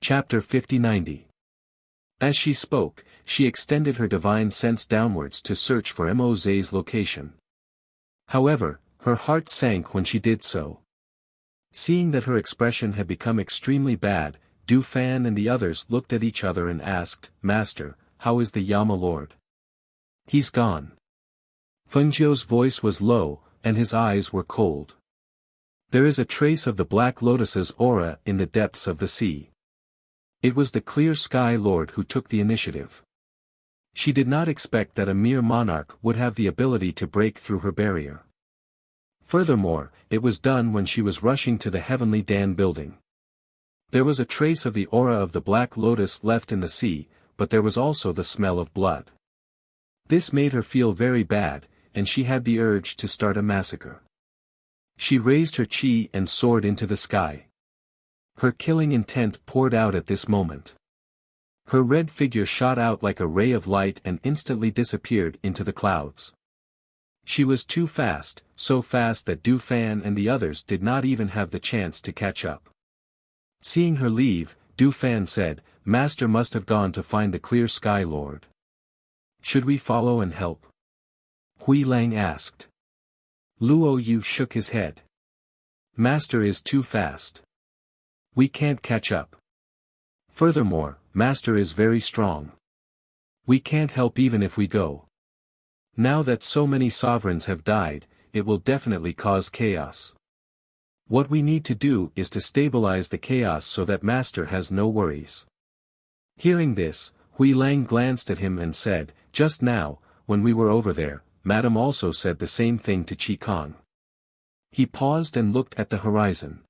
Chapter 5090. As she spoke, she extended her divine sense downwards to search for Mose's location. However, her heart sank when she did so. Seeing that her expression had become extremely bad, Du Fan and the others looked at each other and asked, "Master, how is the Yama Lord?" "He's gone." Fengjiu's voice was low, and his eyes were cold. "There is a trace of the Black Lotus's aura in the depths of the sea." It was the Clear Sky Lord who took the initiative. She did not expect that a mere monarch would have the ability to break through her barrier. Furthermore, it was done when she was rushing to the Heavenly Dan building. There was a trace of the aura of the Black Lotus left in the sea, but there was also the smell of blood. This made her feel very bad, and she had the urge to start a massacre. She raised her chi and soared into the sky. Her killing intent poured out at this moment. Her red figure shot out like a ray of light and instantly disappeared into the clouds. She was too fast, so fast that Du Fan and the others did not even have the chance to catch up. Seeing her leave, Du Fan said, "Master must have gone to find the Clear Sky Lord. Should we follow and help?" Hui Lang asked. Luo Yu shook his head. "Master is too fast. We can't catch up. Furthermore, Master is very strong. We can't help even if we go. Now that so many sovereigns have died, it will definitely cause chaos. What we need to do is to stabilize the chaos so that Master has no worries." Hearing this, Hui Lang glanced at him and said, "Just now, when we were over there, Madam also said the same thing to Chi Kong." He paused and looked at the horizon.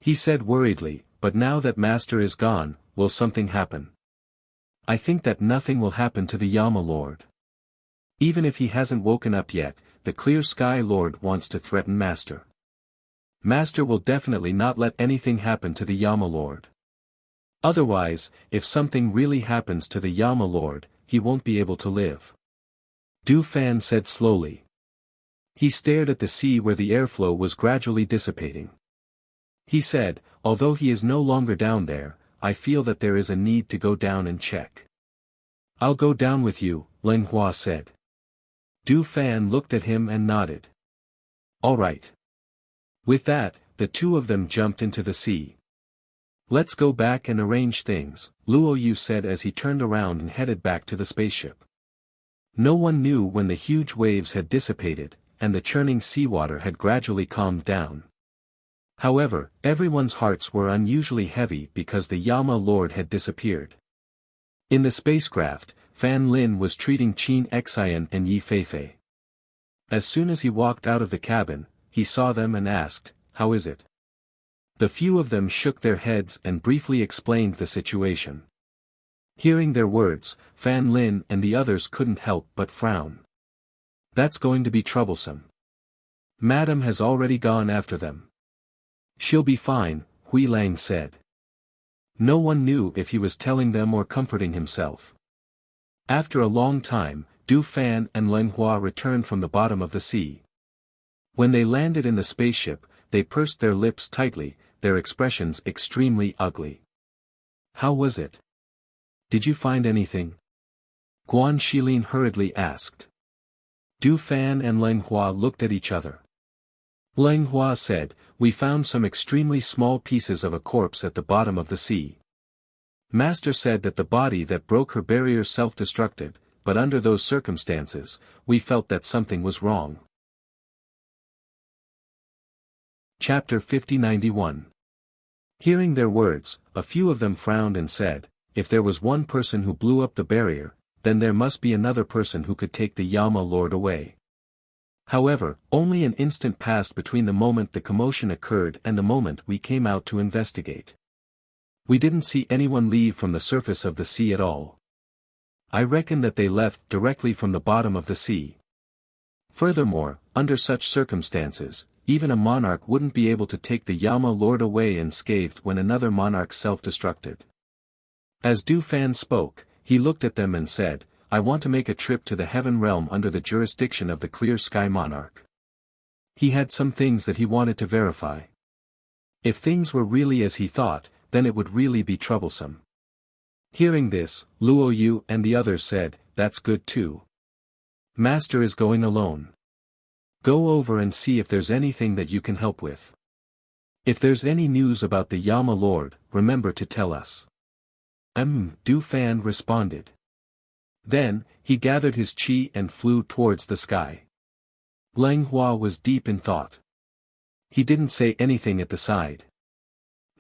He said worriedly, "But now that Master is gone, will something happen?" "I think that nothing will happen to the Yama Lord. Even if he hasn't woken up yet, the Clear Sky Lord wants to threaten Master. Master will definitely not let anything happen to the Yama Lord. Otherwise, if something really happens to the Yama Lord, he won't be able to live." Du Fan said slowly. He stared at the sea where the airflow was gradually dissipating. He said, "Although he is no longer down there, I feel that there is a need to go down and check." "I'll go down with you," Leng Hua said. Du Fan looked at him and nodded. "All right." With that, the two of them jumped into the sea. "Let's go back and arrange things," Luo Yu said as he turned around and headed back to the spaceship. No one knew when the huge waves had dissipated, and the churning seawater had gradually calmed down. However, everyone's hearts were unusually heavy because the Yama Lord had disappeared. In the spacecraft, Fan Lin was treating Qin Xian and Yi Feifei. As soon as he walked out of the cabin, he saw them and asked, "How is it?" The few of them shook their heads and briefly explained the situation. Hearing their words, Fan Lin and the others couldn't help but frown. "That's going to be troublesome. Madam has already gone after them." "She'll be fine," Hui Lang said. No one knew if he was telling them or comforting himself. After a long time, Du Fan and Leng Hua returned from the bottom of the sea. When they landed in the spaceship, they pursed their lips tightly, their expressions extremely ugly. "How was it? Did you find anything?" Guan Shilin hurriedly asked. Du Fan and Leng Hua looked at each other. Leng Hua said, "We found some extremely small pieces of a corpse at the bottom of the sea. Master said that the body that broke her barrier self-destructed, but under those circumstances, we felt that something was wrong." Chapter 5091. Hearing their words, a few of them frowned and said, "If there was one person who blew up the barrier, then there must be another person who could take the Yama Lord away." However, only an instant passed between the moment the commotion occurred and the moment we came out to investigate. We didn't see anyone leave from the surface of the sea at all. I reckon that they left directly from the bottom of the sea. Furthermore, under such circumstances, even a monarch wouldn't be able to take the Yama Lord away unscathed when another monarch self-destructed. As Du Fan spoke, he looked at them and said, "I want to make a trip to the Heaven Realm under the jurisdiction of the Clear Sky Monarch." He had some things that he wanted to verify. If things were really as he thought, then it would really be troublesome. Hearing this, Luo Yu and the others said, "That's good too. Master is going alone. Go over and see if there's anything that you can help with. If there's any news about the Yama Lord, remember to tell us." Du Fan responded. Then, he gathered his chi and flew towards the sky. Lang Hua was deep in thought. He didn't say anything at the side.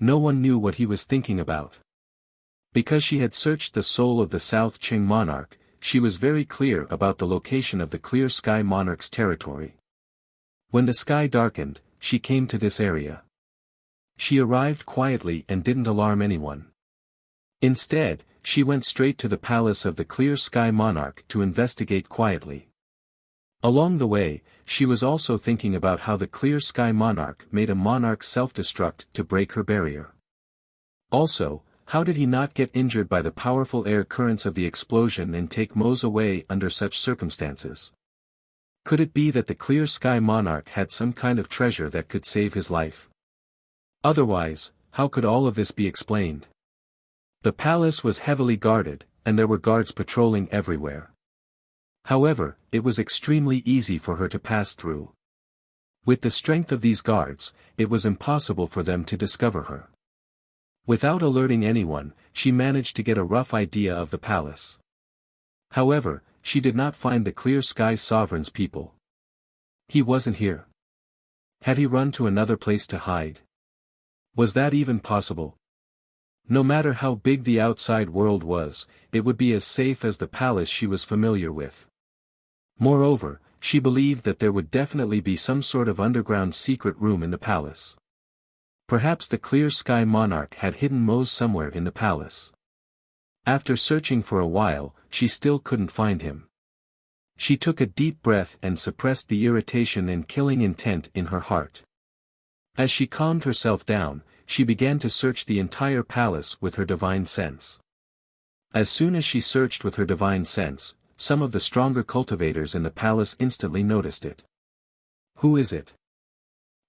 No one knew what he was thinking about. Because she had searched the soul of the South Qing monarch, she was very clear about the location of the Clear Sky monarch's territory. When the sky darkened, she came to this area. She arrived quietly and didn't alarm anyone. Instead, she went straight to the palace of the Clear Sky monarch to investigate quietly. Along the way, she was also thinking about how the Clear Sky monarch made a monarch self-destruct to break her barrier. Also, how did he not get injured by the powerful air currents of the explosion and take Mo's away under such circumstances? Could it be that the Clear Sky monarch had some kind of treasure that could save his life? Otherwise, how could all of this be explained? The palace was heavily guarded, and there were guards patrolling everywhere. However, it was extremely easy for her to pass through. With the strength of these guards, it was impossible for them to discover her. Without alerting anyone, she managed to get a rough idea of the palace. However, she did not find the Clear Sky Sovereign's people. He wasn't here. Had he run to another place to hide? Was that even possible? No matter how big the outside world was, it would be as safe as the palace she was familiar with. Moreover, she believed that there would definitely be some sort of underground secret room in the palace. Perhaps the Clear Sky monarch had hidden Mo's somewhere in the palace. After searching for a while, she still couldn't find him. She took a deep breath and suppressed the irritation and killing intent in her heart. As she calmed herself down, she began to search the entire palace with her divine sense. As soon as she searched with her divine sense, some of the stronger cultivators in the palace instantly noticed it. "Who is it?"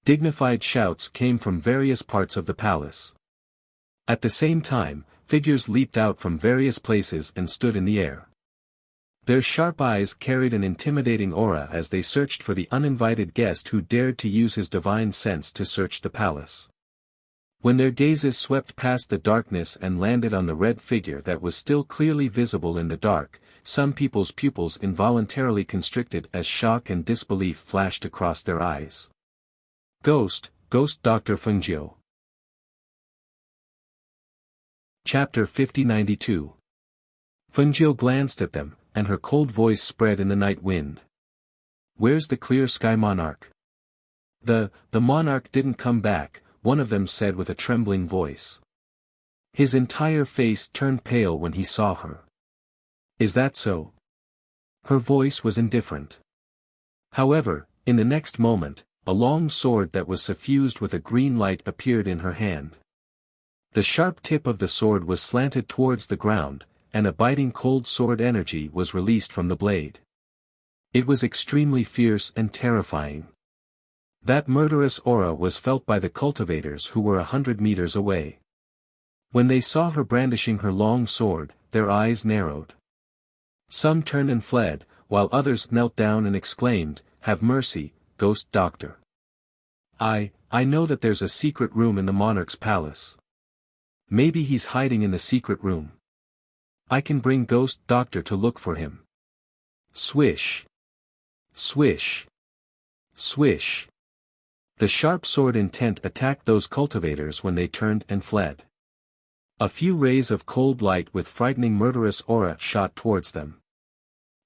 Dignified shouts came from various parts of the palace. At the same time, figures leaped out from various places and stood in the air. Their sharp eyes carried an intimidating aura as they searched for the uninvited guest who dared to use his divine sense to search the palace. When their gazes swept past the darkness and landed on the red figure that was still clearly visible in the dark, some people's pupils involuntarily constricted as shock and disbelief flashed across their eyes. Ghost Dr. Fengjiu. Chapter 5092. Fengjiu glanced at them, and her cold voice spread in the night wind. "Where's the Clear Sky monarch?" The monarch didn't come back," one of them said with a trembling voice. His entire face turned pale when he saw her. "Is that so?" Her voice was indifferent. However, in the next moment, a long sword that was suffused with a green light appeared in her hand. The sharp tip of the sword was slanted towards the ground, and a biting cold sword energy was released from the blade. It was extremely fierce and terrifying. That murderous aura was felt by the cultivators who were 100 meters away. When they saw her brandishing her long sword, their eyes narrowed. Some turned and fled, while others knelt down and exclaimed, "Have mercy, Ghost Doctor. I know that there's a secret room in the monarch's palace. Maybe he's hiding in the secret room. I can bring Ghost Doctor to look for him." Swish. Swish. Swish. The sharp sword intent attacked those cultivators when they turned and fled. A few rays of cold light with frightening murderous aura shot towards them.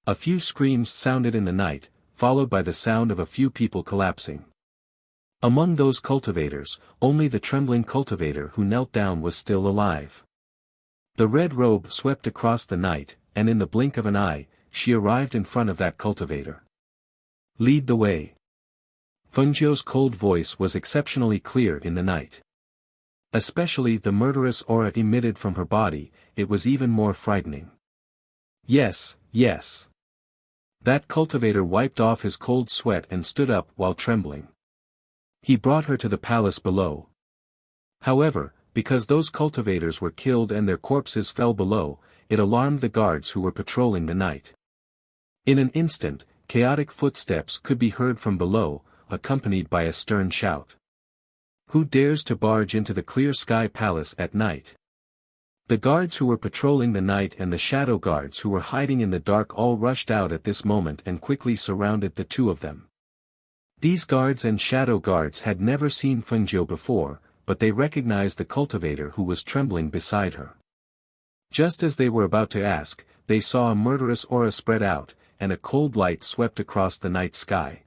A few screams sounded in the night, followed by the sound of a few people collapsing. Among those cultivators, only the trembling cultivator who knelt down was still alive. The red robe swept across the night, and in the blink of an eye, she arrived in front of that cultivator. "Lead the way." Fengjiu's cold voice was exceptionally clear in the night. Especially the murderous aura emitted from her body, it was even more frightening. "Yes, yes." That cultivator wiped off his cold sweat and stood up while trembling. He brought her to the palace below. However, Because those cultivators were killed and their corpses fell below, it alarmed the guards who were patrolling the night. In an instant, chaotic footsteps could be heard from below, accompanied by a stern shout. Who dares to barge into the clear sky palace at night? The guards who were patrolling the night and the shadow guards who were hiding in the dark all rushed out at this moment and quickly surrounded the two of them. These guards and shadow guards had never seen Fengjiu before, but they recognized the cultivator who was trembling beside her. Just as they were about to ask, they saw a murderous aura spread out, and a cold light swept across the night sky.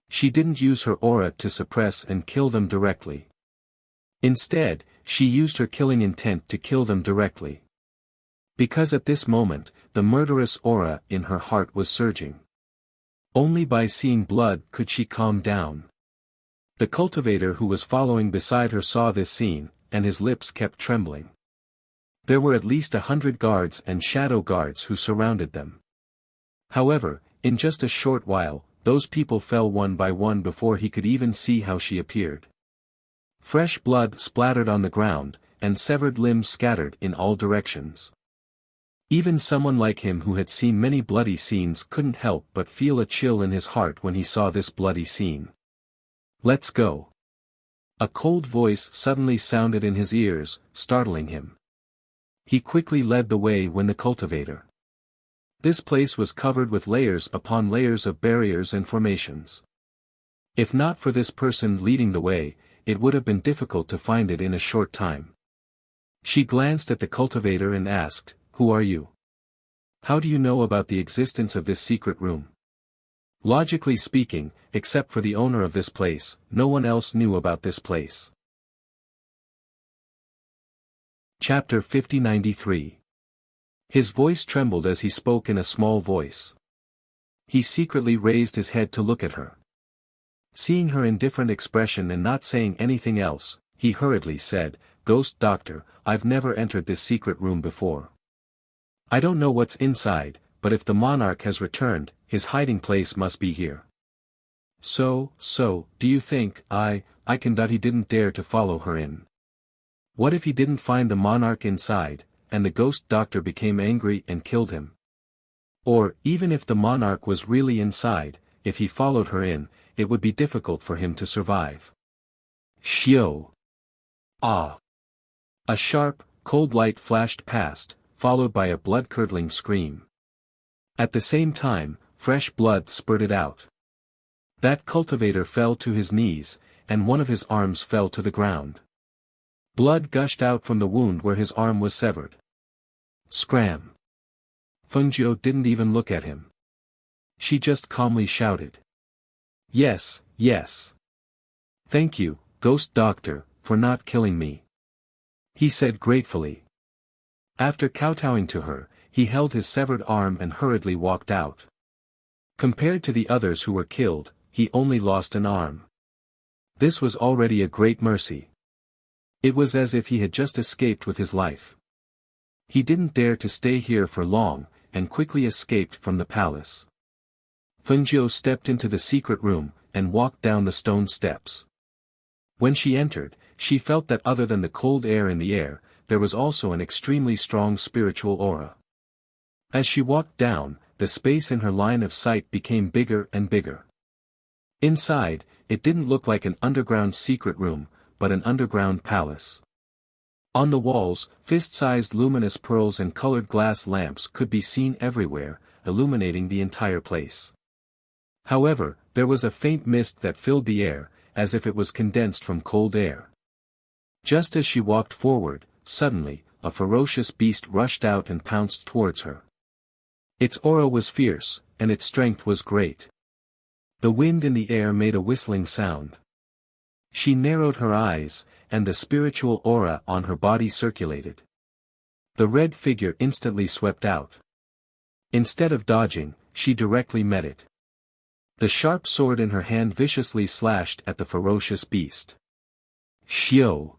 She didn't use her aura to suppress and kill them directly. Instead, she used her killing intent to kill them directly. Because at this moment, the murderous aura in her heart was surging. Only by seeing blood could she calm down. The cultivator who was following beside her saw this scene, and his lips kept trembling. There were at least 100 guards and shadow guards who surrounded them. However, in just a short while, those people fell one by one before he could even see how she appeared. Fresh blood splattered on the ground, and severed limbs scattered in all directions. Even someone like him who had seen many bloody scenes couldn't help but feel a chill in his heart when he saw this bloody scene. "Let's go." A cold voice suddenly sounded in his ears, startling him. He quickly led the way when the cultivator. This place was covered with layers upon layers of barriers and formations. If not for this person leading the way, it would have been difficult to find it in a short time. She glanced at the cultivator and asked, "Who are you? How do you know about the existence of this secret room?" Logically speaking, except for the owner of this place, no one else knew about this place. Chapter 5093. His voice trembled as he spoke in a small voice. He secretly raised his head to look at her. Seeing her indifferent expression and not saying anything else, he hurriedly said, "Ghost Doctor, I've never entered this secret room before. I don't know what's inside, but if the monarch has returned, his hiding place must be here. So, do you think, I can that he didn't dare to follow her in? What if he didn't find the monarch inside, and the ghost doctor became angry and killed him? Or, even if the monarch was really inside, if he followed her in, it would be difficult for him to survive." Xiao! Ah! A sharp, cold light flashed past, followed by a blood-curdling scream. At the same time, fresh blood spurted out. That cultivator fell to his knees, and one of his arms fell to the ground. Blood gushed out from the wound where his arm was severed. Scram! Fengjiu didn't even look at him. She just calmly shouted, Yes. Thank you, Ghost Doctor, for not killing me," he said gratefully. After kowtowing to her, he held his severed arm and hurriedly walked out. Compared to the others who were killed, he only lost an arm. This was already a great mercy. It was as if he had just escaped with his life. He didn't dare to stay here for long, and quickly escaped from the palace. Fengjiu stepped into the secret room, and walked down the stone steps. When she entered, she felt that other than the cold air in the air, there was also an extremely strong spiritual aura. As she walked down, the space in her line of sight became bigger and bigger. Inside, it didn't look like an underground secret room, but an underground palace. On the walls, fist-sized luminous pearls and colored glass lamps could be seen everywhere, illuminating the entire place. However, there was a faint mist that filled the air, as if it was condensed from cold air. Just as she walked forward, suddenly, a ferocious beast rushed out and pounced towards her. Its aura was fierce, and its strength was great. The wind in the air made a whistling sound. She narrowed her eyes, and the spiritual aura on her body circulated. The red figure instantly swept out. Instead of dodging, she directly met it. The sharp sword in her hand viciously slashed at the ferocious beast. Xiao!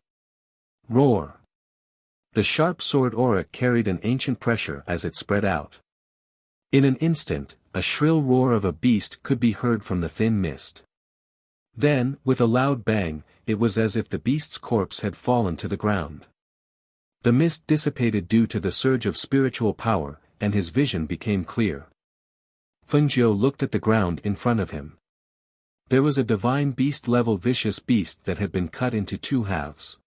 Roar! The sharp sword aura carried an ancient pressure as it spread out. In an instant, a shrill roar of a beast could be heard from the thin mist. Then, with a loud bang, it was as if the beast's corpse had fallen to the ground. The mist dissipated due to the surge of spiritual power, and his vision became clear. Fengjiu looked at the ground in front of him. There was a divine beast-level vicious beast that had been cut into two halves.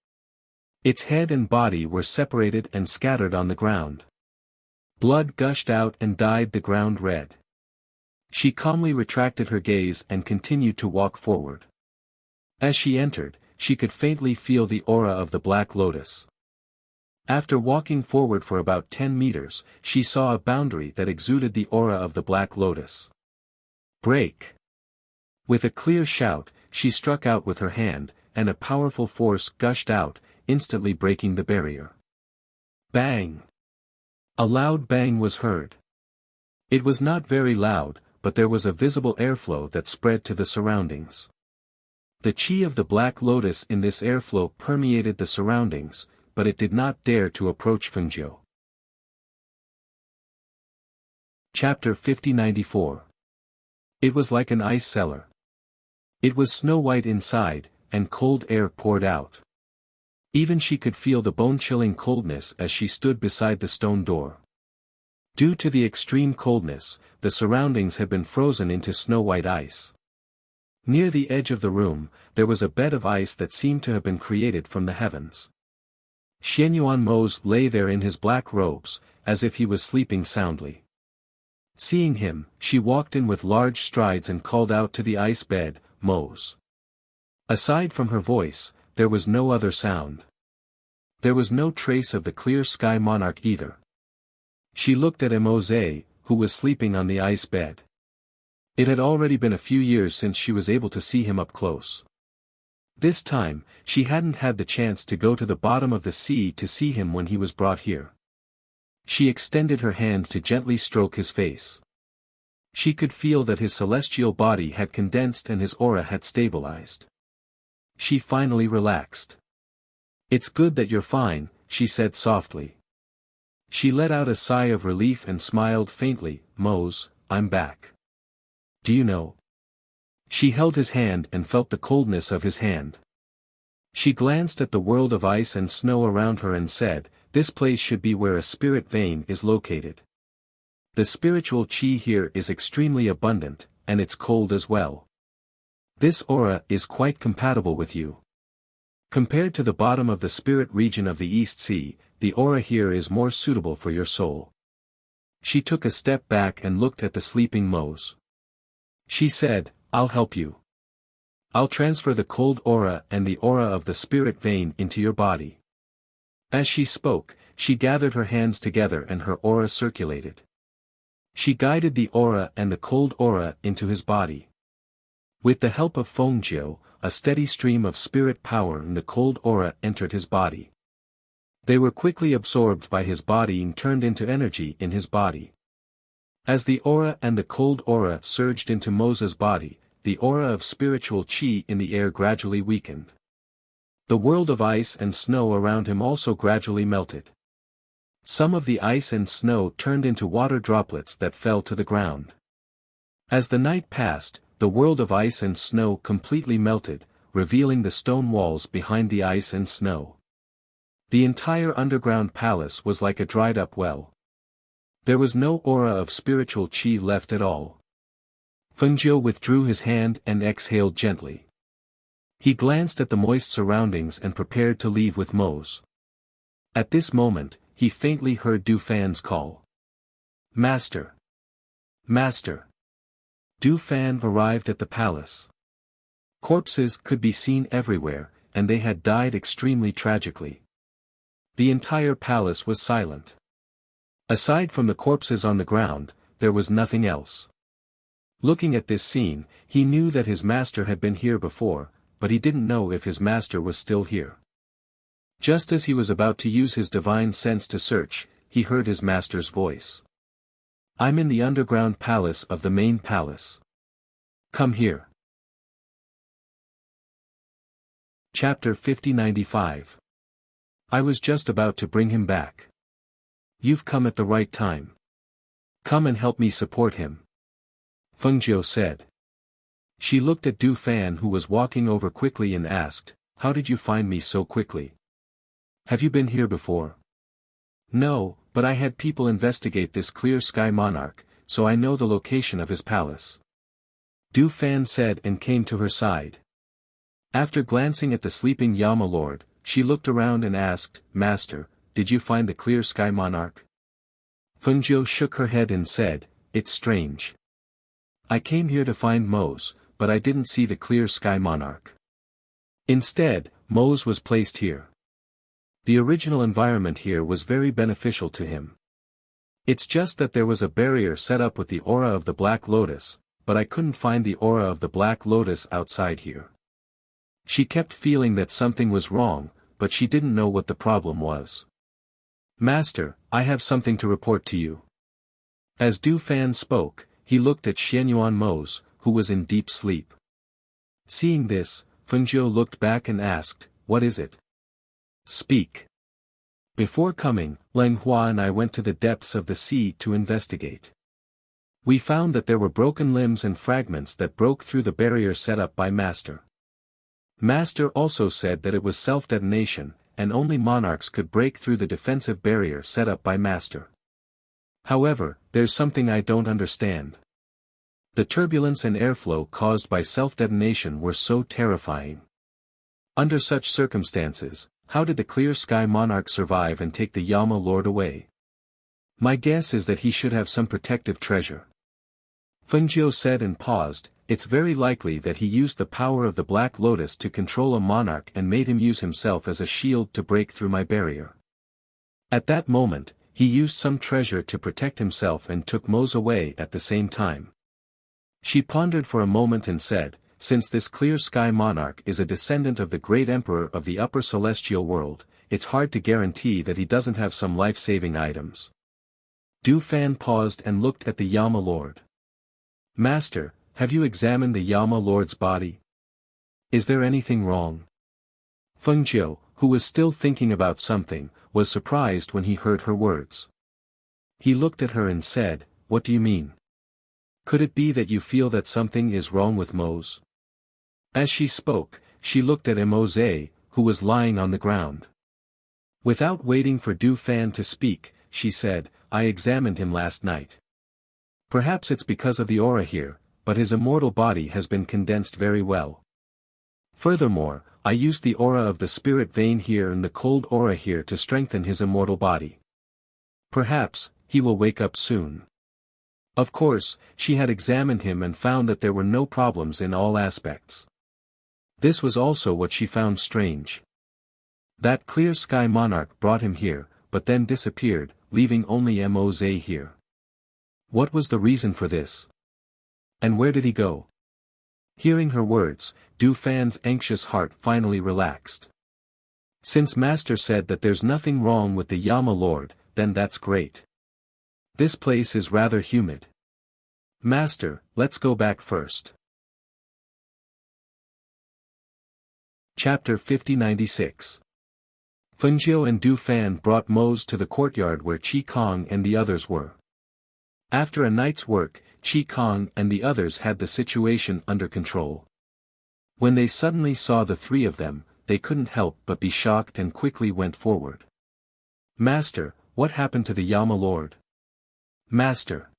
Its head and body were separated and scattered on the ground. Blood gushed out and dyed the ground red. She calmly retracted her gaze and continued to walk forward. As she entered, she could faintly feel the aura of the Black Lotus. After walking forward for about 10 meters, she saw a boundary that exuded the aura of the Black Lotus. Break! With a clear shout, she struck out with her hand, and a powerful force gushed out, instantly breaking the barrier. Bang! A loud bang was heard. It was not very loud, but there was a visible airflow that spread to the surroundings. The chi of the Black Lotus in this airflow permeated the surroundings, but it did not dare to approach Fengjiu. Chapter 5094. It was like an ice cellar. It was snow-white inside, and cold air poured out. Even she could feel the bone-chilling coldness as she stood beside the stone door. Due to the extreme coldness, the surroundings had been frozen into snow-white ice. Near the edge of the room, there was a bed of ice that seemed to have been created from the heavens. Xianyuan Mose lay there in his black robes, as if he was sleeping soundly. Seeing him, she walked in with large strides and called out to the ice bed, "Mose." Aside from her voice, there was no other sound. There was no trace of the clear sky monarch either. She looked at Mose, who was sleeping on the ice bed. It had already been a few years since she was able to see him up close. This time, she hadn't had the chance to go to the bottom of the sea to see him when he was brought here. She extended her hand to gently stroke his face. She could feel that his celestial body had condensed and his aura had stabilized. She finally relaxed. "It's good that you're fine," she said softly. She let out a sigh of relief and smiled faintly. "Mose, I'm back. Do you know?" She held his hand and felt the coldness of his hand. She glanced at the world of ice and snow around her and said, "This place should be where a spirit vein is located. The spiritual chi here is extremely abundant, and it's cold as well. This aura is quite compatible with you. Compared to the bottom of the spirit region of the East Sea, the aura here is more suitable for your soul." She took a step back and looked at the sleeping Mose. She said, "I'll help you. I'll transfer the cold aura and the aura of the spirit vein into your body." As she spoke, she gathered her hands together and her aura circulated. She guided the aura and the cold aura into his body. With the help of Fengjiu, a steady stream of spirit power and the cold aura entered his body. They were quickly absorbed by his body and turned into energy in his body. As the aura and the cold aura surged into Mose's body, the aura of spiritual chi in the air gradually weakened. The world of ice and snow around him also gradually melted. Some of the ice and snow turned into water droplets that fell to the ground. As the night passed, the world of ice and snow completely melted, revealing the stone walls behind the ice and snow. The entire underground palace was like a dried-up well. There was no aura of spiritual chi left at all. Fengjiu withdrew his hand and exhaled gently. He glanced at the moist surroundings and prepared to leave with Mose. At this moment, he faintly heard Du Fan's call. "Master! Master!" Du Fan arrived at the palace. Corpses could be seen everywhere, and they had died extremely tragically. The entire palace was silent. Aside from the corpses on the ground, there was nothing else. Looking at this scene, he knew that his master had been here before, but he didn't know if his master was still here. Just as he was about to use his divine sense to search, he heard his master's voice. "I'm in the underground palace of the main palace. Come here." Chapter 5095. I was just about to bring him back. You've come at the right time. Come and help me support him. Fengjiu said. She looked at Du Fan, who was walking over quickly, and asked, "How did you find me so quickly? Have you been here before?" "No, but I had people investigate this clear sky monarch, so I know the location of his palace," Du Fan said, and came to her side. After glancing at the sleeping Yama Lord, she looked around and asked, "Master, did you find the clear sky monarch?" Fengjiu shook her head and said, "It's strange. I came here to find Mose, but I didn't see the clear sky monarch. Instead, Mose was placed here. The original environment here was very beneficial to him. It's just that there was a barrier set up with the aura of the Black Lotus, but I couldn't find the aura of the Black Lotus outside here." She kept feeling that something was wrong, but she didn't know what the problem was. "Master, I have something to report to you." As Du Fan spoke, he looked at Xianyuan Mose, who was in deep sleep. Seeing this, Fengjiu looked back and asked, "What is it? Speak." "Before coming, Leng Hua and I went to the depths of the sea to investigate. We found that there were broken limbs and fragments that broke through the barrier set up by Master. Master also said that it was self-detonation, and only monarchs could break through the defensive barrier set up by Master. However, there's something I don't understand. The turbulence and airflow caused by self-detonation were so terrifying. Under such circumstances, how did the clear sky monarch survive and take the Yama Lord away? My guess is that he should have some protective treasure." Fengjiu said and paused. "It's very likely that he used the power of the Black Lotus to control a monarch and made him use himself as a shield to break through my barrier. At that moment, he used some treasure to protect himself and took Mose away at the same time." She pondered for a moment and said, "Since this clear sky monarch is a descendant of the great emperor of the upper celestial world, it's hard to guarantee that he doesn't have some life-saving items." Du Fan paused and looked at the Yama Lord. "Master, have you examined the Yama Lord's body? Is there anything wrong?" Fengjiu, who was still thinking about something, was surprised when he heard her words. He looked at her and said, "What do you mean? Could it be that you feel that something is wrong with Mose?" As she spoke, she looked at Mose, who was lying on the ground. Without waiting for Du Fan to speak, she said, "I examined him last night. Perhaps it's because of the aura here, but his immortal body has been condensed very well. Furthermore, I used the aura of the spirit vein here and the cold aura here to strengthen his immortal body. Perhaps, he will wake up soon." Of course, she had examined him and found that there were no problems in all aspects. This was also what she found strange. That clear sky monarch brought him here, but then disappeared, leaving only Mose here. What was the reason for this? And where did he go? Hearing her words, Du Fan's anxious heart finally relaxed. Since Master said that there's nothing wrong with the Yama Lord, then that's great. This place is rather humid. Master, let's go back first. Chapter 5096. Fengjiu and Du Fan brought Mose to the courtyard where Qi Kong and the others were. After a night's work, Qi Kong and the others had the situation under control. When they suddenly saw the three of them, they couldn't help but be shocked and quickly went forward. "Master, what happened to the Yama Lord?" "Master."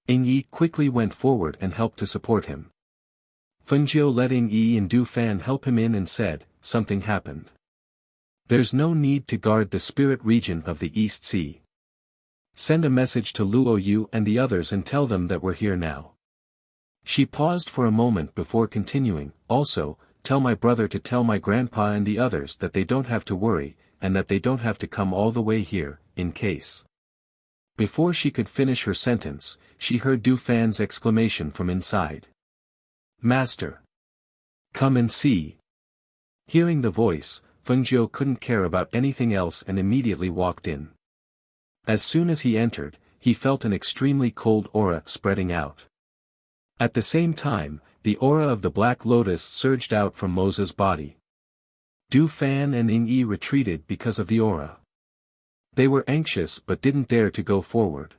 Ing Yi quickly went forward and helped to support him. Fengjiu let Ing Yi and Du Fan help him in and said, "Something happened. There's no need to guard the spirit region of the East Sea. Send a message to Luo Yu and the others and tell them that we're here now." She paused for a moment before continuing, "Also, tell my brother to tell my grandpa and the others that they don't have to worry, and that they don't have to come all the way here, in case." Before she could finish her sentence, she heard Du Fan's exclamation from inside. "Master! Come and see!" Hearing the voice, Fengjiu couldn't care about anything else and immediately walked in. As soon as he entered, he felt an extremely cold aura spreading out. At the same time, the aura of the Black Lotus surged out from Mose's body. Du Fan and Ing Yi retreated because of the aura. They were anxious but didn't dare to go forward.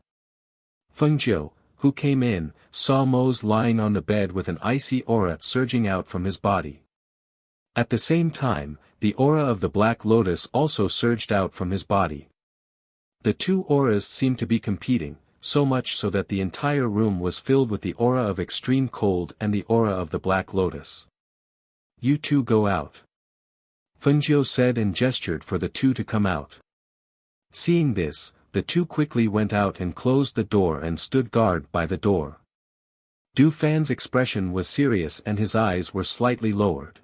Fengjiu, who came in, saw Mose lying on the bed with an icy aura surging out from his body. At the same time, the aura of the Black Lotus also surged out from his body. The two auras seemed to be competing, so much so that the entire room was filled with the aura of extreme cold and the aura of the Black Lotus. "You two go out," Fengjiu said and gestured for the two to come out. Seeing this, the two quickly went out and closed the door and stood guard by the door. Du Fan's expression was serious and his eyes were slightly lowered.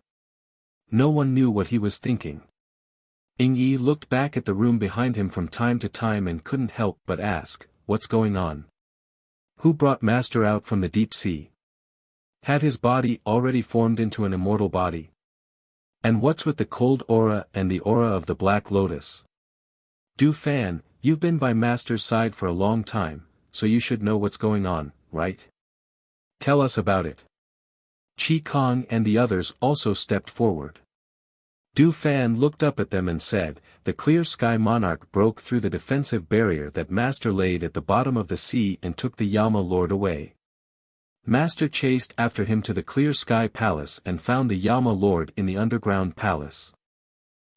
No one knew what he was thinking. Ying Yi looked back at the room behind him from time to time and couldn't help but ask, "What's going on? Who brought Master out from the deep sea? Had his body already formed into an immortal body? And what's with the cold aura and the aura of the Black Lotus? Du Fan, you've been by Master's side for a long time, so you should know what's going on, right? Tell us about it." Qi Kong and the others also stepped forward. Du Fan looked up at them and said, "The clear sky monarch broke through the defensive barrier that Master laid at the bottom of the sea and took the Yama Lord away. Master chased after him to the clear sky palace and found the Yama Lord in the underground palace.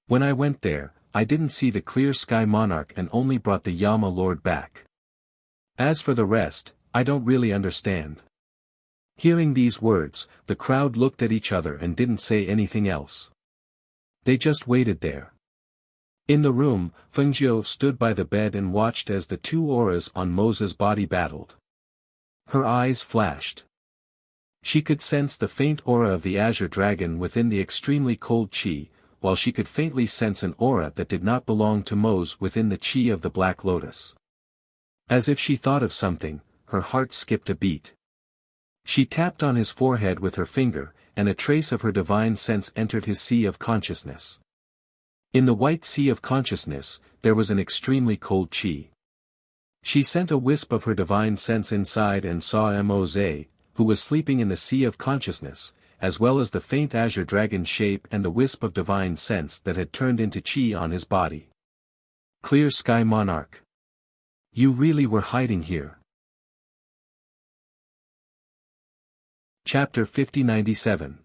When I went there, I didn't see the clear sky monarch and only brought the Yama Lord back. As for the rest, I don't really understand." Hearing these words, the crowd looked at each other and didn't say anything else. They just waited there. In the room, Fengjiu stood by the bed and watched as the two auras on Mose's body battled. Her eyes flashed. She could sense the faint aura of the azure dragon within the extremely cold qi, while she could faintly sense an aura that did not belong to Mose within the qi of the Black Lotus. As if she thought of something, her heart skipped a beat. She tapped on his forehead with her finger, and a trace of her divine sense entered his sea of consciousness. In the white sea of consciousness, there was an extremely cold qi. She sent a wisp of her divine sense inside and saw Mose, who was sleeping in the sea of consciousness, as well as the faint azure dragon shape and a wisp of divine sense that had turned into qi on his body. "Clear Sky Monarch. You really were hiding here." Chapter 5097.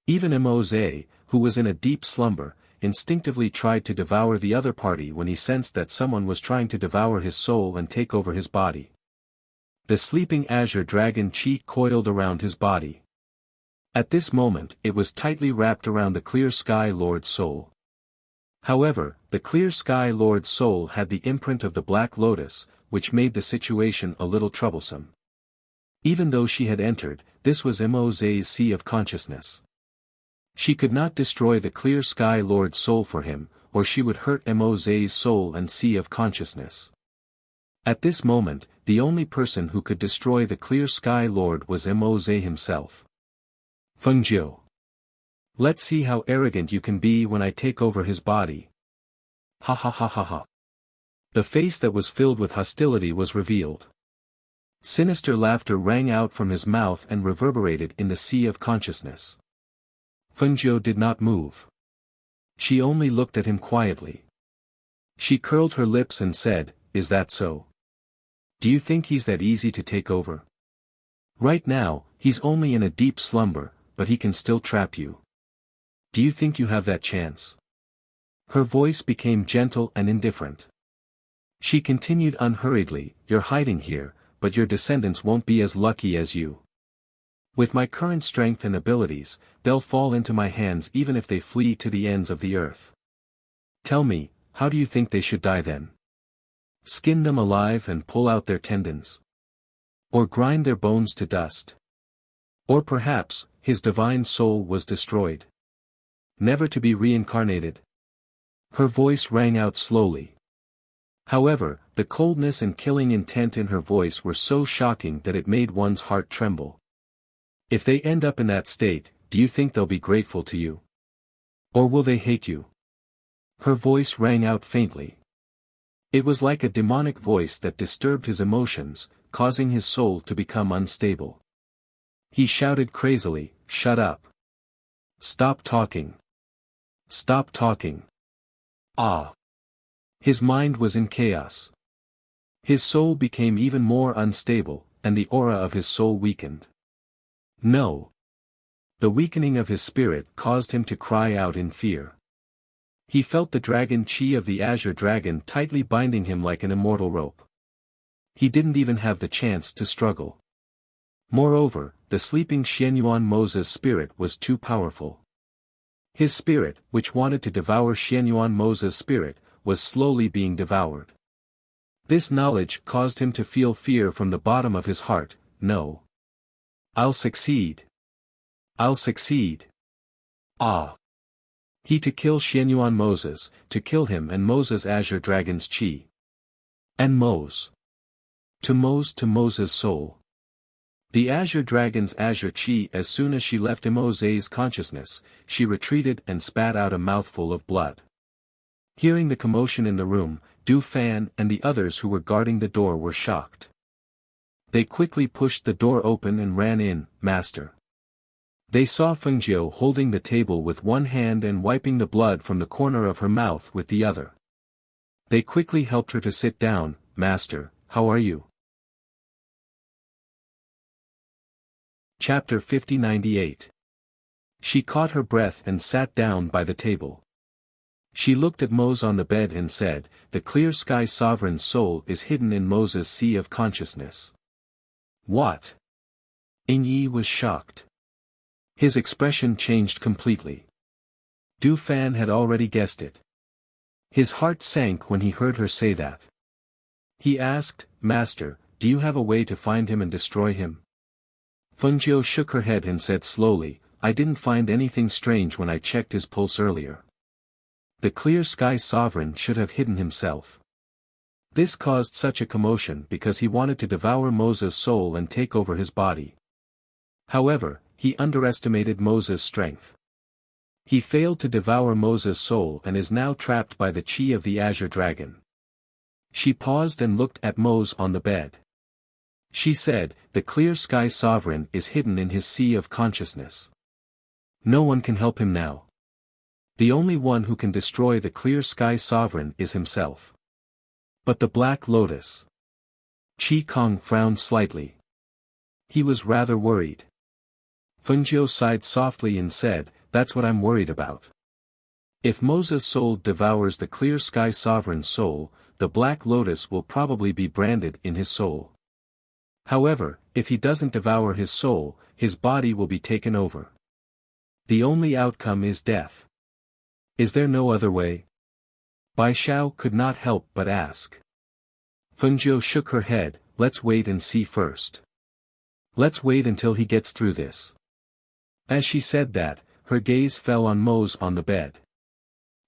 Even Mose, who was in a deep slumber, instinctively tried to devour the other party when he sensed that someone was trying to devour his soul and take over his body. The sleeping azure dragon qi coiled around his body. At this moment it was tightly wrapped around the Clear Sky Lord's soul. However, the Clear Sky Lord's soul had the imprint of the Black Lotus, which made the situation a little troublesome. Even though she had entered, this was Mose's sea of consciousness. She could not destroy the Clear Sky Lord's soul for him, or she would hurt Mose's soul and sea of consciousness. At this moment, the only person who could destroy the Clear Sky Lord was Mose himself. "Fengjiu. Let's see how arrogant you can be when I take over his body." Ha ha ha ha ha. The face that was filled with hostility was revealed. Sinister laughter rang out from his mouth and reverberated in the sea of consciousness. Fengjiu did not move. She only looked at him quietly. She curled her lips and said, "Is that so? Do you think he's that easy to take over? Right now, he's only in a deep slumber, but he can still trap you. Do you think you have that chance?" Her voice became gentle and indifferent. She continued unhurriedly, "You're hiding here, but your descendants won't be as lucky as you. With my current strength and abilities, they'll fall into my hands even if they flee to the ends of the earth. Tell me, how do you think they should die then? Skin them alive and pull out their tendons? Or grind their bones to dust? Or perhaps, his divine soul was destroyed, never to be reincarnated?" Her voice rang out slowly. However, the coldness and killing intent in her voice were so shocking that it made one's heart tremble. "If they end up in that state, do you think they'll be grateful to you? Or will they hate you?" Her voice rang out faintly. It was like a demonic voice that disturbed his emotions, causing his soul to become unstable. He shouted crazily, "Shut up! Stop talking! Stop talking!" Ah! His mind was in chaos. His soul became even more unstable, and the aura of his soul weakened. No. The weakening of his spirit caused him to cry out in fear. He felt the dragon chi of the azure dragon tightly binding him like an immortal rope. He didn't even have the chance to struggle. Moreover, the sleeping Xianyuan Moza's spirit was too powerful. His spirit, which wanted to devour Xianyuan Moza's spirit, was slowly being devoured. This knowledge caused him to feel fear from the bottom of his heart. No. I'll succeed. I'll succeed. Ah. He to kill Xianyuan Moza's, to kill him and Moza's azure dragon's chi. And Moz. To Moza's soul. The azure dragon's azure chi. As soon as she left Moza's consciousness, she retreated and spat out a mouthful of blood. Hearing the commotion in the room, Du Fan and the others who were guarding the door were shocked. They quickly pushed the door open and ran in. Master. They saw Fengjiu holding the table with one hand and wiping the blood from the corner of her mouth with the other. They quickly helped her to sit down. Master, how are you? Chapter 50-98. She caught her breath and sat down by the table. She looked at Moz on the bed and said, "The clear sky sovereign's soul is hidden in Moza's sea of consciousness." What? Ying Yi was shocked. His expression changed completely. Du Fan had already guessed it. His heart sank when he heard her say that. He asked, "Master, do you have a way to find him and destroy him?" Fengjiu shook her head and said slowly, "I didn't find anything strange when I checked his pulse earlier. The clear sky sovereign should have hidden himself. This caused such a commotion because he wanted to devour Moza's soul and take over his body. However, he underestimated Moza's strength. He failed to devour Moza's soul and is now trapped by the chi of the azure dragon." She paused and looked at Moz on the bed. She said, "The clear sky sovereign is hidden in his sea of consciousness. No one can help him now. The only one who can destroy the clear sky sovereign is himself." But the Black Lotus. Qi Kong frowned slightly. He was rather worried. Fengjiu sighed softly and said, "That's what I'm worried about. If Moza's soul devours the clear sky sovereign's soul, the Black Lotus will probably be branded in his soul. However, if he doesn't devour his soul, his body will be taken over. The only outcome is death. Is there no other way?" Bai Xiao could not help but ask. Fengjiu shook her head, "Let's wait and see first. Let's wait until he gets through this." As she said that, her gaze fell on Moz on the bed.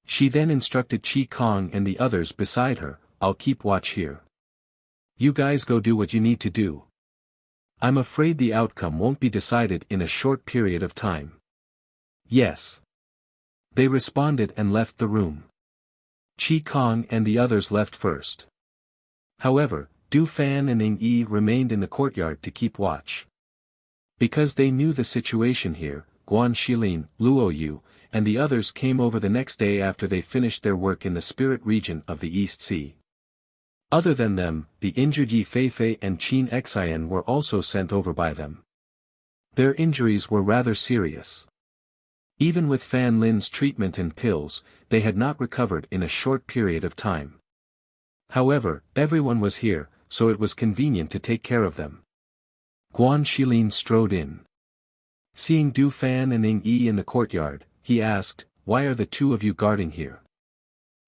She then instructed Qi Kong and the others beside her, "I'll keep watch here. You guys go do what you need to do. I'm afraid the outcome won't be decided in a short period of time." "Yes." They responded and left the room. Qi Kong and the others left first. However, Du Fan and Ying Yi remained in the courtyard to keep watch. Because they knew the situation here, Guan Shilin, Luo Yu, and the others came over the next day after they finished their work in the spirit region of the East Sea. Other than them, the injured Yi Feifei and Qin Xian were also sent over by them. Their injuries were rather serious. Even with Fan Lin's treatment and pills, they had not recovered in a short period of time. However, everyone was here, so it was convenient to take care of them. Guan Shilin strode in. Seeing Du Fan and Ying Yi in the courtyard, he asked, "Why are the two of you guarding here?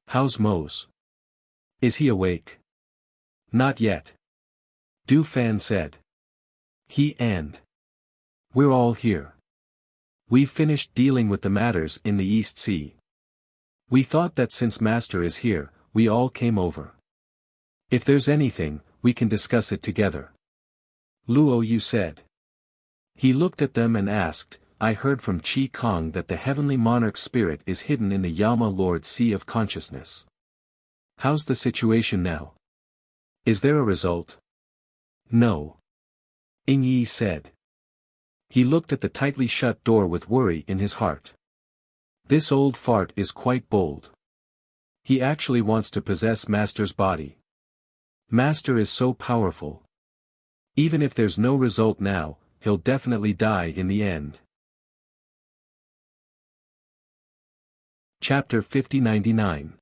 How's Moz? Is he awake?" "Not yet." Du Fan said. We're all here. We've finished dealing with the matters in the East Sea. We thought that since Master is here, we all came over. If there's anything, we can discuss it together." Luo Yu said. He looked at them and asked, "I heard from Qi Kong that the heavenly monarch spirit is hidden in the Yama Lord Sea of Consciousness. How's the situation now? Is there a result?" "No." Ying Yi said. He looked at the tightly shut door with worry in his heart. This old fart is quite bold. He actually wants to possess Master's body. Master is so powerful. Even if there's no result now, he'll definitely die in the end. Chapter 5099.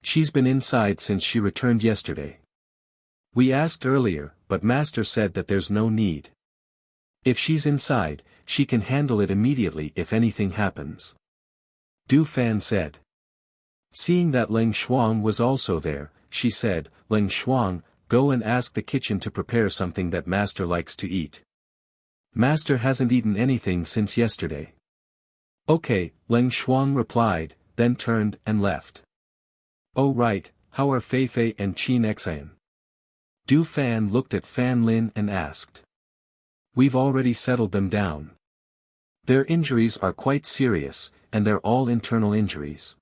She's been inside since she returned yesterday. We asked earlier, but Master said that there's no need. If she's inside, she can handle it immediately if anything happens. Du Fan said. Seeing that Leng Shuang was also there, she said, Leng Shuang, go and ask the kitchen to prepare something that Master likes to eat. Master hasn't eaten anything since yesterday. Okay, Leng Shuang replied, then turned and left. Oh right, how are Fei Fei and Qin Xian? Du Fan looked at Fan Lin and asked. We've already settled them down. Their injuries are quite serious, and they're all internal injuries.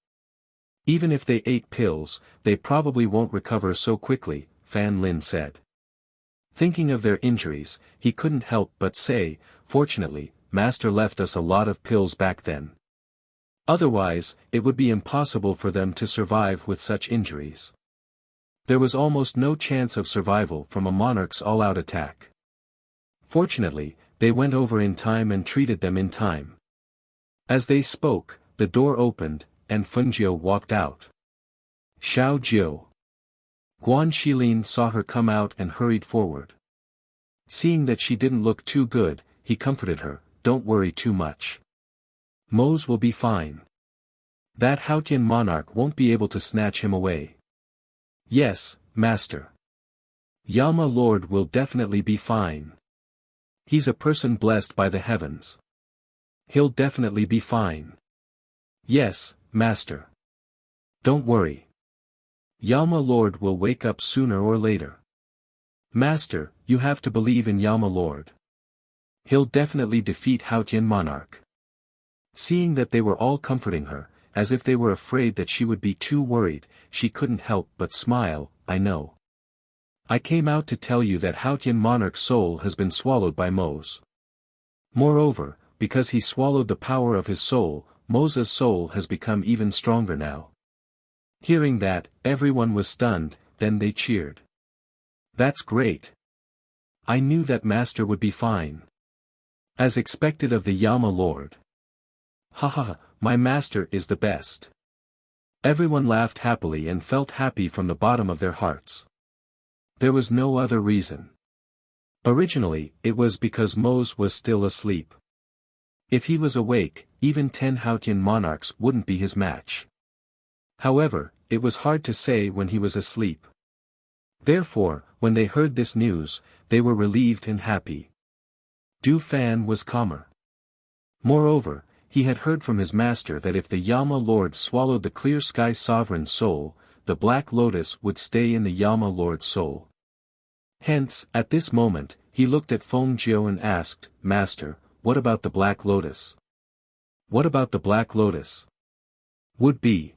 Even if they ate pills, they probably won't recover so quickly, Fan Lin said. Thinking of their injuries, he couldn't help but say, fortunately, Master left us a lot of pills back then. Otherwise, it would be impossible for them to survive with such injuries. There was almost no chance of survival from a monarch's all-out attack. Fortunately, they went over in time and treated them in time. As they spoke, the door opened, and Fengjiu walked out. Xiao Jiu. Guan Shilin saw her come out and hurried forward. Seeing that she didn't look too good, he comforted her, don't worry too much. Mose will be fine. That Haotian monarch won't be able to snatch him away. Yes, Master. Yama Lord will definitely be fine. He's a person blessed by the heavens. He'll definitely be fine. Yes, Master. Don't worry. Yama Lord will wake up sooner or later. Master, you have to believe in Yama Lord. He'll definitely defeat Haotian monarch. Seeing that they were all comforting her, as if they were afraid that she would be too worried, she couldn't help but smile, I know. I came out to tell you that Haotian monarch's soul has been swallowed by Mose. Moreover, because he swallowed the power of his soul, Mose's soul has become even stronger now. Hearing that, everyone was stunned, then they cheered. That's great. I knew that Master would be fine. As expected of the Yama Lord. Haha, my Master is the best. Everyone laughed happily and felt happy from the bottom of their hearts. There was no other reason. Originally, it was because Mose was still asleep. If he was awake, even 10 Haotian monarchs wouldn't be his match. However, it was hard to say when he was asleep. Therefore, when they heard this news, they were relieved and happy. Du Fan was calmer. Moreover, he had heard from his master that if the Yama Lord swallowed the Clear Sky Sovereign's soul, the Black Lotus would stay in the Yama Lord's soul. Hence, at this moment, he looked at Fengjiu and asked, Master, what about the Black Lotus? What about the Black Lotus? Would be.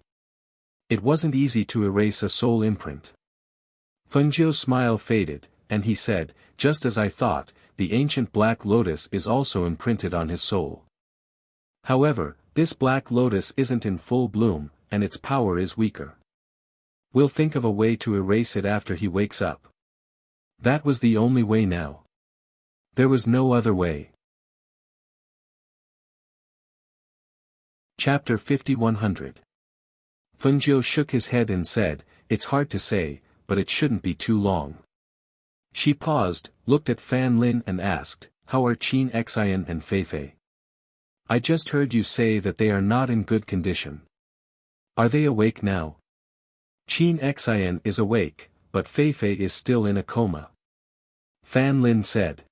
It wasn't easy to erase a soul imprint. Fengjiu's smile faded, and he said, just as I thought, the ancient Black Lotus is also imprinted on his soul. However, this Black Lotus isn't in full bloom, and its power is weaker. We'll think of a way to erase it after he wakes up. That was the only way now. There was no other way. Chapter 5100. Fengjiu shook his head and said, it's hard to say, but it shouldn't be too long. She paused, looked at Fan Lin and asked, how are Qin Xian and Fei Fei? I just heard you say that they are not in good condition. Are they awake now? Qin Xian is awake, but Fei Fei is still in a coma. Fan Lin said.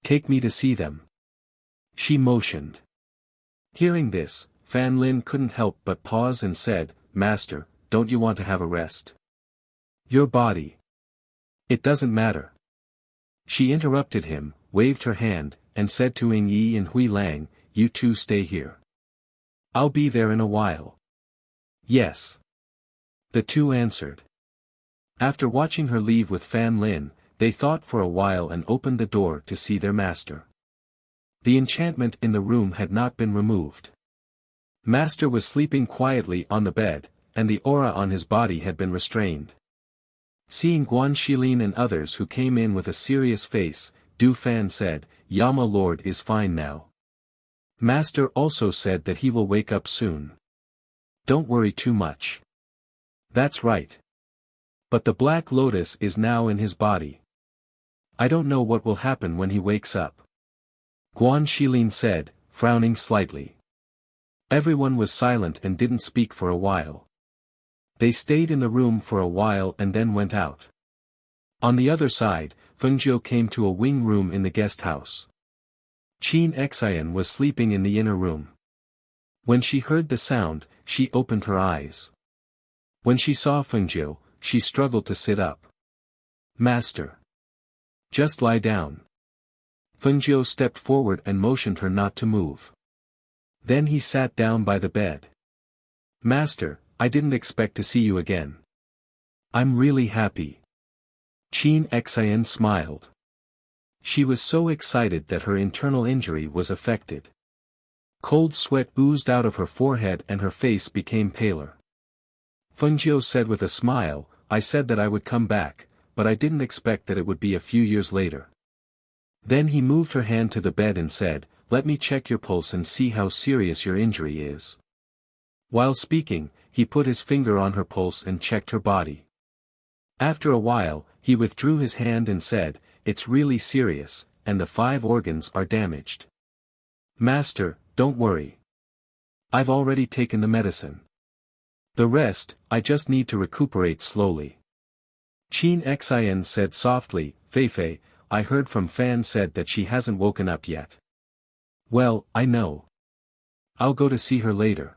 Take me to see them. She motioned. Hearing this, Fan Lin couldn't help but pause and said, Master, don't you want to have a rest? Your body. It doesn't matter. She interrupted him, waved her hand, and said to Ying Yi and Hui Lang, you two stay here. I'll be there in a while. Yes. The two answered. After watching her leave with Fan Lin, they thought for a while and opened the door to see their master. The enchantment in the room had not been removed. Master was sleeping quietly on the bed, and the aura on his body had been restrained. Seeing Guan Shilin and others who came in with a serious face, Du Fan said, Yama Lord is fine now. Master also said that he will wake up soon. Don't worry too much. That's right. But the Black Lotus is now in his body. I don't know what will happen when he wakes up. Guan Shilin said, frowning slightly. Everyone was silent and didn't speak for a while. They stayed in the room for a while and then went out. On the other side, Fengjiu came to a wing room in the guest house. Qin Xian was sleeping in the inner room. When she heard the sound, she opened her eyes. When she saw Fengjiu, she struggled to sit up. Master. Just lie down. Fengjiu stepped forward and motioned her not to move. Then he sat down by the bed. Master, I didn't expect to see you again. I'm really happy. Qin Xian smiled. She was so excited that her internal injury was affected. Cold sweat oozed out of her forehead and her face became paler. Fengjiu said with a smile, I said that I would come back, but I didn't expect that it would be a few years later. Then he moved her hand to the bed and said, let me check your pulse and see how serious your injury is. While speaking, he put his finger on her pulse and checked her body. After a while, he withdrew his hand and said, it's really serious, and the 5 organs are damaged. Master, don't worry. I've already taken the medicine. The rest, I just need to recuperate slowly. Qin Xian said softly, Feifei, I heard from Fan said that she hasn't woken up yet. Well, I know. I'll go to see her later.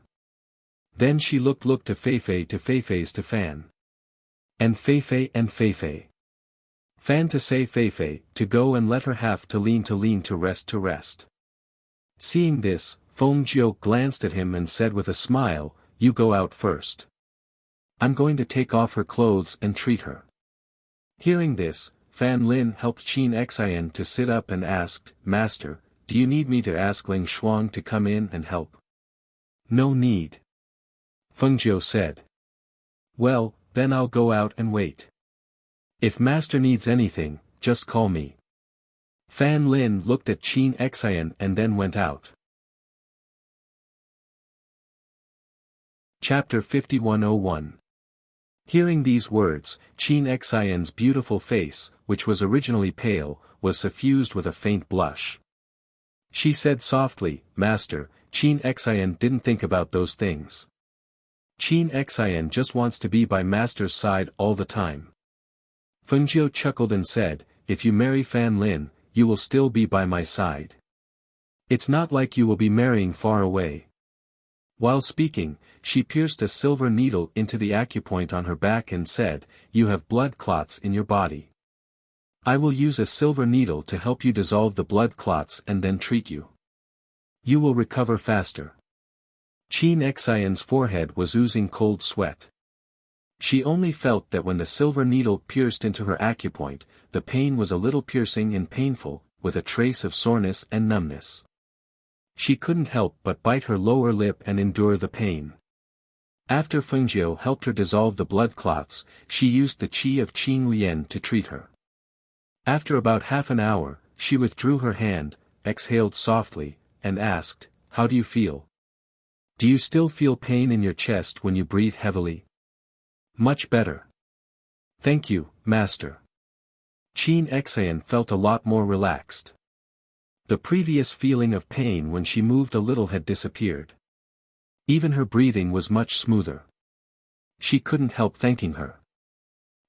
Then she looked to Feifei's to Fan. And Feifei. Fan to say Feifei, to go and let her have to lean to rest. Seeing this, Fengjiu glanced at him and said with a smile, you go out first. I'm going to take off her clothes and treat her. Hearing this, Fan Lin helped Qin Xian to sit up and asked, Master, do you need me to ask Ling Shuang to come in and help? No need. Fengjiu said. Well, then I'll go out and wait. If Master needs anything, just call me. Fan Lin looked at Qin Xian and then went out. Chapter 5101. Hearing these words, Qin Xian's beautiful face, which was originally pale, was suffused with a faint blush. She said softly, Master, Qin Xian didn't think about those things. Qin Xian just wants to be by Master's side all the time. Fengjiu chuckled and said, if you marry Fan Lin, you will still be by my side. It's not like you will be marrying far away. While speaking, she pierced a silver needle into the acupoint on her back and said, you have blood clots in your body. I will use a silver needle to help you dissolve the blood clots and then treat you. You will recover faster. Qin Xian's forehead was oozing cold sweat. She only felt that when the silver needle pierced into her acupoint, the pain was a little piercing and painful, with a trace of soreness and numbness. She couldn't help but bite her lower lip and endure the pain. After Fengjiu helped her dissolve the blood clots, she used the qi of Qin Lian to treat her. After about half an hour, she withdrew her hand, exhaled softly, and asked, how do you feel? Do you still feel pain in your chest when you breathe heavily? Much better. Thank you, Master. Qin Xian felt a lot more relaxed. The previous feeling of pain when she moved a little had disappeared. Even her breathing was much smoother. She couldn't help thanking her.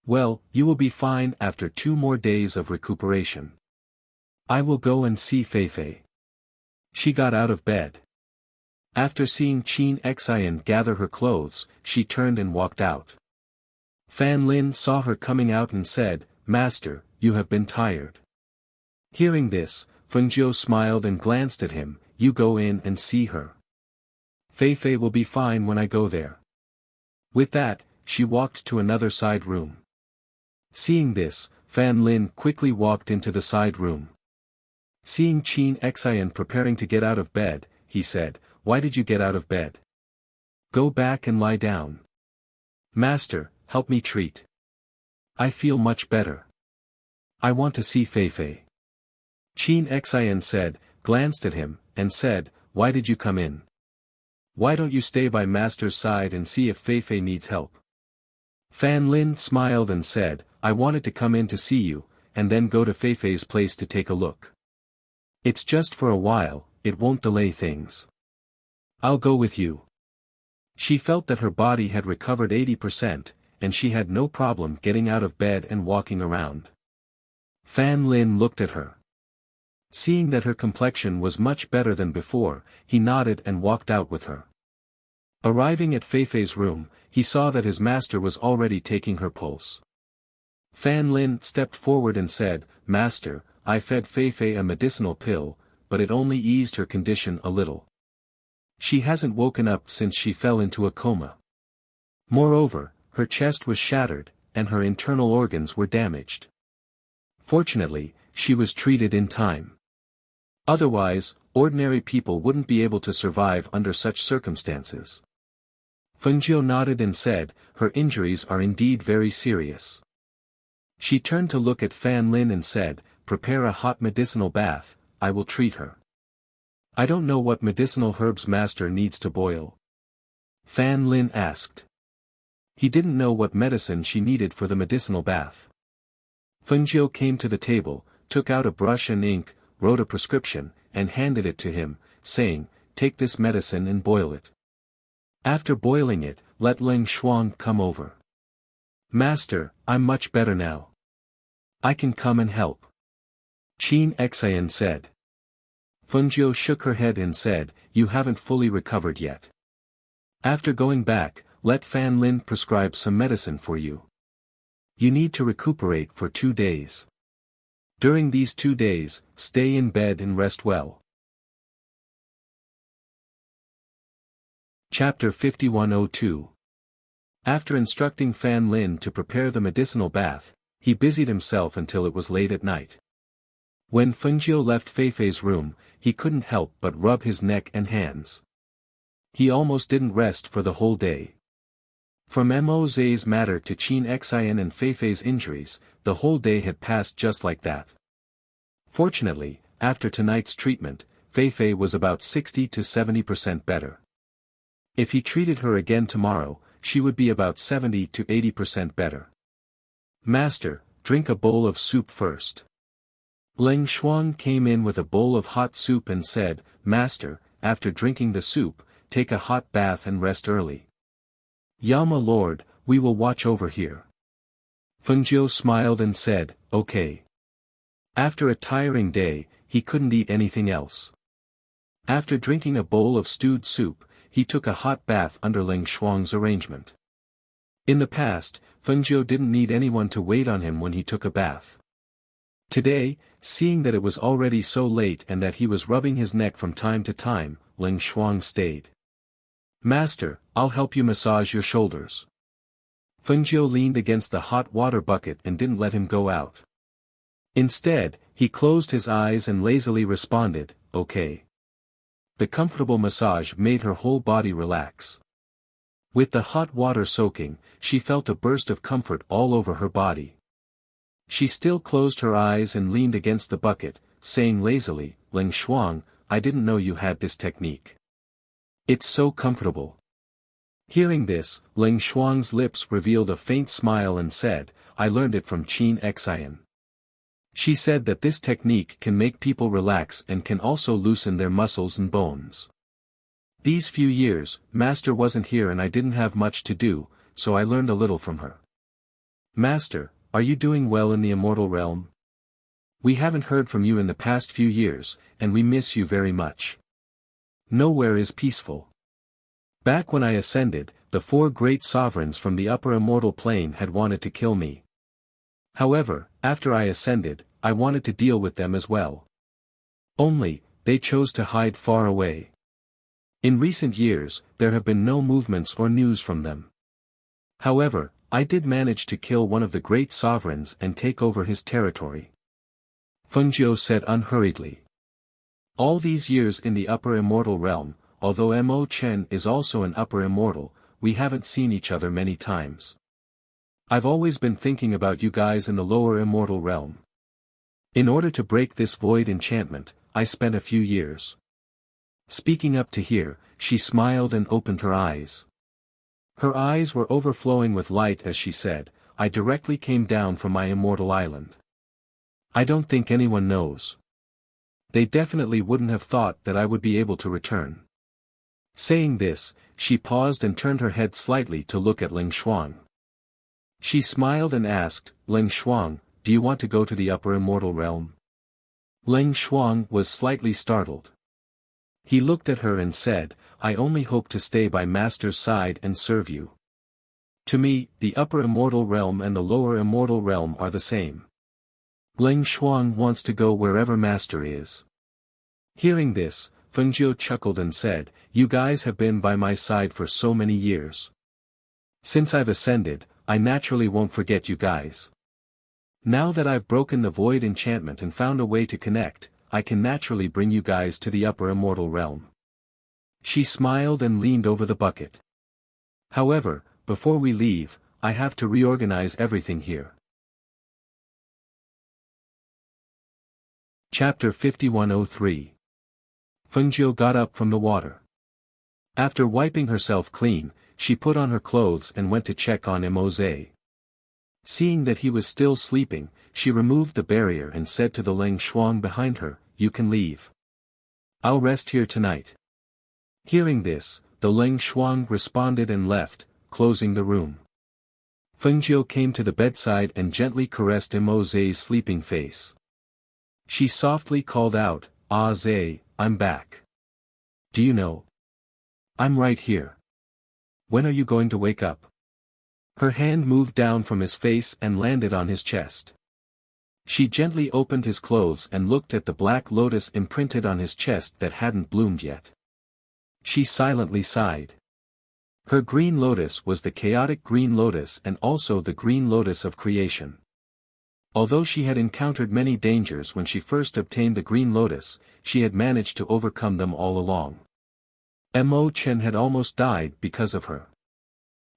Well, you will be fine after 2 more days of recuperation. I will go and see Feifei. She got out of bed. After seeing Qin Xian gather her clothes, she turned and walked out. Fan Lin saw her coming out and said, Master, you have been tired. Hearing this, Fengjiu smiled and glanced at him, you go in and see her. Feifei will be fine when I go there. With that, she walked to another side room. Seeing this, Fan Lin quickly walked into the side room. Seeing Qin Xian preparing to get out of bed, he said, why did you get out of bed? Go back and lie down. Master, help me treat. I feel much better. I want to see Feifei. Qin Xian said, glanced at him, and said, why did you come in? Why don't you stay by Master's side and see if Feifei needs help? Fan Lin smiled and said, I wanted to come in to see you, and then go to Feifei's place to take a look. It's just for a while, it won't delay things. I'll go with you. She felt that her body had recovered 80%, and she had no problem getting out of bed and walking around. Fan Lin looked at her. Seeing that her complexion was much better than before, he nodded and walked out with her. Arriving at Feifei's room, he saw that his master was already taking her pulse. Fan Lin stepped forward and said, Master, I fed Feifei a medicinal pill, but it only eased her condition a little. She hasn't woken up since she fell into a coma. Moreover, her chest was shattered, and her internal organs were damaged. Fortunately, she was treated in time. Otherwise, ordinary people wouldn't be able to survive under such circumstances. Fengjiu nodded and said, her injuries are indeed very serious. She turned to look at Fan Lin and said, prepare a hot medicinal bath, I will treat her. I don't know what medicinal herbs Master needs to boil. Fan Lin asked. He didn't know what medicine she needed for the medicinal bath. Fengjiu came to the table, took out a brush and ink, wrote a prescription, and handed it to him, saying, take this medicine and boil it. After boiling it, let Leng Shuang come over. Master, I'm much better now. I can come and help. Qin Xian said. Fengjiu shook her head and said, you haven't fully recovered yet. After going back, let Fan Lin prescribe some medicine for you. You need to recuperate for 2 days. During these 2 days, stay in bed and rest well. Chapter 5102. After instructing Fan Lin to prepare the medicinal bath, he busied himself until it was late at night. When Fengjiu left Feifei's room, he couldn't help but rub his neck and hands. He almost didn't rest for the whole day. From Mo Zhe's matter to Qin Xian and Feifei's injuries, the whole day had passed just like that. Fortunately, after tonight's treatment, Feifei was about 60 to 70% better. If he treated her again tomorrow, she would be about 70 to 80% better. Master, drink a bowl of soup first. Leng Shuang came in with a bowl of hot soup and said, Master, after drinking the soup, take a hot bath and rest early. Yama Lord, we will watch over here. Fengjiu smiled and said, okay. After a tiring day, he couldn't eat anything else. After drinking a bowl of stewed soup, he took a hot bath under Leng Shuang's arrangement. In the past, Fengjiu didn't need anyone to wait on him when he took a bath. Today, seeing that it was already so late and that he was rubbing his neck from time to time, Leng Shuang stayed. Master, I'll help you massage your shoulders. Fengjiu leaned against the hot water bucket and didn't let him go out. Instead, he closed his eyes and lazily responded, okay. The comfortable massage made her whole body relax. With the hot water soaking, she felt a burst of comfort all over her body. She still closed her eyes and leaned against the bucket, saying lazily, Leng Shuang, I didn't know you had this technique. It's so comfortable. Hearing this, Leng Shuang's lips revealed a faint smile and said, I learned it from Qin Xian. She said that this technique can make people relax and can also loosen their muscles and bones. These few years, Master wasn't here and I didn't have much to do, so I learned a little from her. Master, are you doing well in the immortal realm? We haven't heard from you in the past few years, and we miss you very much. Nowhere is peaceful. Back when I ascended, the 4 great sovereigns from the upper immortal plane had wanted to kill me. However, after I ascended, I wanted to deal with them as well. Only, they chose to hide far away. In recent years, there have been no movements or news from them. However, I did manage to kill one of the great sovereigns and take over his territory. Fengjiu said unhurriedly. All these years in the upper immortal realm, although Mo Chen is also an upper immortal, we haven't seen each other many times. I've always been thinking about you guys in the lower immortal realm. In order to break this void enchantment, I spent a few years. Speaking up to here, she smiled and opened her eyes. Her eyes were overflowing with light as she said, I directly came down from my immortal island. I don't think anyone knows. They definitely wouldn't have thought that I would be able to return. Saying this, she paused and turned her head slightly to look at Ling Shuang. She smiled and asked, Ling Shuang, do you want to go to the upper immortal realm? Ling Shuang was slightly startled. He looked at her and said, I only hope to stay by Master's side and serve you. To me, the upper immortal realm and the lower immortal realm are the same. Ling Shuang wants to go wherever Master is. Hearing this, Fengjiu chuckled and said, you guys have been by my side for so many years. Since I've ascended, I naturally won't forget you guys. Now that I've broken the void enchantment and found a way to connect, I can naturally bring you guys to the upper immortal realm. She smiled and leaned over the bucket. However, before we leave, I have to reorganize everything here. Chapter 5103. Fengjiu got up from the water. After wiping herself clean, she put on her clothes and went to check on Episdoe. Seeing that he was still sleeping, she removed the barrier and said to the Ling Shuang behind her, you can leave. I'll rest here tonight. Hearing this, the Ling Shuang responded and left, closing the room. Fengjiu came to the bedside and gently caressed Episdoe's sleeping face. She softly called out, Ah Zhe, I'm back. Do you know? I'm right here. When are you going to wake up? Her hand moved down from his face and landed on his chest. She gently opened his clothes and looked at the black lotus imprinted on his chest that hadn't bloomed yet. She silently sighed. Her green lotus was the chaotic green lotus and also the green lotus of creation. Although she had encountered many dangers when she first obtained the green lotus, she had managed to overcome them all along. Mo Chen had almost died because of her.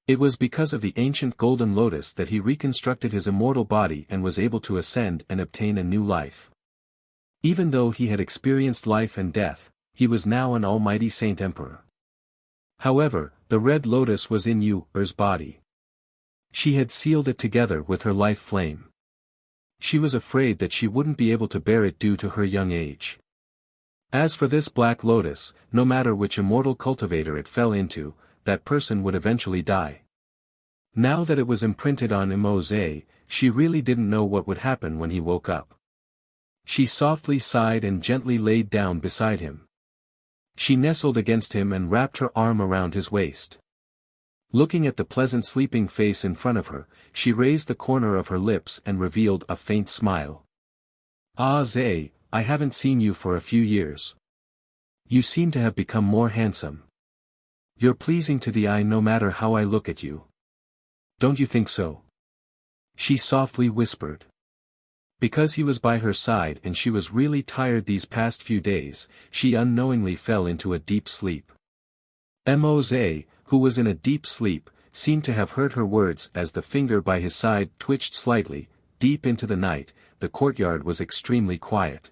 It was because of the ancient golden lotus that he reconstructed his immortal body and was able to ascend and obtain a new life. Even though he had experienced life and death, he was now an almighty saint emperor. However, the red lotus was in Yu's body. She had sealed it together with her life flame. She was afraid that she wouldn't be able to bear it due to her young age. As for this black lotus, no matter which immortal cultivator it fell into, that person would eventually die. Now that it was imprinted on Episdoe, she really didn't know what would happen when he woke up. She softly sighed and gently laid down beside him. She nestled against him and wrapped her arm around his waist. Looking at the pleasant sleeping face in front of her, she raised the corner of her lips and revealed a faint smile. Ah Zhe, I haven't seen you for a few years. You seem to have become more handsome. You're pleasing to the eye no matter how I look at you. Don't you think so? She softly whispered. Because he was by her side and she was really tired these past few days, she unknowingly fell into a deep sleep. Episdoe, who was in a deep sleep, seemed to have heard her words as the finger by his side twitched slightly. Deep into the night, the courtyard was extremely quiet.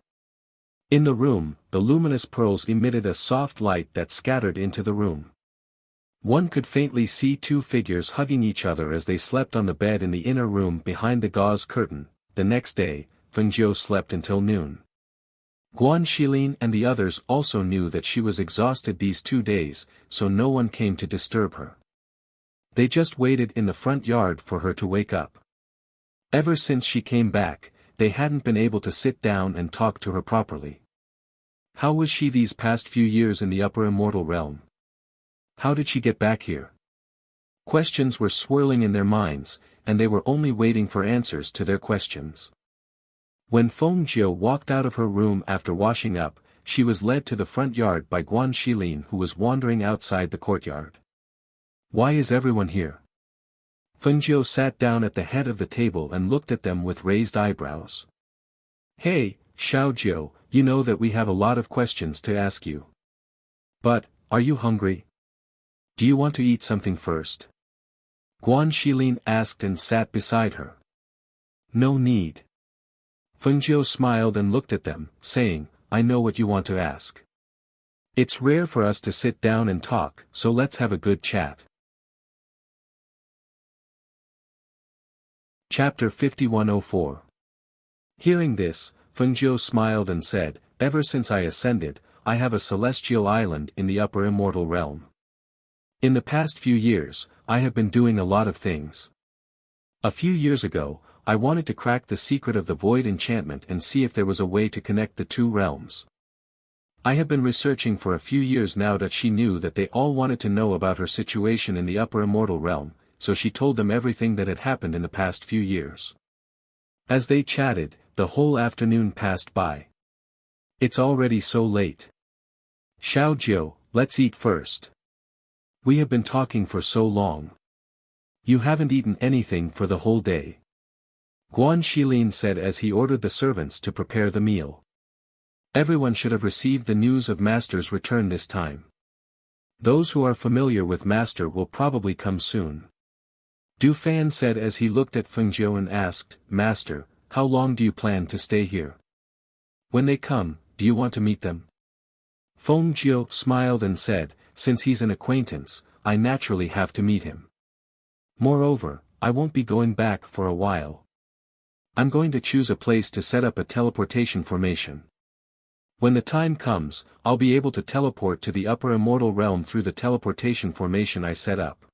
In the room, the luminous pearls emitted a soft light that scattered into the room. One could faintly see two figures hugging each other as they slept on the bed in the inner room behind the gauze curtain. The next day, Fengjiu slept until noon. Guan Shilin and the others also knew that she was exhausted these 2 days, so no one came to disturb her. They just waited in the front yard for her to wake up. Ever since she came back, they hadn't been able to sit down and talk to her properly. How was she these past few years in the upper immortal realm? How did she get back here? Questions were swirling in their minds, and they were only waiting for answers to their questions. When Fengjiu walked out of her room after washing up, she was led to the front yard by Guan Shilin, who was wandering outside the courtyard. Why is everyone here? Fengjiu sat down at the head of the table and looked at them with raised eyebrows. Hey, Xiaojiu, you know that we have a lot of questions to ask you. But, are you hungry? Do you want to eat something first? Guan Shilin asked and sat beside her. No need. Fengjiu smiled and looked at them, saying, I know what you want to ask. It's rare for us to sit down and talk, so let's have a good chat. Chapter 5104. Hearing this, Fengjiu smiled and said, Ever since I ascended, I have a celestial island in the upper immortal realm. In the past few years, I have been doing a lot of things. A few years ago, I wanted to crack the secret of the void enchantment and see if there was a way to connect the two realms. I have been researching for a few years now that she knew that they all wanted to know about her situation in the upper immortal realm, so she told them everything that had happened in the past few years. As they chatted, the whole afternoon passed by. It's already so late. Xiao Jiu, let's eat first. We have been talking for so long. You haven't eaten anything for the whole day. Guan Shilin said as he ordered the servants to prepare the meal. Everyone should have received the news of Master's return this time. Those who are familiar with Master will probably come soon. Du Fan said as he looked at Fengjiu and asked, Master, how long do you plan to stay here? When they come, do you want to meet them? Fengjiu smiled and said, Since he's an acquaintance, I naturally have to meet him. Moreover, I won't be going back for a while. I'm going to choose a place to set up a teleportation formation. When the time comes, I'll be able to teleport to the upper immortal realm through the teleportation formation I set up.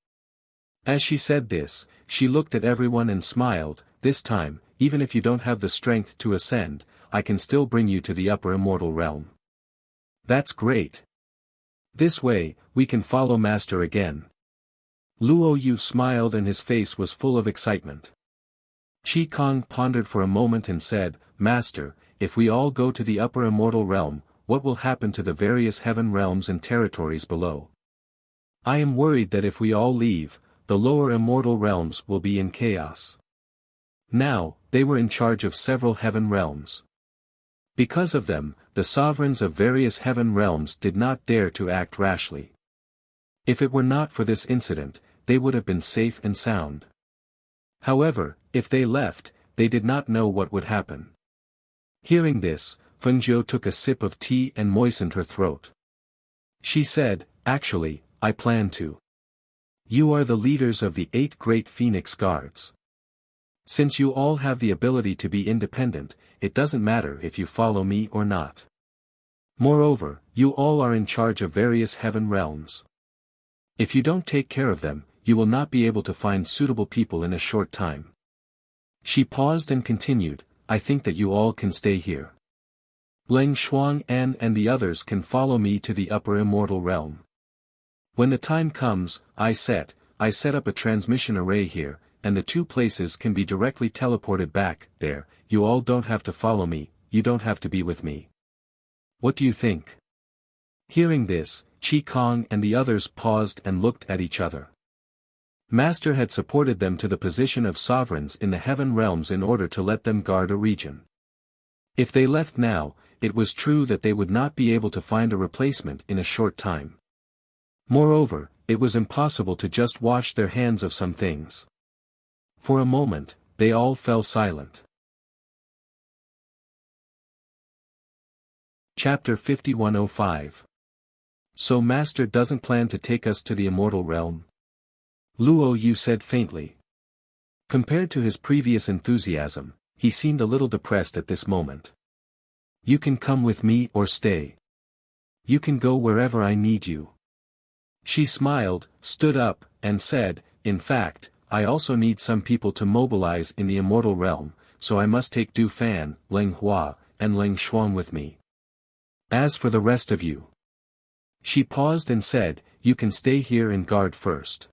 As she said this, she looked at everyone and smiled, This time, even if you don't have the strength to ascend, I can still bring you to the upper immortal realm. That's great. This way, we can follow Master again. Luo Yu smiled and his face was full of excitement. Qi Kong pondered for a moment and said, Master, if we all go to the upper immortal realm, what will happen to the various heaven realms and territories below? I am worried that if we all leave, the lower immortal realms will be in chaos. Now, they were in charge of several heaven realms. Because of them, the sovereigns of various heaven realms did not dare to act rashly. If it were not for this incident, they would have been safe and sound. However, if they left, they did not know what would happen. Hearing this, Fengjiu took a sip of tea and moistened her throat. She said, Actually, I plan to. You are the leaders of the 8 great Phoenix Guards. Since you all have the ability to be independent, it doesn't matter if you follow me or not. Moreover, you all are in charge of various heaven realms. If you don't take care of them, you will not be able to find suitable people in a short time. She paused and continued, I think that you all can stay here. Leng Shuang-an and the others can follow me to the upper immortal realm. When the time comes, I set up a transmission array here, and the 2 places can be directly teleported back there. You all don't have to follow me, you don't have to be with me. What do you think? Hearing this, Qi Kong and the others paused and looked at each other. Master had supported them to the position of sovereigns in the heaven realms in order to let them guard a region. If they left now, it was true that they would not be able to find a replacement in a short time. Moreover, it was impossible to just wash their hands of some things. For a moment, they all fell silent. Chapter 5105. So Master doesn't plan to take us to the immortal realm? Luo Yu said faintly. Compared to his previous enthusiasm, he seemed a little depressed at this moment. You can come with me or stay. You can go wherever I need you. She smiled, stood up, and said, In fact, I also need some people to mobilize in the immortal realm, so I must take Du Fan, Leng Hua, and Leng Shuang with me. As for the rest of you. She paused and said, You can stay here and guard first.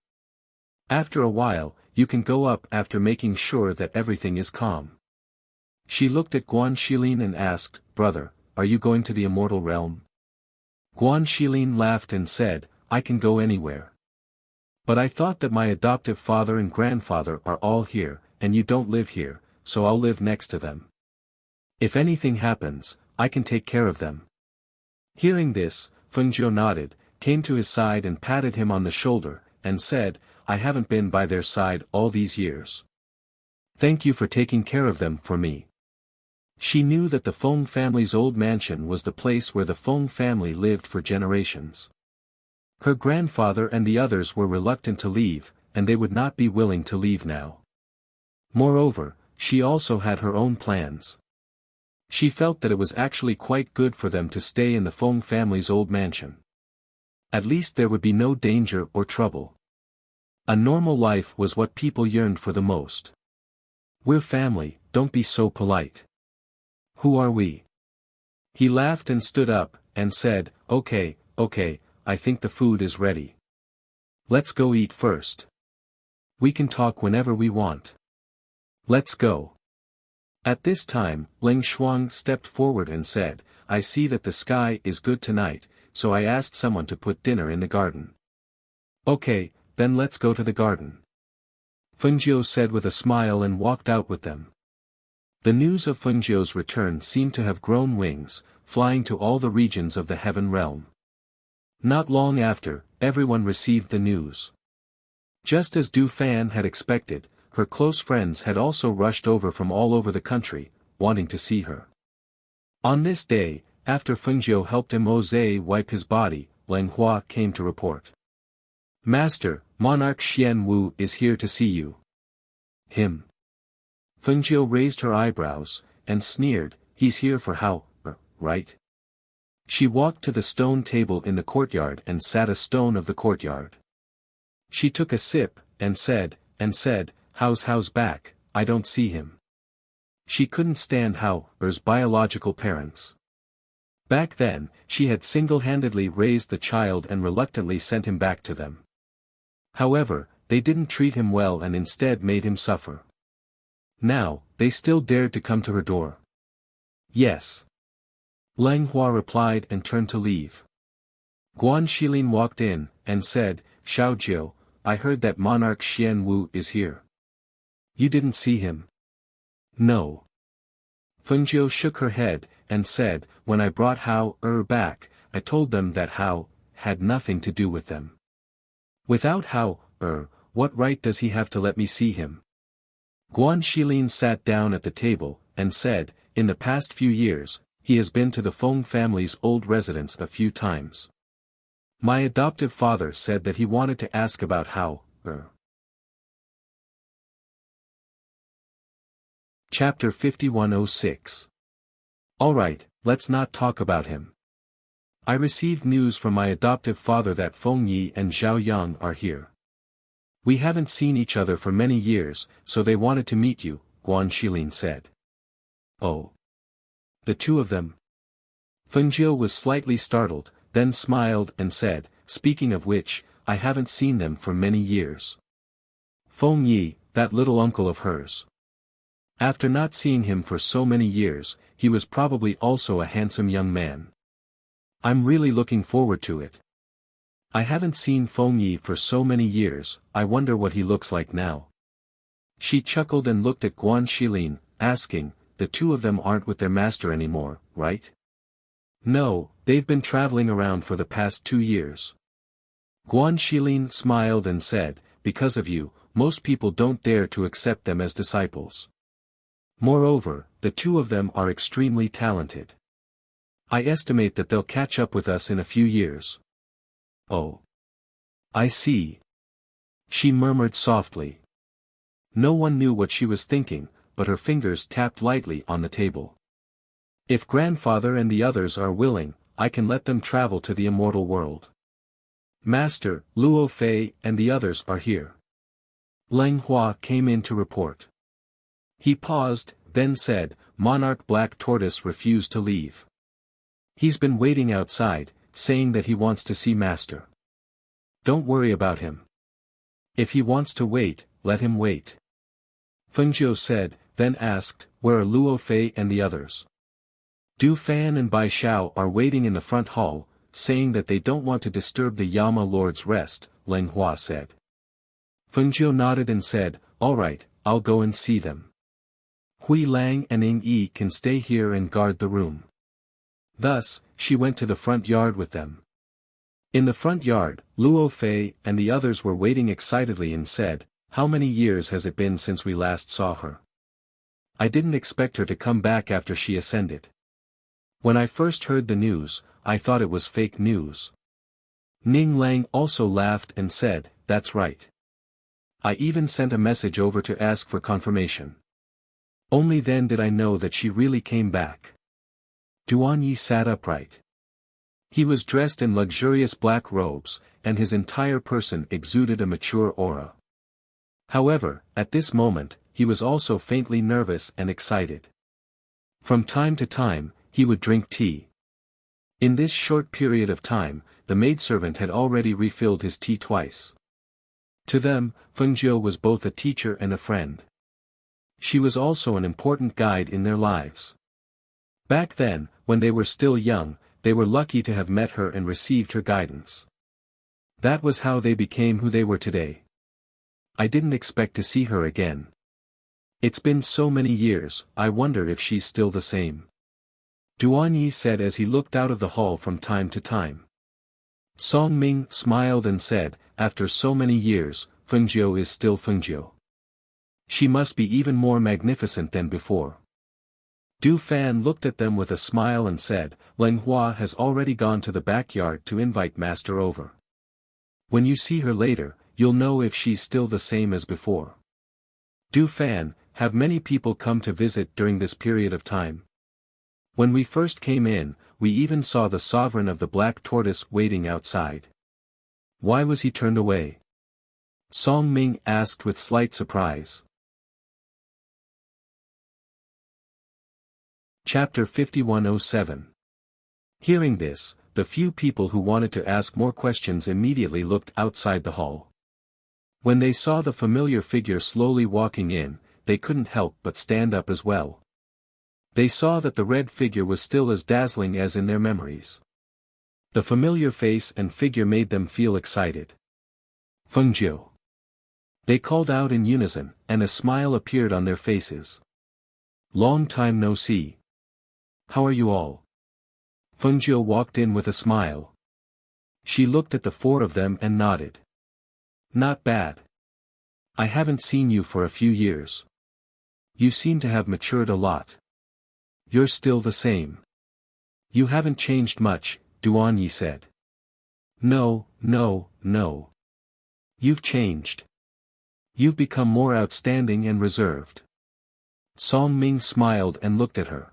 After a while, you can go up after making sure that everything is calm. She looked at Guan Shilin and asked, Brother, are you going to the immortal realm? Guan Shilin laughed and said, I can go anywhere. But I thought that my adoptive father and grandfather are all here, and you don't live here, so I'll live next to them. If anything happens, I can take care of them. Hearing this, Fengjiu nodded, came to his side and patted him on the shoulder, and said, I haven't been by their side all these years. Thank you for taking care of them for me. She knew that the Feng family's old mansion was the place where the Feng family lived for generations. Her grandfather and the others were reluctant to leave, and they would not be willing to leave now. Moreover, she also had her own plans. She felt that it was actually quite good for them to stay in the Feng family's old mansion. At least there would be no danger or trouble. A normal life was what people yearned for the most. We're family, don't be so polite. Who are we? He laughed and stood up, and said, okay, I think the food is ready. Let's go eat first. We can talk whenever we want. Let's go. At this time, Leng Shuang stepped forward and said, I see that the sky is good tonight, so I asked someone to put dinner in the garden. Okay, then let's go to the garden. Fengjiu said with a smile and walked out with them. The news of Fengjiu's return seemed to have grown wings, flying to all the regions of the heaven realm. Not long after, everyone received the news. Just as Du Fan had expected, her close friends had also rushed over from all over the country, wanting to see her. On this day, after Fengjiu helped Mose wipe his body, Leng Hua came to report. Master, Monarch Xian Wu is here to see you. Him. Fengjiu raised her eyebrows, and sneered, he's here for how, right? She walked to the stone table in the courtyard and sat a stone of the courtyard. She took a sip, and said, how's back, I don't see him. She couldn't stand How's biological parents. Back then, she had single-handedly raised the child and reluctantly sent him back to them. However, they didn't treat him well and instead made him suffer. Now, they still dared to come to her door. Yes. Leng Hua replied and turned to leave. Guan Shilin walked in, and said, Xiaojiu, I heard that Monarch Xian Wu is here. You didn't see him? No. Fengjiu shook her head, and said, when I brought back, I told them that had nothing to do with them. Without what right does he have to let me see him? Guan Shilin sat down at the table, and said, in the past few years, he has been to the Feng family's old residence a few times. My adoptive father said that he wanted to ask about Chapter 5106. Alright, let's not talk about him. I received news from my adoptive father that Feng Yi and Zhao Yang are here. We haven't seen each other for many years, so they wanted to meet you, Guan Shilin said. Oh. The two of them? Fengjiu was slightly startled, then smiled and said, speaking of which, I haven't seen them for many years. Feng Yi, that little uncle of hers. After not seeing him for so many years, he was probably also a handsome young man. I'm really looking forward to it. I haven't seen Feng Yi for so many years, I wonder what he looks like now. She chuckled and looked at Guan Shilin, asking, the two of them aren't with their master anymore, right? No, they've been traveling around for the past 2 years. Guan Shilin smiled and said, because of you, most people don't dare to accept them as disciples. Moreover, the two of them are extremely talented. I estimate that they'll catch up with us in a few years. Oh. I see. She murmured softly. No one knew what she was thinking, but her fingers tapped lightly on the table. If grandfather and the others are willing, I can let them travel to the immortal world. Master, Luo Fei and the others are here. Leng Hua came in to report. He paused, then said, Monarch Black Tortoise refused to leave. He's been waiting outside, saying that he wants to see Master. Don't worry about him. If he wants to wait, let him wait. Fengjiu said, then asked, where are Luo Fei and the others? Du Fan and Bai Xiao are waiting in the front hall, saying that they don't want to disturb the Yama Lord's rest, Leng Hua said. Fengjiu nodded and said, alright, I'll go and see them. Hui Lang and Ing Yi can stay here and guard the room. Thus, she went to the front yard with them. In the front yard, Luo Fei and the others were waiting excitedly and said, "How many years has it been since we last saw her? I didn't expect her to come back after she ascended. When I first heard the news, I thought it was fake news." Ning Lang also laughed and said, "That's right. I even sent a message over to ask for confirmation. Only then did I know that she really came back." Duan Yi sat upright. He was dressed in luxurious black robes, and his entire person exuded a mature aura. However, at this moment, he was also faintly nervous and excited. From time to time, he would drink tea. In this short period of time, the maidservant had already refilled his tea twice. To them, Fengjiu was both a teacher and a friend. She was also an important guide in their lives. Back then, when they were still young, they were lucky to have met her and received her guidance. That was how they became who they were today. I didn't expect to see her again. It's been so many years, I wonder if she's still the same. Duan Yi said as he looked out of the hall from time to time. Song Ming smiled and said, "After so many years, Fengjiu is still Fengjiu. She must be even more magnificent than before." Du Fan looked at them with a smile and said, "Leng Hua has already gone to the backyard to invite Master over. When you see her later, you'll know if she's still the same as before." Du Fan, have many people come to visit during this period of time? When we first came in, we even saw the sovereign of the Black Tortoise waiting outside. Why was he turned away? Song Ming asked with slight surprise. Chapter 5107. Hearing this, the few people who wanted to ask more questions immediately looked outside the hall. When they saw the familiar figure slowly walking in, they couldn't help but stand up as well. They saw that the red figure was still as dazzling as in their memories. The familiar face and figure made them feel excited. "Fengjiu." They called out in unison, and a smile appeared on their faces. "Long time no see. How are you all?" Fengjiu walked in with a smile. She looked at the four of them and nodded. "Not bad. I haven't seen you for a few years. You seem to have matured a lot. You're still the same. You haven't changed much," Duan Yi said. No. You've changed. You've become more outstanding and reserved." Song Ming smiled and looked at her.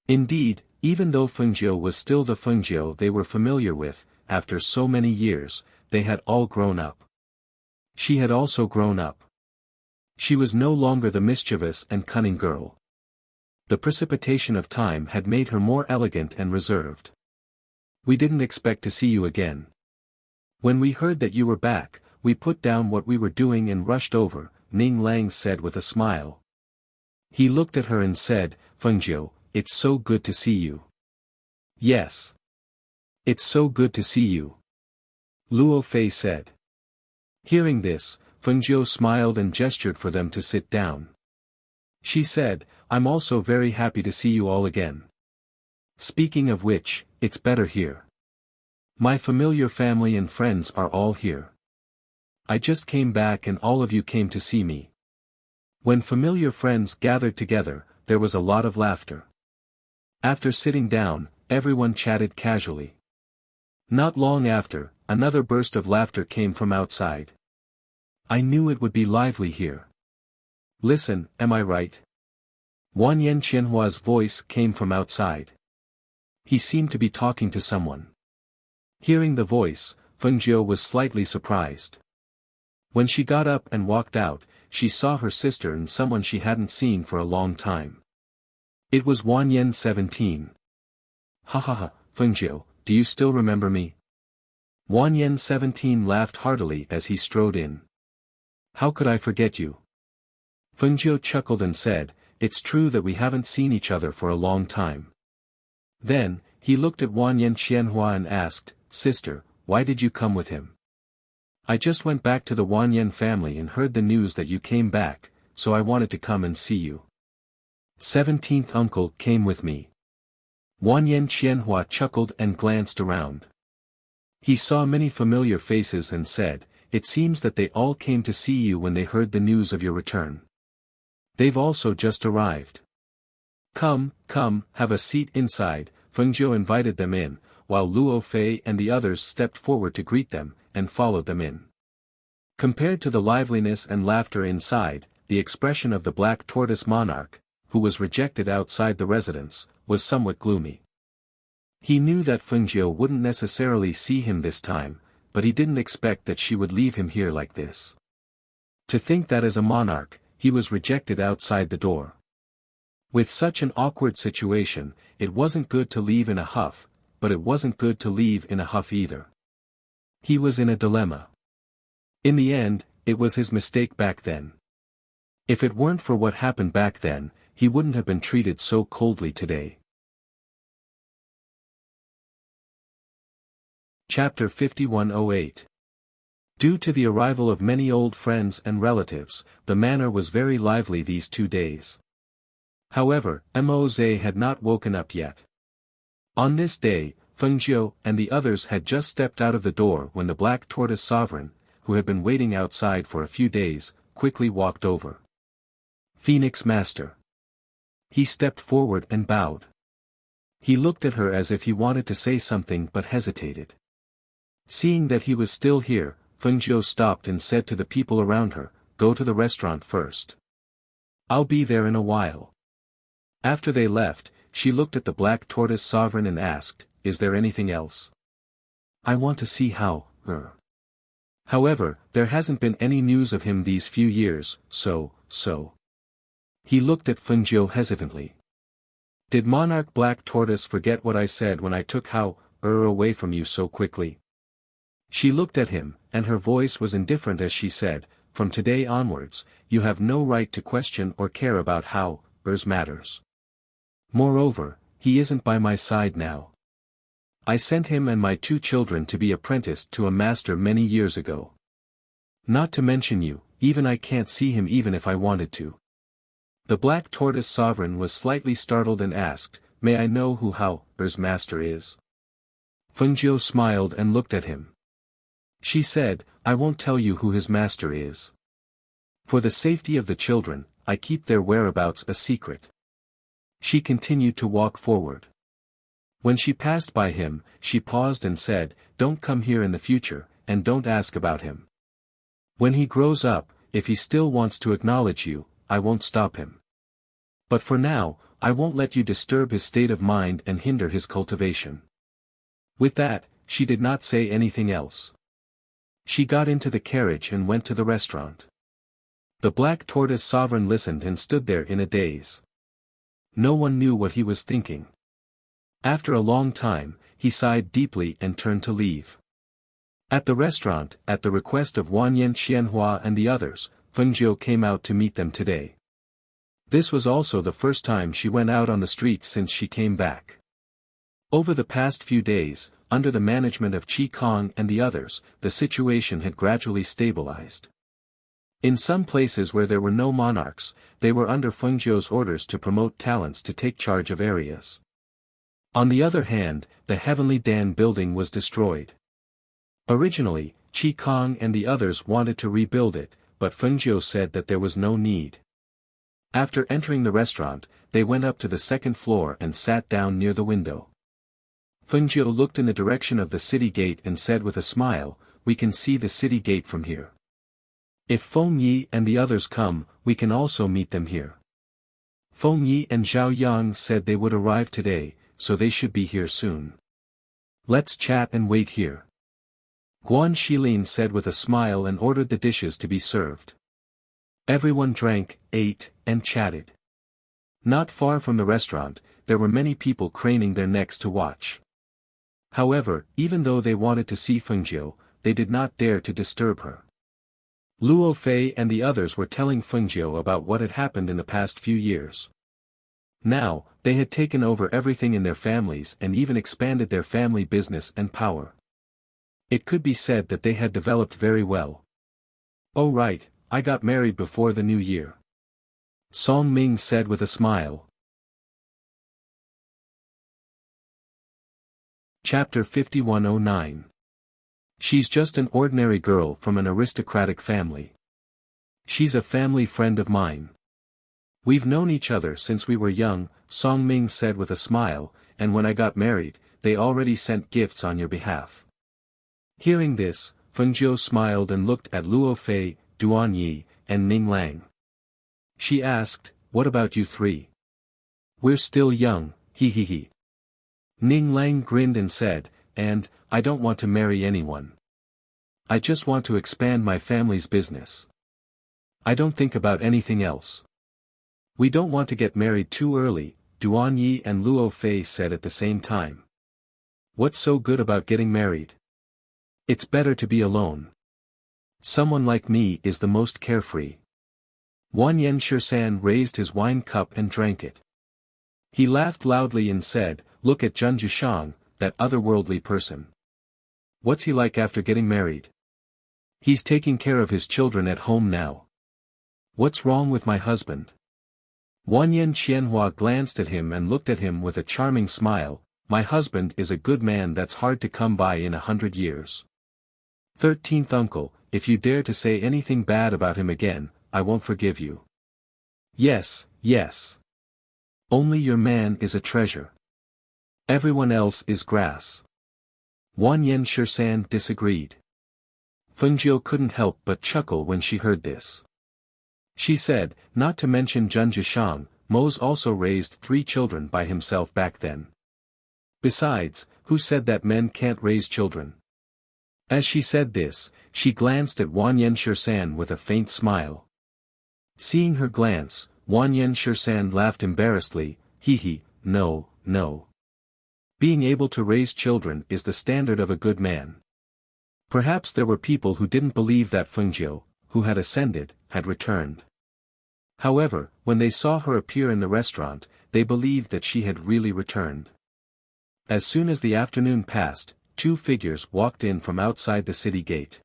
Indeed, even though Fengjiu was still the Fengjiu they were familiar with, after so many years, they had all grown up. She had also grown up. She was no longer the mischievous and cunning girl. The precipitation of time had made her more elegant and reserved. "We didn't expect to see you again. When we heard that you were back, we put down what we were doing and rushed over," Ning Lang said with a smile. He looked at her and said, "Fengjiu, it's so good to see you." "Yes. It's so good to see you," Luo Fei said. Hearing this, Fengjiu smiled and gestured for them to sit down. She said, "I'm also very happy to see you all again. Speaking of which, it's better here. My familiar family and friends are all here. I just came back and all of you came to see me." When familiar friends gathered together, there was a lot of laughter. After sitting down, everyone chatted casually. Not long after, another burst of laughter came from outside. "I knew it would be lively here. Listen, am I right?" Wanyan Qianhua's voice came from outside. He seemed to be talking to someone. Hearing the voice, Fengjiu was slightly surprised. When she got up and walked out, she saw her sister and someone she hadn't seen for a long time. It was Wanyan 17. "Ha ha ha, Fengjiu, do you still remember me?" Wanyan 17 laughed heartily as he strode in. "How could I forget you?" Fengjiu chuckled and said, "It's true that we haven't seen each other for a long time." Then, he looked at Wanyan Qianhua and asked, "Sister, why did you come with him?" "I just went back to the Wanyan family and heard the news that you came back, so I wanted to come and see you. 17th uncle came with me." Wanyan Qianhua chuckled and glanced around. He saw many familiar faces and said, "It seems that they all came to see you when they heard the news of your return. They've also just arrived. Come, come, have a seat inside." Feng Jiu invited them in, while Luo Fei and the others stepped forward to greet them, and followed them in. Compared to the liveliness and laughter inside, the expression of the black tortoise monarch, who was rejected outside the residence, was somewhat gloomy. He knew that Feng Jiu wouldn't necessarily see him this time, but he didn't expect that she would leave him here like this. To think that as a monarch, he was rejected outside the door. With such an awkward situation, it wasn't good to leave in a huff, but it wasn't good to leave in a huff either. He was in a dilemma. In the end, it was his mistake back then. If it weren't for what happened back then, he wouldn't have been treated so coldly today. Chapter 5108. Due to the arrival of many old friends and relatives, the manor was very lively these 2 days. However, Mose had not woken up yet. On this day, Feng Jiu and the others had just stepped out of the door when the black tortoise sovereign, who had been waiting outside for a few days, quickly walked over. "Phoenix Master." He stepped forward and bowed. He looked at her as if he wanted to say something but hesitated. Seeing that he was still here, Feng Jiu stopped and said to the people around her, "Go to the restaurant first. I'll be there in a while." After they left, she looked at the black tortoise sovereign and asked, "Is there anything else? I want to see how. However, there hasn't been any news of him these few years, so. He looked at Feng Jiu hesitantly. "Did Monarch Black Tortoise forget what I said when I took away from you so quickly?" She looked at him, and her voice was indifferent as she said, "From today onwards, you have no right to question or care about how's matters. Moreover, he isn't by my side now. I sent him and my 2 children to be apprenticed to a master many years ago. Not to mention you, even I can't see him even if I wanted to." The black tortoise sovereign was slightly startled and asked, "May I know who how's master is?" Feng Jiu smiled and looked at him. She said, "I won't tell you who his master is. For the safety of the children, I keep their whereabouts a secret." She continued to walk forward. When she passed by him, she paused and said, "Don't come here in the future, and don't ask about him. When he grows up, if he still wants to acknowledge you, I won't stop him. But for now, I won't let you disturb his state of mind and hinder his cultivation." With that, she did not say anything else. She got into the carriage and went to the restaurant. The black tortoise sovereign listened and stood there in a daze. No one knew what he was thinking. After a long time, he sighed deeply and turned to leave. At the restaurant, at the request of Wanyan Xianhua and the others, Feng Jiu came out to meet them today. This was also the first time she went out on the streets since she came back. Over the past few days, under the management of Qi Kong and the others, the situation had gradually stabilized. In some places where there were no monarchs, they were under Feng Jiu's orders to promote talents to take charge of areas. On the other hand, the Heavenly Dan building was destroyed. Originally, Qi Kong and the others wanted to rebuild it, but Feng Jiu said that there was no need. After entering the restaurant, they went up to the 2nd floor and sat down near the window. Feng Jiu looked in the direction of the city gate and said with a smile, "We can see the city gate from here. If Feng Yi and the others come, we can also meet them here." Feng Yi and Zhao Yang said they would arrive today, so they should be here soon. "Let's chat and wait here." Guan Shilin said with a smile and ordered the dishes to be served. Everyone drank, ate, and chatted. Not far from the restaurant, there were many people craning their necks to watch. However, even though they wanted to see Feng Jiu, they did not dare to disturb her. Luo Fei and the others were telling Feng Jiu about what had happened in the past few years. Now, they had taken over everything in their families and even expanded their family business and power. It could be said that they had developed very well. "Oh right, I got married before the new year," Song Ming said with a smile. Chapter 5109. She's just an ordinary girl from an aristocratic family. She's a family friend of mine. We've known each other since we were young, Song Ming said with a smile, and when I got married, they already sent gifts on your behalf. Hearing this, Feng Jiu smiled and looked at Luo Fei, Duan Yi, and Ning Lang. She asked, "What about you three?" "We're still young, he he he." Ning Lang grinned and said, "And, I don't want to marry anyone. I just want to expand my family's business. I don't think about anything else." "We don't want to get married too early," Duan Yi and Luo Fei said at the same time. "What's so good about getting married? It's better to be alone. Someone like me is the most carefree." Wan Yen Shisan raised his wine cup and drank it. He laughed loudly and said, "Look at Zheng Zhishang, that otherworldly person. What's he like after getting married? He's taking care of his children at home now. What's wrong with my husband?" Wan Yen Qianhua glanced at him and looked at him with a charming smile. "My husband is a good man that's hard to come by in 100 years. 13th uncle, if you dare to say anything bad about him again, I won't forgive you." "Yes, yes. Only your man is a treasure. Everyone else is grass." Wan Yen Shisan disagreed. Feng Jiu couldn't help but chuckle when she heard this. She said, "Not to mention Zheng Zhishang, Mo's also raised 3 children by himself back then. Besides, who said that men can't raise children?" As she said this, she glanced at Wan Yen Shisan with a faint smile. Seeing her glance, Wan Yen Shisan laughed embarrassedly, "He, no, no. Being able to raise children is the standard of a good man." Perhaps there were people who didn't believe that Feng Jiu, who had ascended, had returned. However, when they saw her appear in the restaurant, they believed that she had really returned. As soon as the afternoon passed, 2 figures walked in from outside the city gate.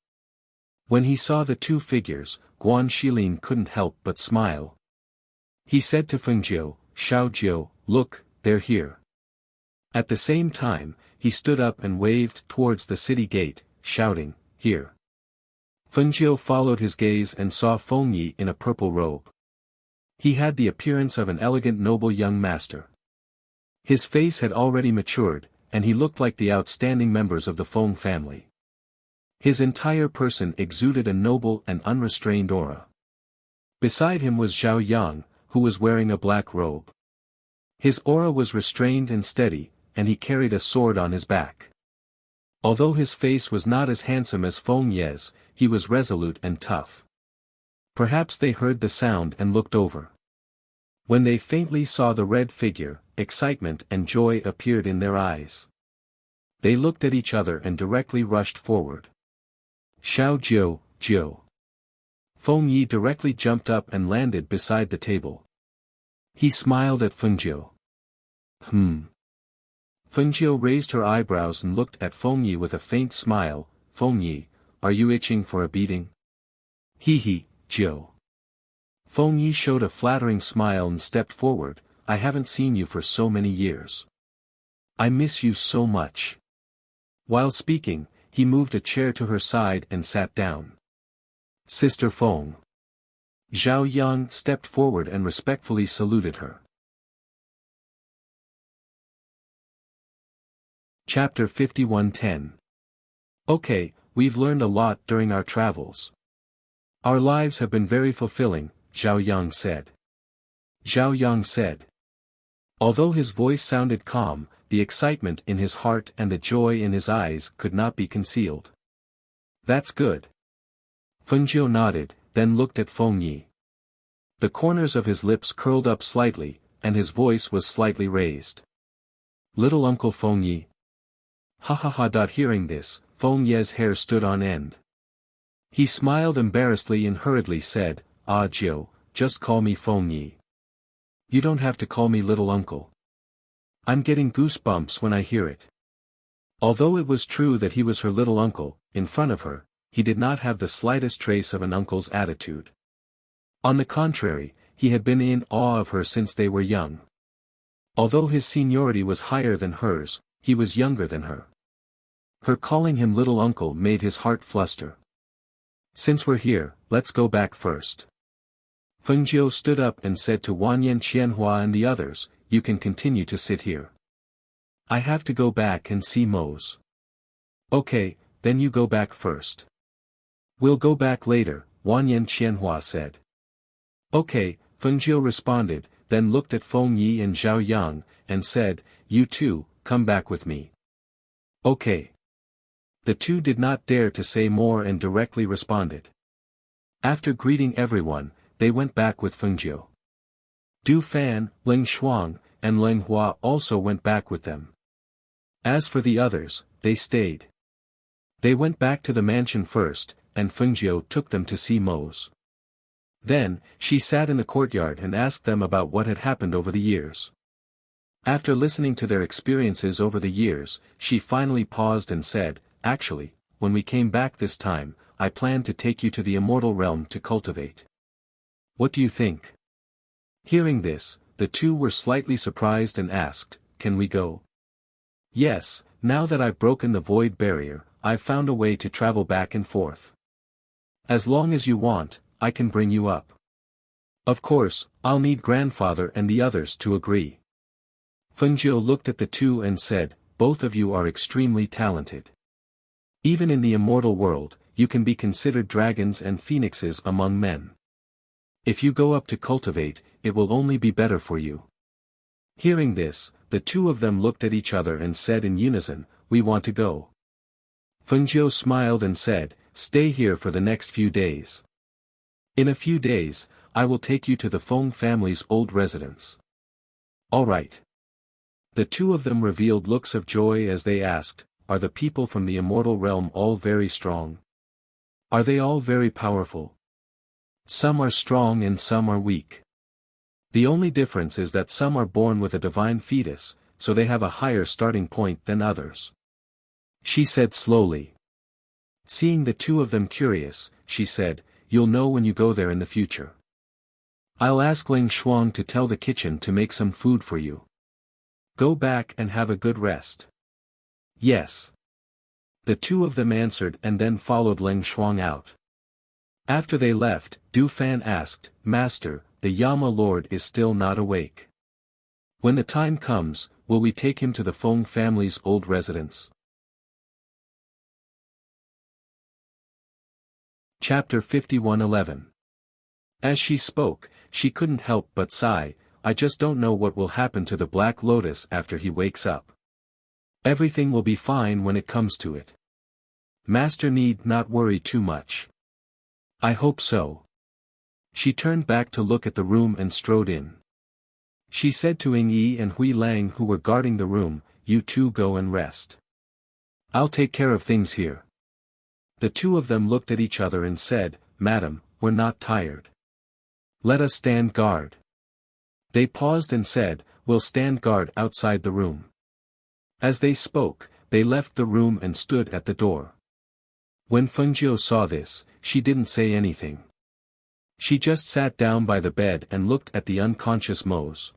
When he saw the 2 figures, Guan Shilin couldn't help but smile. He said to Feng Jiu, "Xiao Jiu, look, they're here." At the same time, he stood up and waved towards the city gate, shouting, "Here." Feng Jiu followed his gaze and saw Feng Yi in a purple robe. He had the appearance of an elegant noble young master. His face had already matured, and he looked like the outstanding members of the Feng family. His entire person exuded a noble and unrestrained aura. Beside him was Zhao Yang, who was wearing a black robe. His aura was restrained and steady, and he carried a sword on his back. Although his face was not as handsome as Feng Ye's, he was resolute and tough. Perhaps they heard the sound and looked over. When they faintly saw the red figure, excitement and joy appeared in their eyes. They looked at each other and directly rushed forward. "Xiao Jiu, Jiu." Feng Yi directly jumped up and landed beside the table. He smiled at Feng Jiu. Feng Jiu raised her eyebrows and looked at Feng Yi with a faint smile. "Feng Yi, are you itching for a beating?" "He, Jiu." Feng Yi showed a flattering smile and stepped forward. "I haven't seen you for so many years. I miss you so much." While speaking, he moved a chair to her side and sat down. "Sister Feng." Zhao Yang stepped forward and respectfully saluted her. Chapter 51:10. Okay, we've learned a lot during our travels. Our lives have been very fulfilling, Zhao Yang said. Zhao Yang said. Although his voice sounded calm, the excitement in his heart and the joy in his eyes could not be concealed. "That's good." Feng Jiu nodded, then looked at Feng Yi. The corners of his lips curled up slightly, and his voice was slightly raised. "Little Uncle Feng Yi." Ha ha ha. Hearing this, Feng Ye's hair stood on end. He smiled embarrassedly and hurriedly said, "Ah Jiu, just call me Feng Yi. You don't have to call me little uncle. I'm getting goosebumps when I hear it." Although it was true that he was her little uncle, in front of her, he did not have the slightest trace of an uncle's attitude. On the contrary, he had been in awe of her since they were young. Although his seniority was higher than hers, he was younger than her. Her calling him little uncle made his heart fluster. Since we're here, let's go back first. Fengjiu stood up and said to Wanyan Qianhua and the others, you can continue to sit here. I have to go back and see Mose. Okay, then you go back first. We'll go back later, Wanyan Qianhua said. Okay, Fengjiu responded, then looked at Feng Yi and Zhao Yang, and said, you two, come back with me. Okay. The two did not dare to say more and directly responded. After greeting everyone, they went back with Fengjiu. Du Fan, Ling Shuang, and Ling Hua also went back with them. As for the others, they stayed. They went back to the mansion first, and Fengjiu took them to see Mose. Then, she sat in the courtyard and asked them about what had happened over the years. After listening to their experiences over the years, she finally paused and said, actually, when we came back this time, I planned to take you to the immortal realm to cultivate. What do you think? Hearing this, the two were slightly surprised and asked, can we go? Yes, now that I've broken the void barrier, I've found a way to travel back and forth. As long as you want, I can bring you up. Of course, I'll need grandfather and the others to agree. Fengjiu looked at the two and said, both of you are extremely talented. Even in the immortal world, you can be considered dragons and phoenixes among men. If you go up to cultivate, it will only be better for you. Hearing this, the two of them looked at each other and said in unison, we want to go. Fengjiu smiled and said, stay here for the next few days. In a few days, I will take you to the Feng family's old residence. All right. The two of them revealed looks of joy as they asked, are the people from the immortal realm all very strong? Are they all very powerful? Some are strong and some are weak. The only difference is that some are born with a divine fetus, so they have a higher starting point than others. She said slowly. Seeing the two of them curious, she said, you'll know when you go there in the future. I'll ask Ling Shuang to tell the kitchen to make some food for you. Go back and have a good rest. Yes. The two of them answered and then followed Ling Shuang out. After they left, Du Fan asked, Master, the Yama Lord is still not awake. When the time comes, will we take him to the Feng family's old residence? Chapter 51:11. As she spoke, she couldn't help but sigh, I just don't know what will happen to the Black Lotus after he wakes up. Everything will be fine when it comes to it. Master need not worry too much. I hope so. She turned back to look at the room and strode in. She said to Ying Yi and Hui Lang who were guarding the room, you two go and rest. I'll take care of things here. The two of them looked at each other and said, Madam, we're not tired. Let us stand guard. They paused and said, we'll stand guard outside the room. As they spoke, they left the room and stood at the door. When Fengjiu saw this, she didn't say anything. She just sat down by the bed and looked at the unconscious Mose.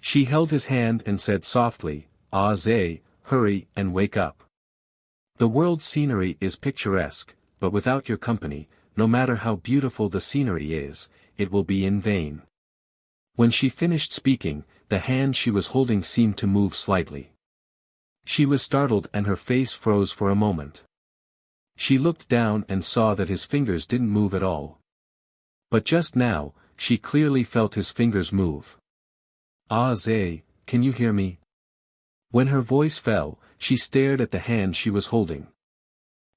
She held his hand and said softly, Ah Zay, hurry and wake up. The world's scenery is picturesque, but without your company, no matter how beautiful the scenery is, it will be in vain. When she finished speaking, the hand she was holding seemed to move slightly. She was startled and her face froze for a moment. She looked down and saw that his fingers didn't move at all. But just now, she clearly felt his fingers move. Ah Zay, can you hear me? When her voice fell, she stared at the hand she was holding.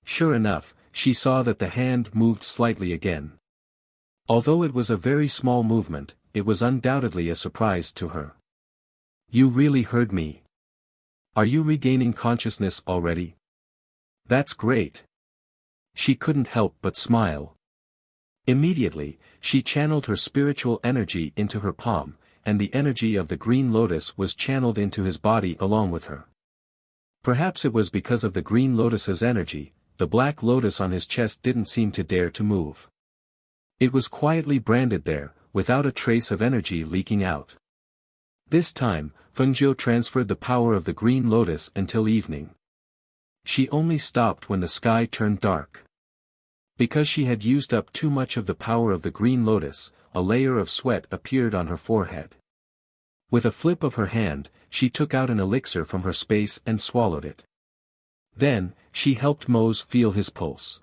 Sure enough, she saw that the hand moved slightly again. Although it was a very small movement, it was undoubtedly a surprise to her. You really heard me. Are you regaining consciousness already? That's great. She couldn't help but smile. Immediately, she channeled her spiritual energy into her palm, and the energy of the green lotus was channeled into his body along with her. Perhaps it was because of the green lotus's energy, the black lotus on his chest didn't seem to dare to move. It was quietly branded there, without a trace of energy leaking out. This time, Fengjiu transferred the power of the green lotus until evening. She only stopped when the sky turned dark. Because she had used up too much of the power of the green lotus, a layer of sweat appeared on her forehead. With a flip of her hand, she took out an elixir from her space and swallowed it. Then, she helped Mose feel his pulse.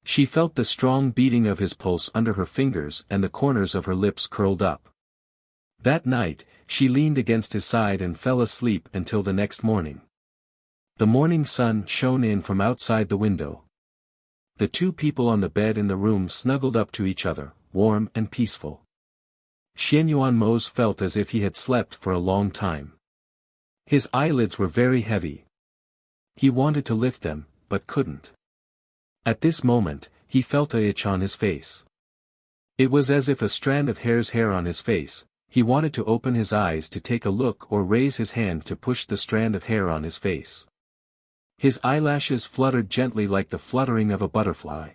She felt the strong beating of his pulse under her fingers and the corners of her lips curled up. That night, she leaned against his side and fell asleep until the next morning. The morning sun shone in from outside the window. The two people on the bed in the room snuggled up to each other, warm and peaceful. Xianyuan Mose felt as if he had slept for a long time. His eyelids were very heavy. He wanted to lift them, but couldn't. At this moment, he felt a itch on his face. It was as if a strand of hair's hair on his face. He wanted to open his eyes to take a look or raise his hand to push the strand of hair on his face. His eyelashes fluttered gently like the fluttering of a butterfly.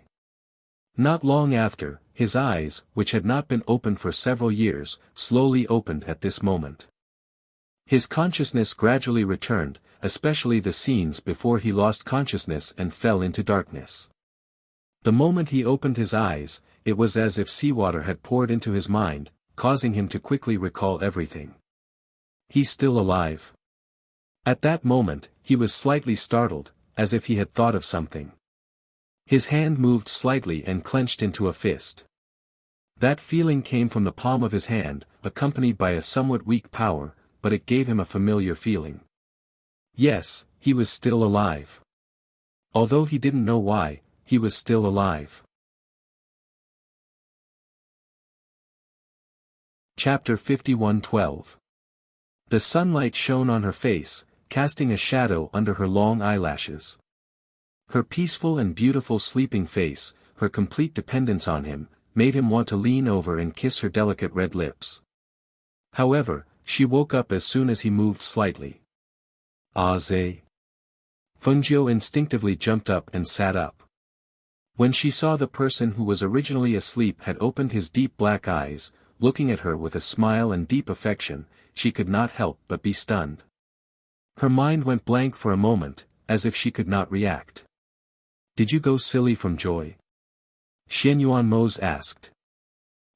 Not long after, his eyes, which had not been opened for several years, slowly opened at this moment. His consciousness gradually returned, especially the scenes before he lost consciousness and fell into darkness. The moment he opened his eyes, it was as if seawater had poured into his mind, causing him to quickly recall everything. He's still alive. At that moment, he was slightly startled, as if he had thought of something. His hand moved slightly and clenched into a fist. That feeling came from the palm of his hand, accompanied by a somewhat weak power, but it gave him a familiar feeling. Yes, he was still alive. Although he didn't know why, he was still alive. Chapter 51:12. The sunlight shone on her face, casting a shadow under her long eyelashes. Her peaceful and beautiful sleeping face, her complete dependence on him, made him want to lean over and kiss her delicate red lips. However, she woke up as soon as he moved slightly. Ah Zhe. Fengjiu instinctively jumped up and sat up. When she saw the person who was originally asleep had opened his deep black eyes, looking at her with a smile and deep affection, she could not help but be stunned. Her mind went blank for a moment, as if she could not react. Did you go silly from joy? Xianyuan Mose asked.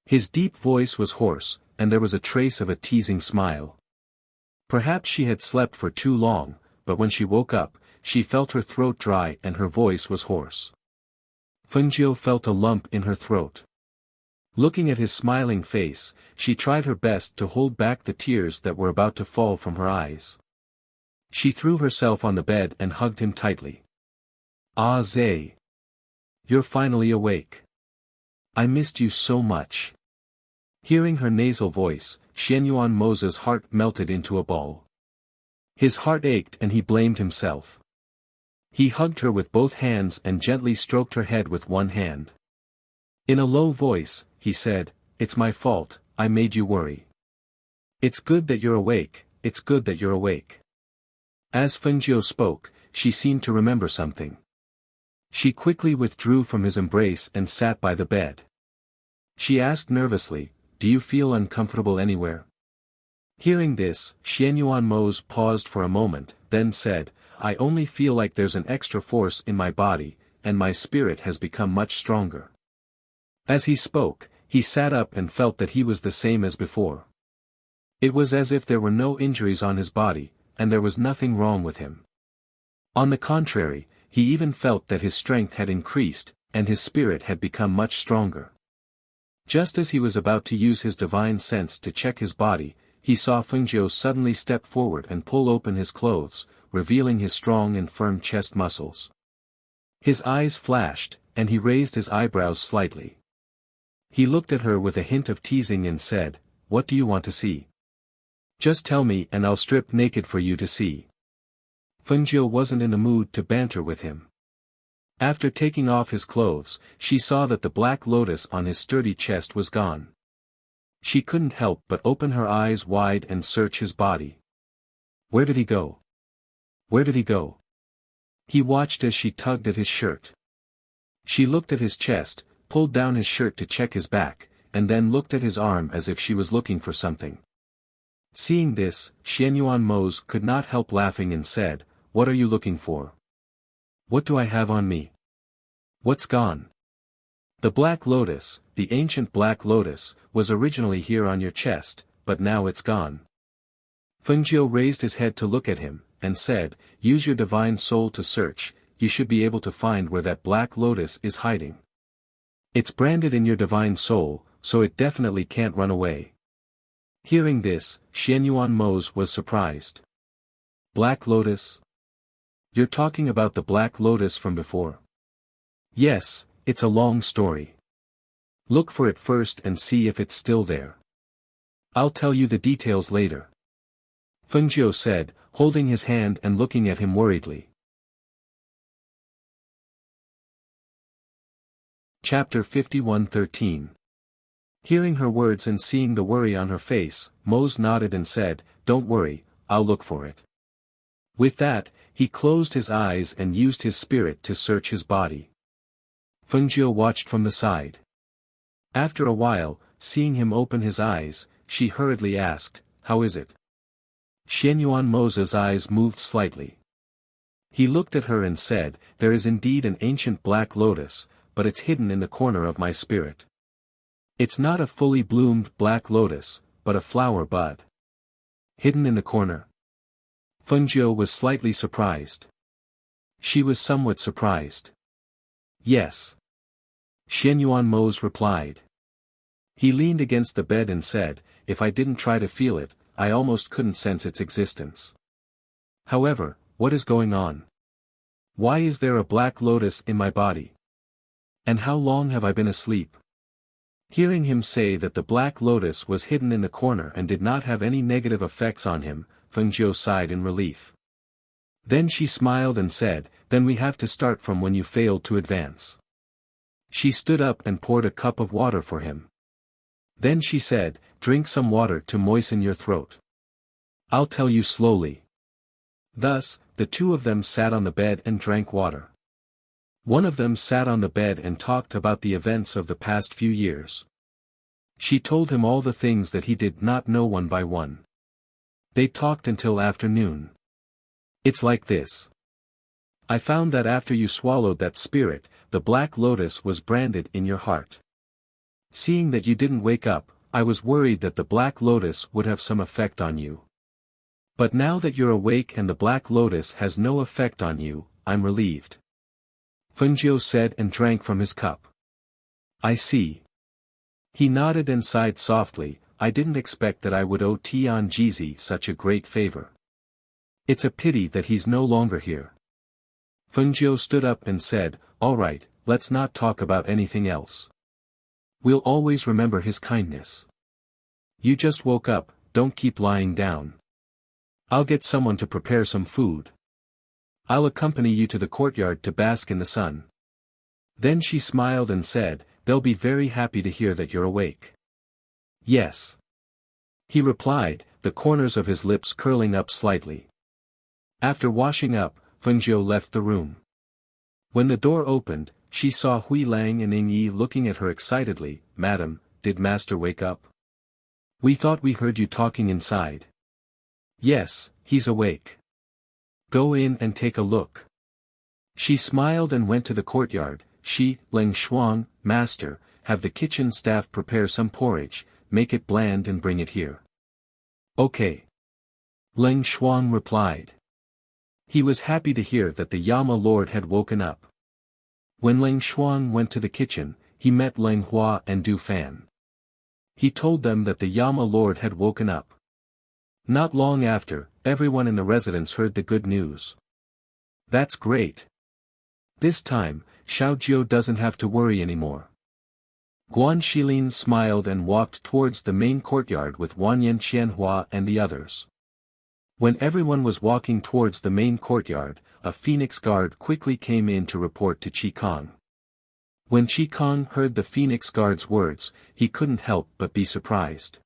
His deep voice was hoarse, and there was a trace of a teasing smile. Perhaps she had slept for too long, but when she woke up, she felt her throat dry and her voice was hoarse. Fengjiu felt a lump in her throat. Looking at his smiling face, she tried her best to hold back the tears that were about to fall from her eyes. She threw herself on the bed and hugged him tightly. Ah Zhe. You're finally awake. I missed you so much. Hearing her nasal voice, Xianyuan Mose's heart melted into a ball. His heart ached and he blamed himself. He hugged her with both hands and gently stroked her head with one hand. In a low voice, he said, "It's my fault, I made you worry. It's good that you're awake, it's good that you're awake." As Fengjiu spoke, she seemed to remember something. She quickly withdrew from his embrace and sat by the bed. She asked nervously, "Do you feel uncomfortable anywhere?" Hearing this, Xianyuan Mose paused for a moment, then said, "I only feel like there's an extra force in my body, and my spirit has become much stronger." As he spoke, he sat up and felt that he was the same as before. It was as if there were no injuries on his body, and there was nothing wrong with him. On the contrary, he even felt that his strength had increased, and his spirit had become much stronger. Just as he was about to use his divine sense to check his body, he saw Fengjiu suddenly step forward and pull open his clothes, revealing his strong and firm chest muscles. His eyes flashed, and he raised his eyebrows slightly. He looked at her with a hint of teasing and said, "What do you want to see? Just tell me and I'll strip naked for you to see." Fengjiu wasn't in the mood to banter with him. After taking off his clothes, she saw that the black lotus on his sturdy chest was gone. She couldn't help but open her eyes wide and search his body. Where did he go? Where did he go? He watched as she tugged at his shirt. She looked at his chest, pulled down his shirt to check his back, and then looked at his arm as if she was looking for something. Seeing this, Xianyuan Mose could not help laughing and said, "What are you looking for?" What do I have on me? What's gone? The Black Lotus, the ancient Black Lotus, was originally here on your chest, but now it's gone. Fengjiu raised his head to look at him, and said, use your divine soul to search, you should be able to find where that Black Lotus is hiding. It's branded in your divine soul, so it definitely can't run away. Hearing this, Xianyuan Mose was surprised. Black Lotus? You're talking about the Black Lotus from before? Yes, it's a long story. Look for it first and see if it's still there. I'll tell you the details later. Fengjiu said, holding his hand and looking at him worriedly. Chapter 51:13. Hearing her words and seeing the worry on her face, Mose nodded and said, don't worry, I'll look for it. With that, he closed his eyes and used his spirit to search his body. Fengjiu watched from the side. After a while, seeing him open his eyes, she hurriedly asked, how is it? Xianyuan Mose's eyes moved slightly. He looked at her and said, there is indeed an ancient Black Lotus, but it's hidden in the corner of my spirit. It's not a fully bloomed Black Lotus, but a flower bud. Hidden in the corner. Fengjiu was slightly surprised. She was somewhat surprised. Yes. Xianyuan Mose replied. He leaned against the bed and said, if I didn't try to feel it, I almost couldn't sense its existence. However, what is going on? Why is there a Black Lotus in my body? And how long have I been asleep? Hearing him say that the Black Lotus was hidden in the corner and did not have any negative effects on him, Fengjiu sighed in relief. Then she smiled and said, then we have to start from when you failed to advance. She stood up and poured a cup of water for him. Then she said, drink some water to moisten your throat. I'll tell you slowly. Thus, the two of them sat on the bed and drank water. One of them sat on the bed and talked about the events of the past few years. She told him all the things that he did not know one by one. They talked until afternoon. It's like this. I found that after you swallowed that spirit, the Black Lotus was branded in your heart. Seeing that you didn't wake up, I was worried that the Black Lotus would have some effect on you. But now that you're awake and the Black Lotus has no effect on you, I'm relieved. Fengjiu said and drank from his cup. I see. He nodded and sighed softly, I didn't expect that I would owe Tianjizi such a great favor. It's a pity that he's no longer here. Fengjiu stood up and said, all right, let's not talk about anything else. We'll always remember his kindness. You just woke up, don't keep lying down. I'll get someone to prepare some food. I'll accompany you to the courtyard to bask in the sun. Then she smiled and said, they'll be very happy to hear that you're awake. Yes. He replied, the corners of his lips curling up slightly. After washing up, Fengjiu left the room. When the door opened, she saw Hui Lang and Ning Yi looking at her excitedly. Madam, did Master wake up? We thought we heard you talking inside. Yes, he's awake. Go in and take a look. She smiled and went to the courtyard. She, Leng Shuang, Master, have the kitchen staff prepare some porridge, make it bland and bring it here. Okay. Leng Shuang replied. He was happy to hear that the Yama Lord had woken up. When Leng Shuang went to the kitchen, he met Leng Hua and Du Fan. He told them that the Yama Lord had woken up. Not long after, everyone in the residence heard the good news. That's great. This time, Xiaojiu doesn't have to worry anymore. Guan Shilin smiled and walked towards the main courtyard with Wanyan Qianhua and the others. When everyone was walking towards the main courtyard, a phoenix guard quickly came in to report to Qi Kong. When Qi Kong heard the phoenix guard's words, he couldn't help but be surprised.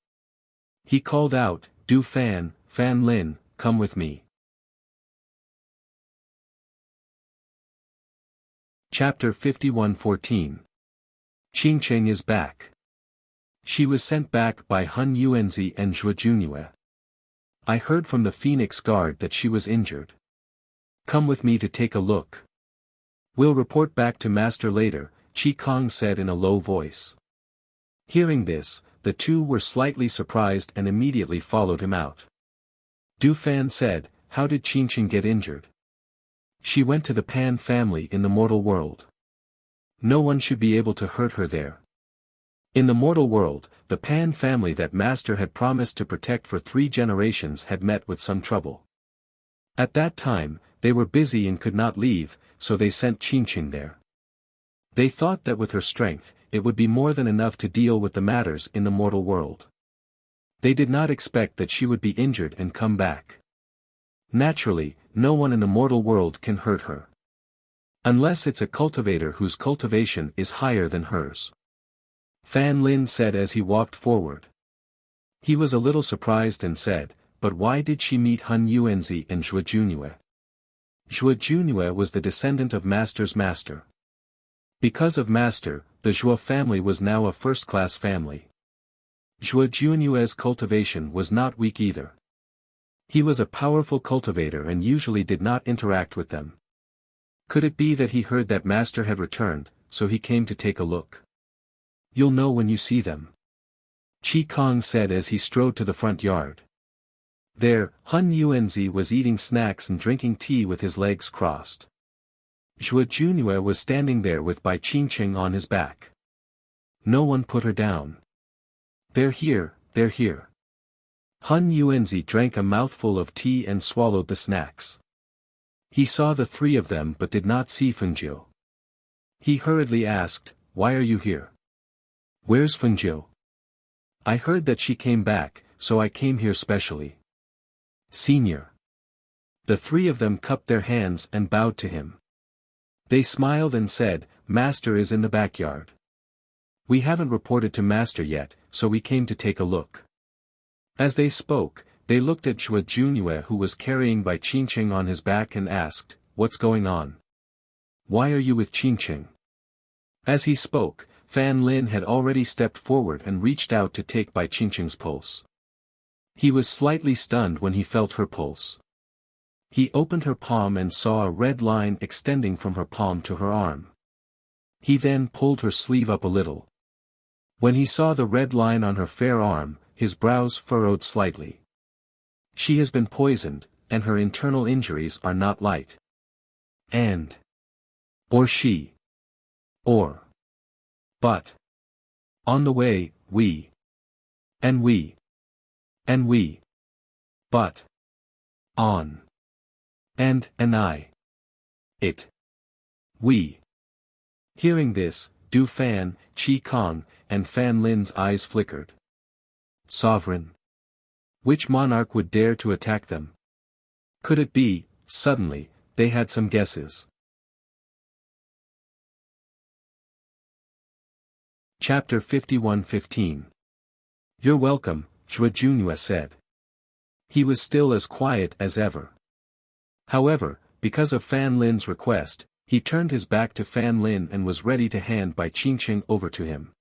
He called out, Du Fan, Fan Lin, come with me. Chapter 51:14. Qingcheng is back. She was sent back by Hun Yuanzi and Zhuo Junyue. I heard from the Phoenix Guard that she was injured. Come with me to take a look. We'll report back to Master later, Qi Kong said in a low voice. Hearing this, the two were slightly surprised and immediately followed him out. Du Fan said, "How did Qingqing get injured?" "She went to the Pan family in the mortal world. No one should be able to hurt her there." In the mortal world, the Pan family that Master had promised to protect for 3 generations had met with some trouble. At that time, they were busy and could not leave, so they sent Qingqing there. They thought that with her strength, it would be more than enough to deal with the matters in the mortal world. They did not expect that she would be injured and come back. Naturally, no one in the mortal world can hurt her. Unless it's a cultivator whose cultivation is higher than hers. Fan Lin said as he walked forward. He was a little surprised and said, "But why did she meet Hun Yuanzi and Zhuo Junue?" Zhuo Junue was the descendant of Master's master. Because of Master, the Zhuo family was now a first-class family. Zhuo Junue's cultivation was not weak either. He was a powerful cultivator and usually did not interact with them. Could it be that he heard that Master had returned, so he came to take a look? "You'll know when you see them," Qi Kong said as he strode to the front yard. There, Hun Yuanzi was eating snacks and drinking tea with his legs crossed. Zhuo Junue was standing there with Bai Qingqing on his back. No one put her down. "They're here, they're here." Hun Yuanzi drank a mouthful of tea and swallowed the snacks. He saw the 3 of them but did not see Fengjiu. He hurriedly asked, "Why are you here?" "Where's Fengjiu?" "I heard that she came back, so I came here specially." "Senior." The 3 of them cupped their hands and bowed to him. They smiled and said, "Master is in the backyard. We haven't reported to Master yet, so we came to take a look." As they spoke, they looked at Zhuo Junue who was carrying Bai Qingqing on his back and asked, "What's going on? Why are you with Qingqing?" As he spoke, Fan Lin had already stepped forward and reached out to take Bai Qingqing's pulse. He was slightly stunned when he felt her pulse. He opened her palm and saw a red line extending from her palm to her arm. He then pulled her sleeve up a little. When he saw the red line on her fair arm, his brows furrowed slightly. She has been poisoned, and her internal injuries are not light. And. Or she. Or. But. On the way, we. And we. And we. But. On. And I. It. We. Hearing this, Du Fan, Qi Kong, and Fan Lin's eyes flickered. Sovereign. Which monarch would dare to attack them? Could it be, suddenly, they had some guesses. Chapter 51-15. "You're welcome," Zhuo Junue said. He was still as quiet as ever. However, because of Fan Lin's request, he turned his back to Fan Lin and was ready to hand Bai Qingqing over to him.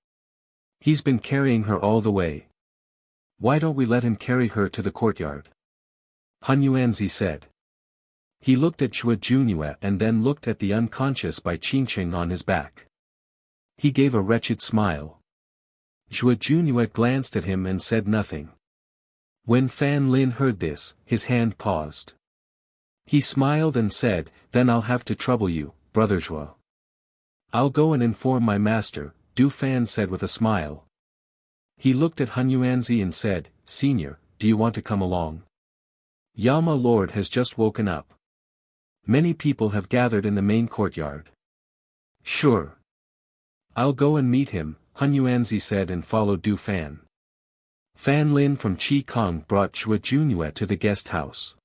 "He's been carrying her all the way. Why don't we let him carry her to the courtyard?" Hun Yuanzi said. He looked at Zhuo Junue and then looked at the unconscious Bai Qingqing on his back. He gave a wretched smile. Zhuo Junue glanced at him and said nothing. When Fan Lin heard this, his hand paused. He smiled and said, "Then I'll have to trouble you, brother Zhuo." "I'll go and inform my master," Du Fan said with a smile. He looked at Hun Yuanzi and said, "Senior, do you want to come along? Yama Lord has just woken up. Many people have gathered in the main courtyard." "Sure. I'll go and meet him," Hun Yuanzi said and followed Du Fan. Fan Lin from Qi Kong brought Zhuo Junue to the guest house.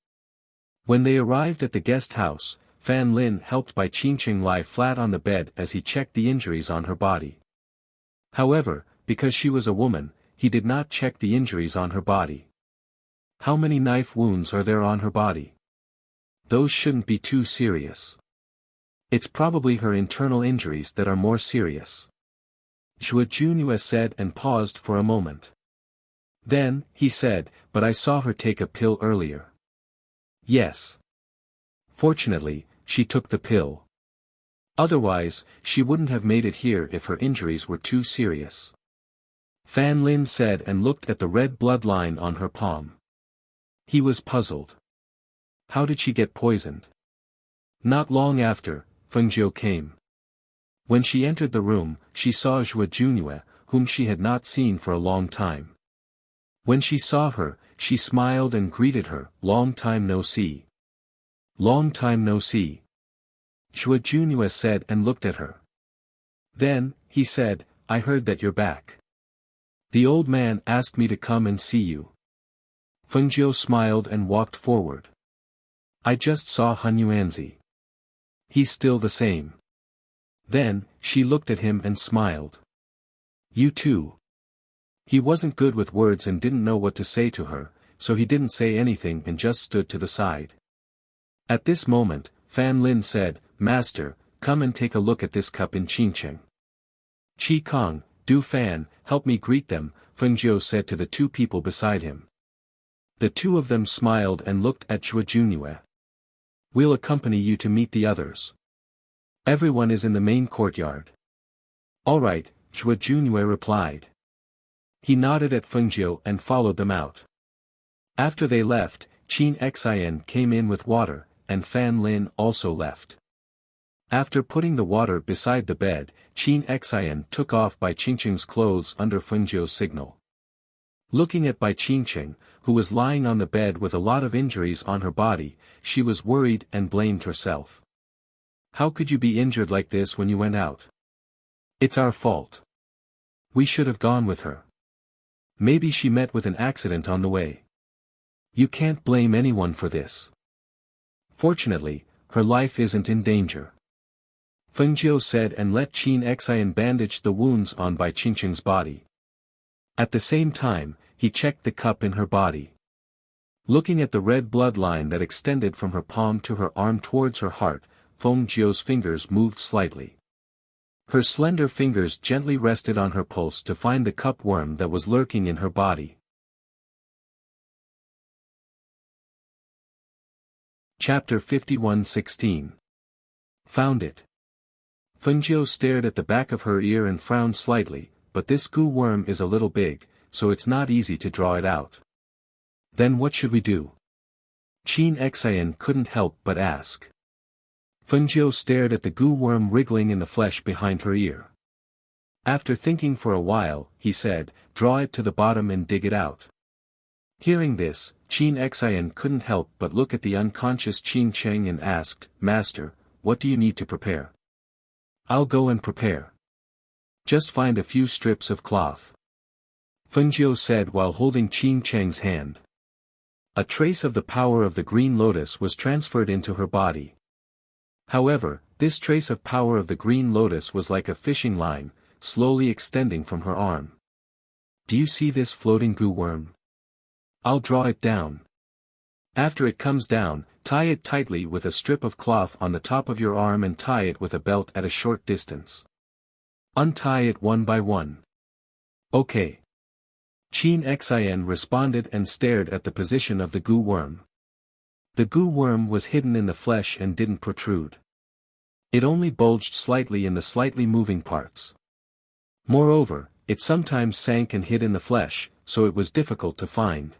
When they arrived at the guest house, Fan Lin helped Bai Qingqing lie flat on the bed as he checked the injuries on her body. However, because she was a woman, he did not check the injuries on her body. How many knife wounds are there on her body? Those shouldn't be too serious. It's probably her internal injuries that are more serious. Zhuo Junue said and paused for a moment. Then, he said, "But I saw her take a pill earlier." "Yes. Fortunately, she took the pill." Otherwise, she wouldn't have made it here if her injuries were too serious. Fan Lin said and looked at the red blood line on her palm. He was puzzled. How did she get poisoned? Not long after, Fengjiu came. When she entered the room, she saw Zhou Junue, whom she had not seen for a long time. When she saw her, she smiled and greeted her, "Long time no see." "Long time no see." Zhou Junue said and looked at her. Then, he said, "I heard that you're back. The old man asked me to come and see you." Fengjiu smiled and walked forward. "I just saw Han Yuanzi. He's still the same." Then, she looked at him and smiled. "You too." He wasn't good with words and didn't know what to say to her, so he didn't say anything and just stood to the side. At this moment, Fan Lin said, "Master, come and take a look at this cup in Qingcheng." "Qi Kong, Du Fan, help me greet them," Fengjiu said to the two people beside him. The two of them smiled and looked at Zhou Junue. "We'll accompany you to meet the others. Everyone is in the main courtyard." "All right," Zhou Junue replied. He nodded at Fengjiu and followed them out. After they left, Qin Xian came in with water, and Fan Lin also left. After putting the water beside the bed, Qin Xian took off Bai Qingqing's clothes under Fengjiu's signal. Looking at Bai Qingqing, who was lying on the bed with a lot of injuries on her body, she was worried and blamed herself. "How could you be injured like this when you went out? It's our fault. We should have gone with her. Maybe she met with an accident on the way. You can't blame anyone for this. Fortunately, her life isn't in danger." Fengjiu said and let Qin Xian bandage the wounds on Bai Qingqing's body. At the same time, he checked the cup in her body. Looking at the red blood line that extended from her palm to her arm towards her heart, Fengjiu's fingers moved slightly. Her slender fingers gently rested on her pulse to find the cup worm that was lurking in her body. Chapter 51:16. Found it. Fengjiu stared at the back of her ear and frowned slightly, but this goo worm is a little big, so it's not easy to draw it out. Then what should we do? Qin Xian couldn't help but ask. Fengjiu stared at the goo worm wriggling in the flesh behind her ear. After thinking for a while, he said, "Draw it to the bottom and dig it out." Hearing this, Qin Xian couldn't help but look at the unconscious Qin Cheng and asked, "Master, what do you need to prepare?" "I'll go and prepare. Just find a few strips of cloth," Fengjiu said while holding Qin Cheng's hand. A trace of the power of the green lotus was transferred into her body. However, this trace of power of the green lotus was like a fishing line, slowly extending from her arm. "Do you see this floating goo worm? I'll draw it down. After it comes down, tie it tightly with a strip of cloth on the top of your arm and tie it with a belt at a short distance. Untie it one by one." "Okay." Qin Xian responded and stared at the position of the goo worm. The goo worm was hidden in the flesh and didn't protrude. It only bulged slightly in the slightly moving parts. Moreover, it sometimes sank and hid in the flesh, so it was difficult to find.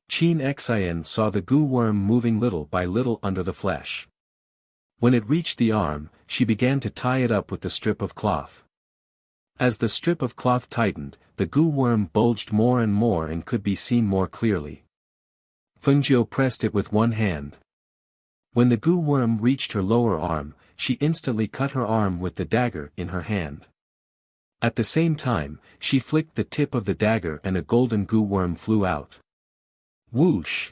Qin Xian saw the goo worm moving little by little under the flesh. When it reached the arm, she began to tie it up with the strip of cloth. As the strip of cloth tightened, the goo worm bulged more and more and could be seen more clearly. Fengjiu pressed it with one hand. When the goo worm reached her lower arm, she instantly cut her arm with the dagger in her hand. At the same time, she flicked the tip of the dagger and a golden goo worm flew out. Whoosh!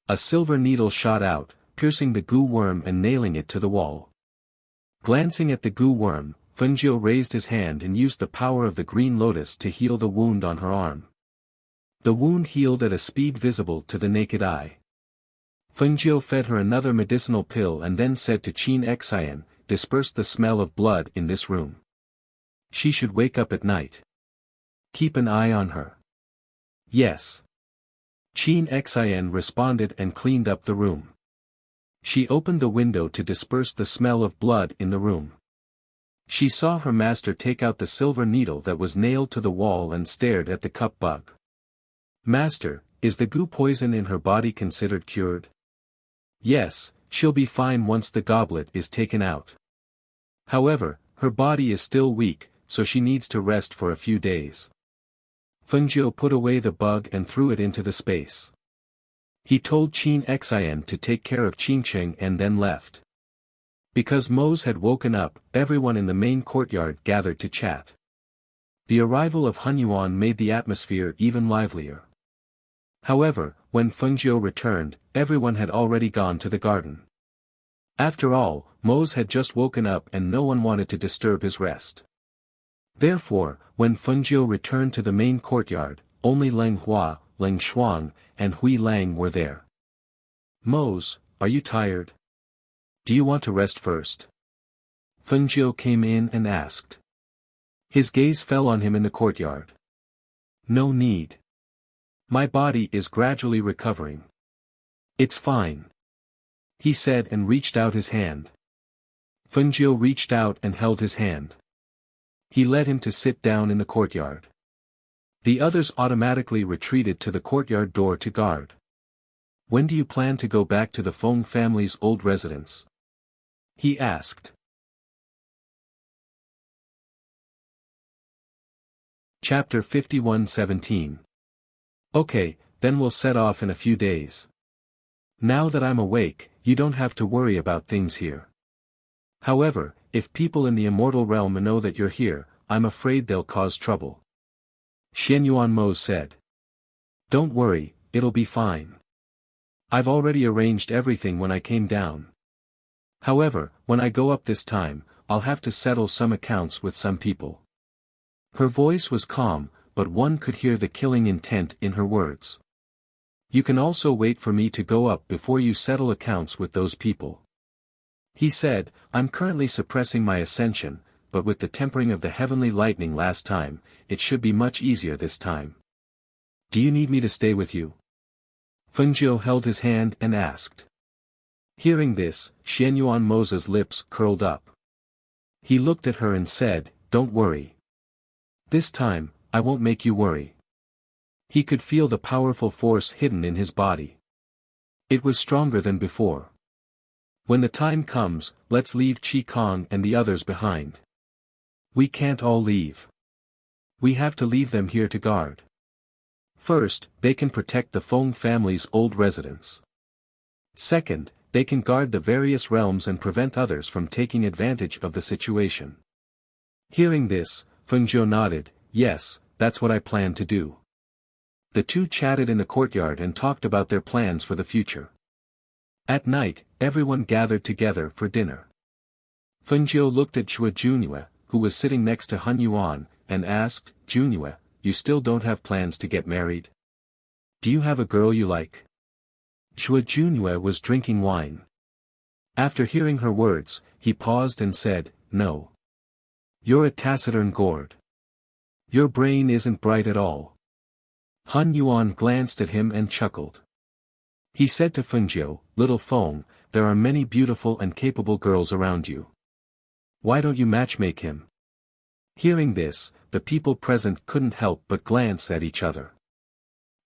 A silver needle shot out, piercing the goo worm and nailing it to the wall. Glancing at the goo worm, Fengjiu raised his hand and used the power of the green lotus to heal the wound on her arm. The wound healed at a speed visible to the naked eye. Fengjiu fed her another medicinal pill and then said to Qin Xian, "Disperse the smell of blood in this room. She should wake up at night. Keep an eye on her." "Yes." Qin Xian responded and cleaned up the room. She opened the window to disperse the smell of blood in the room. She saw her master take out the silver needle that was nailed to the wall and stared at the cup bug. "Master, is the goo poison in her body considered cured?" "Yes, she'll be fine once the goblet is taken out. However, her body is still weak, so she needs to rest for a few days." Fengjiu put away the bug and threw it into the space. He told Qin Xian to take care of Qingcheng and then left. Because Mose had woken up, everyone in the main courtyard gathered to chat. The arrival of Hunyuan made the atmosphere even livelier. However, when Fengjiu returned, everyone had already gone to the garden. After all, Mose had just woken up and no one wanted to disturb his rest. Therefore, when Fengjiu returned to the main courtyard, only Leng Hua, Leng Shuang, and Hui Lang were there. "Mose, are you tired? Do you want to rest first?" Fengjiu came in and asked. His gaze fell on him in the courtyard. "No need. My body is gradually recovering. It's fine," he said and reached out his hand. Fengjiu reached out and held his hand. He led him to sit down in the courtyard. The others automatically retreated to the courtyard door to guard. "When do you plan to go back to the Feng family's old residence?" he asked. Chapter 51:17. "Okay, then we'll set off in a few days. Now that I'm awake, you don't have to worry about things here. However, if people in the immortal realm know that you're here, I'm afraid they'll cause trouble." Xianyuan Mo said. "Don't worry, it'll be fine. I've already arranged everything when I came down. However, when I go up this time, I'll have to settle some accounts with some people." Her voice was calm, but one could hear the killing intent in her words. "You can also wait for me to go up before you settle accounts with those people," he said. "I'm currently suppressing my ascension, but with the tempering of the heavenly lightning last time, it should be much easier this time. Do you need me to stay with you?" Fengjiu held his hand and asked. Hearing this, Xianyuan Mo's lips curled up. He looked at her and said, "Don't worry. This time, I won't make you worry." He could feel the powerful force hidden in his body. It was stronger than before. "When the time comes, let's leave Qi Kong and the others behind. We can't all leave. We have to leave them here to guard. First, they can protect the Feng family's old residence. Second, they can guard the various realms and prevent others from taking advantage of the situation." Hearing this, Fengjiu nodded. "Yes, that's what I plan to do." The two chatted in the courtyard and talked about their plans for the future. At night, everyone gathered together for dinner. Fengjiu looked at Chua Junue, who was sitting next to Hunyuan, and asked, "Junue, you still don't have plans to get married? Do you have a girl you like?" Chua Junue was drinking wine. After hearing her words, he paused and said, "No. You're a taciturn gourd. Your brain isn't bright at all." Hunyuan glanced at him and chuckled. He said to Fengjiu, "Little Feng, there are many beautiful and capable girls around you. Why don't you matchmake him?" Hearing this, the people present couldn't help but glance at each other.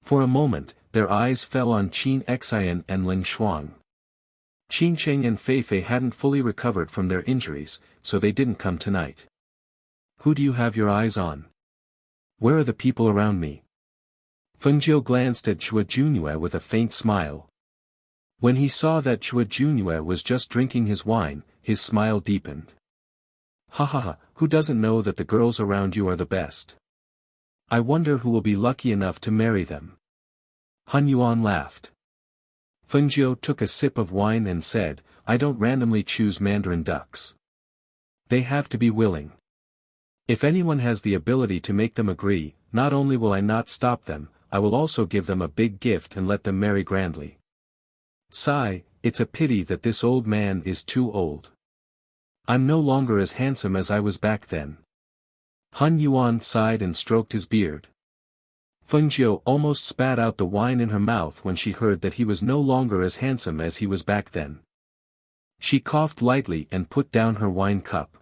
For a moment, their eyes fell on Qin Xian and Leng Shuang. Qingcheng and Feifei hadn't fully recovered from their injuries, so they didn't come tonight. "Who do you have your eyes on? Where are the people around me?" Fengjiu glanced at Chua Junue with a faint smile. When he saw that Chua Junue was just drinking his wine, his smile deepened. "Ha ha ha, who doesn't know that the girls around you are the best? I wonder who will be lucky enough to marry them." Hunyuan laughed. Fengjiu took a sip of wine and said, "I don't randomly choose mandarin ducks. They have to be willing. If anyone has the ability to make them agree, not only will I not stop them, I will also give them a big gift and let them marry grandly. Sigh, it's a pity that this old man is too old. I'm no longer as handsome as I was back then." Hunyuan sighed and stroked his beard. Fengjiu almost spat out the wine in her mouth when she heard that he was no longer as handsome as he was back then. She coughed lightly and put down her wine cup.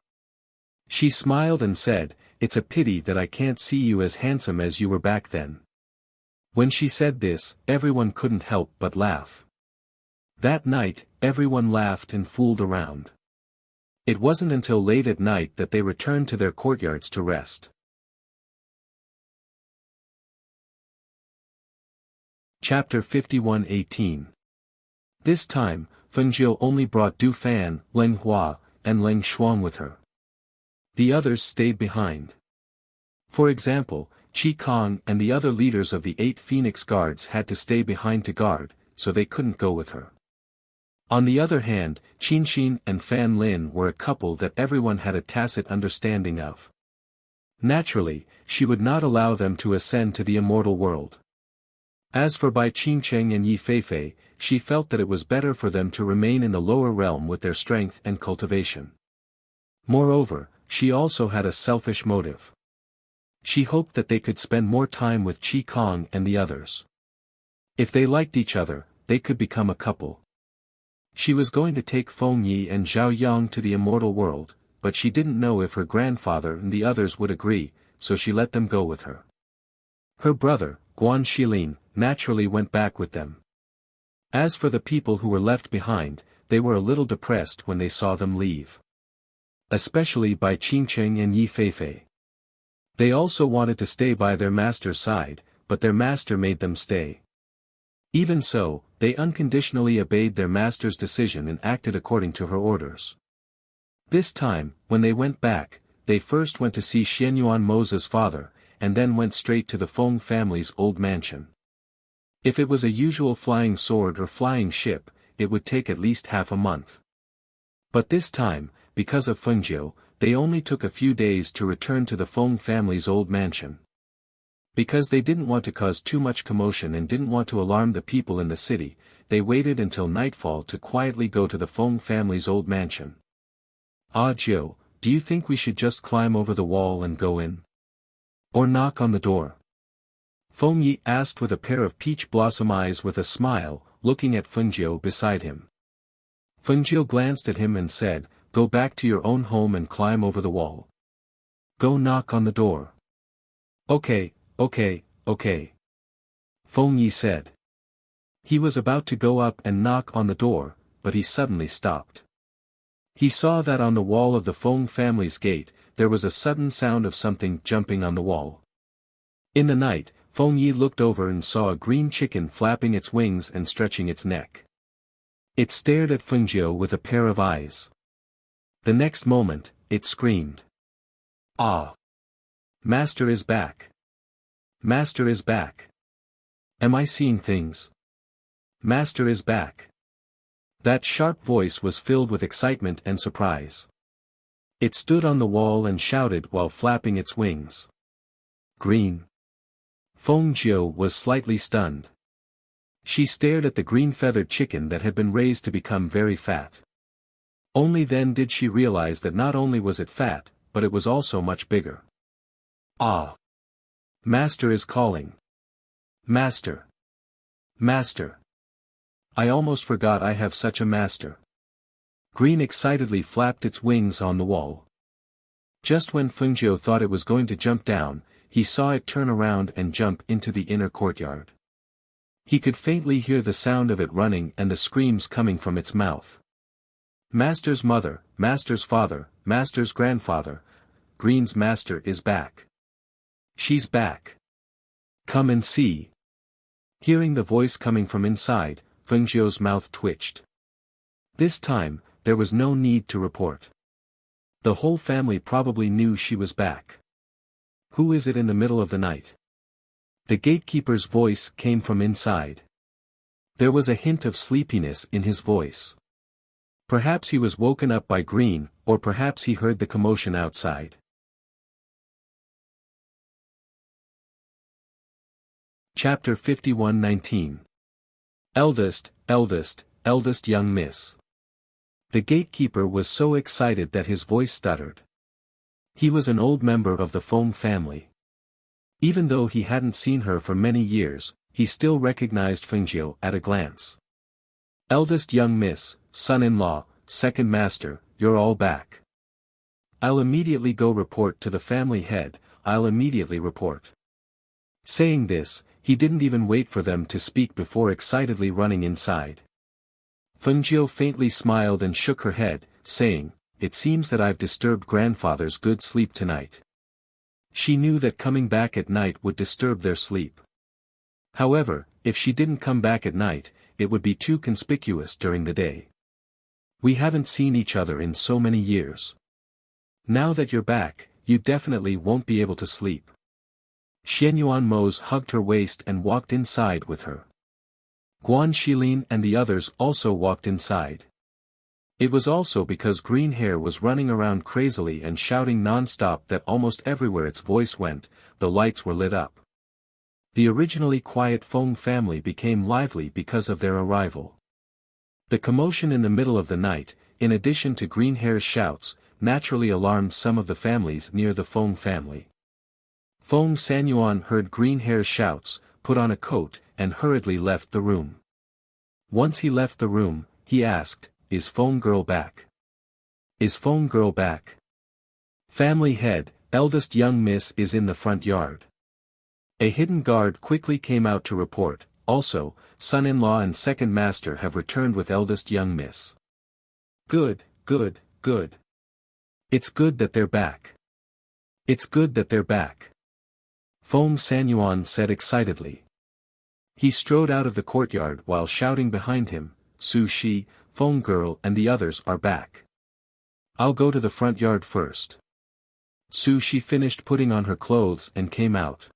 She smiled and said, "It's a pity that I can't see you as handsome as you were back then." When she said this, everyone couldn't help but laugh. That night, everyone laughed and fooled around. It wasn't until late at night that they returned to their courtyards to rest. Chapter 51:18. This time, Fengjiu only brought Du Fan, Leng Hua, and Leng Xuan with her. The others stayed behind. For example, Qi Kong and the other leaders of the 8 Phoenix Guards had to stay behind to guard, so they couldn't go with her. On the other hand, Qin Xin and Fan Lin were a couple that everyone had a tacit understanding of. Naturally, she would not allow them to ascend to the immortal world. As for Bai Qingcheng and Yi Feifei, she felt that it was better for them to remain in the lower realm with their strength and cultivation. Moreover, she also had a selfish motive. She hoped that they could spend more time with Qi Kong and the others. If they liked each other, they could become a couple. She was going to take Feng Yi and Zhao Yang to the immortal world, but she didn't know if her grandfather and the others would agree, so she let them go with her. Her brother, Guan Shilin, naturally went back with them. As for the people who were left behind, they were a little depressed when they saw them leave. Especially Bai Qingcheng and Yi Feifei. They also wanted to stay by their master's side, but their master made them stay. Even so, they unconditionally obeyed their master's decision and acted according to her orders. This time, when they went back, they first went to see Xianyuan Moza's father, and then went straight to the Feng family's old mansion. If it was a usual flying sword or flying ship, it would take at least half a month. But this time, because of Fengjiu, they only took a few days to return to the Feng family's old mansion. Because they didn't want to cause too much commotion and didn't want to alarm the people in the city, they waited until nightfall to quietly go to the Feng family's old mansion. "Ah Jiu, do you think we should just climb over the wall and go in? Or knock on the door?" Feng Yi asked with a pair of peach blossom eyes with a smile, looking at Fengjiu beside him. Fengjiu glanced at him and said, "Go back to your own home and climb over the wall. Go knock on the door." Okay. Feng Yi said. He was about to go up and knock on the door, but he suddenly stopped. He saw that on the wall of the Feng family's gate, there was a sudden sound of something jumping on the wall. In the night, Feng Yi looked over and saw a green chicken flapping its wings and stretching its neck. It stared at Fengjiu with a pair of eyes. The next moment, it screamed. "Ah! Master is back! Master is back! Am I seeing things? Master is back!" That sharp voice was filled with excitement and surprise. It stood on the wall and shouted while flapping its wings. "Green!" Fengjiu was slightly stunned. She stared at the green-feathered chicken that had been raised to become very fat. Only then did she realize that not only was it fat, but it was also much bigger. "Ah! Master is calling! Master! Master! I almost forgot I have such a master." Green excitedly flapped its wings on the wall. Just when Fengjiu thought it was going to jump down, he saw it turn around and jump into the inner courtyard. He could faintly hear the sound of it running and the screams coming from its mouth. "Master's mother, Master's father, Master's grandfather, Green's master is back. She's back. Come and see." Hearing the voice coming from inside, Fengjiu's mouth twitched. This time, there was no need to report. The whole family probably knew she was back. "Who is it in the middle of the night?" The gatekeeper's voice came from inside. There was a hint of sleepiness in his voice. Perhaps he was woken up by Green, or perhaps he heard the commotion outside. Chapter 51:19. Eldest young miss. The gatekeeper was so excited that his voice stuttered. He was an old member of the Feng family. Even though he hadn't seen her for many years, he still recognized Fengjiu at a glance. "Eldest young miss, son-in-law, second master, you're all back. I'll immediately go report to the family head, I'll immediately report. Saying this, he didn't even wait for them to speak before excitedly running inside. Fengjiu faintly smiled and shook her head, saying, "It seems that I've disturbed grandfather's good sleep tonight." She knew that coming back at night would disturb their sleep. However, if she didn't come back at night, it would be too conspicuous during the day. "We haven't seen each other in so many years. Now that you're back, you definitely won't be able to sleep." Xianyuan Mose hugged her waist and walked inside with her. Guan Shilin and the others also walked inside. It was also because Green Hair was running around crazily and shouting non-stop that almost everywhere its voice went, the lights were lit up. The originally quiet Feng family became lively because of their arrival. The commotion in the middle of the night, in addition to Green Hair's shouts, naturally alarmed some of the families near the Feng family. Feng Sanyuan heard Green Hair's shouts, put on a coat, and hurriedly left the room. Once he left the room, he asked, "Is Feng girl back? Is Feng girl back?" Family head, eldest young miss is in the front yard. A hidden guard quickly came out to report, also, son-in-law and second master have returned with eldest young miss. Good, good, good. It's good that they're back. It's good that they're back. Feng Sanyuan said excitedly. He strode out of the courtyard while shouting behind him, "Su Shi, Feng girl and the others are back. I'll go to the front yard first." Su Shi finished putting on her clothes and came out.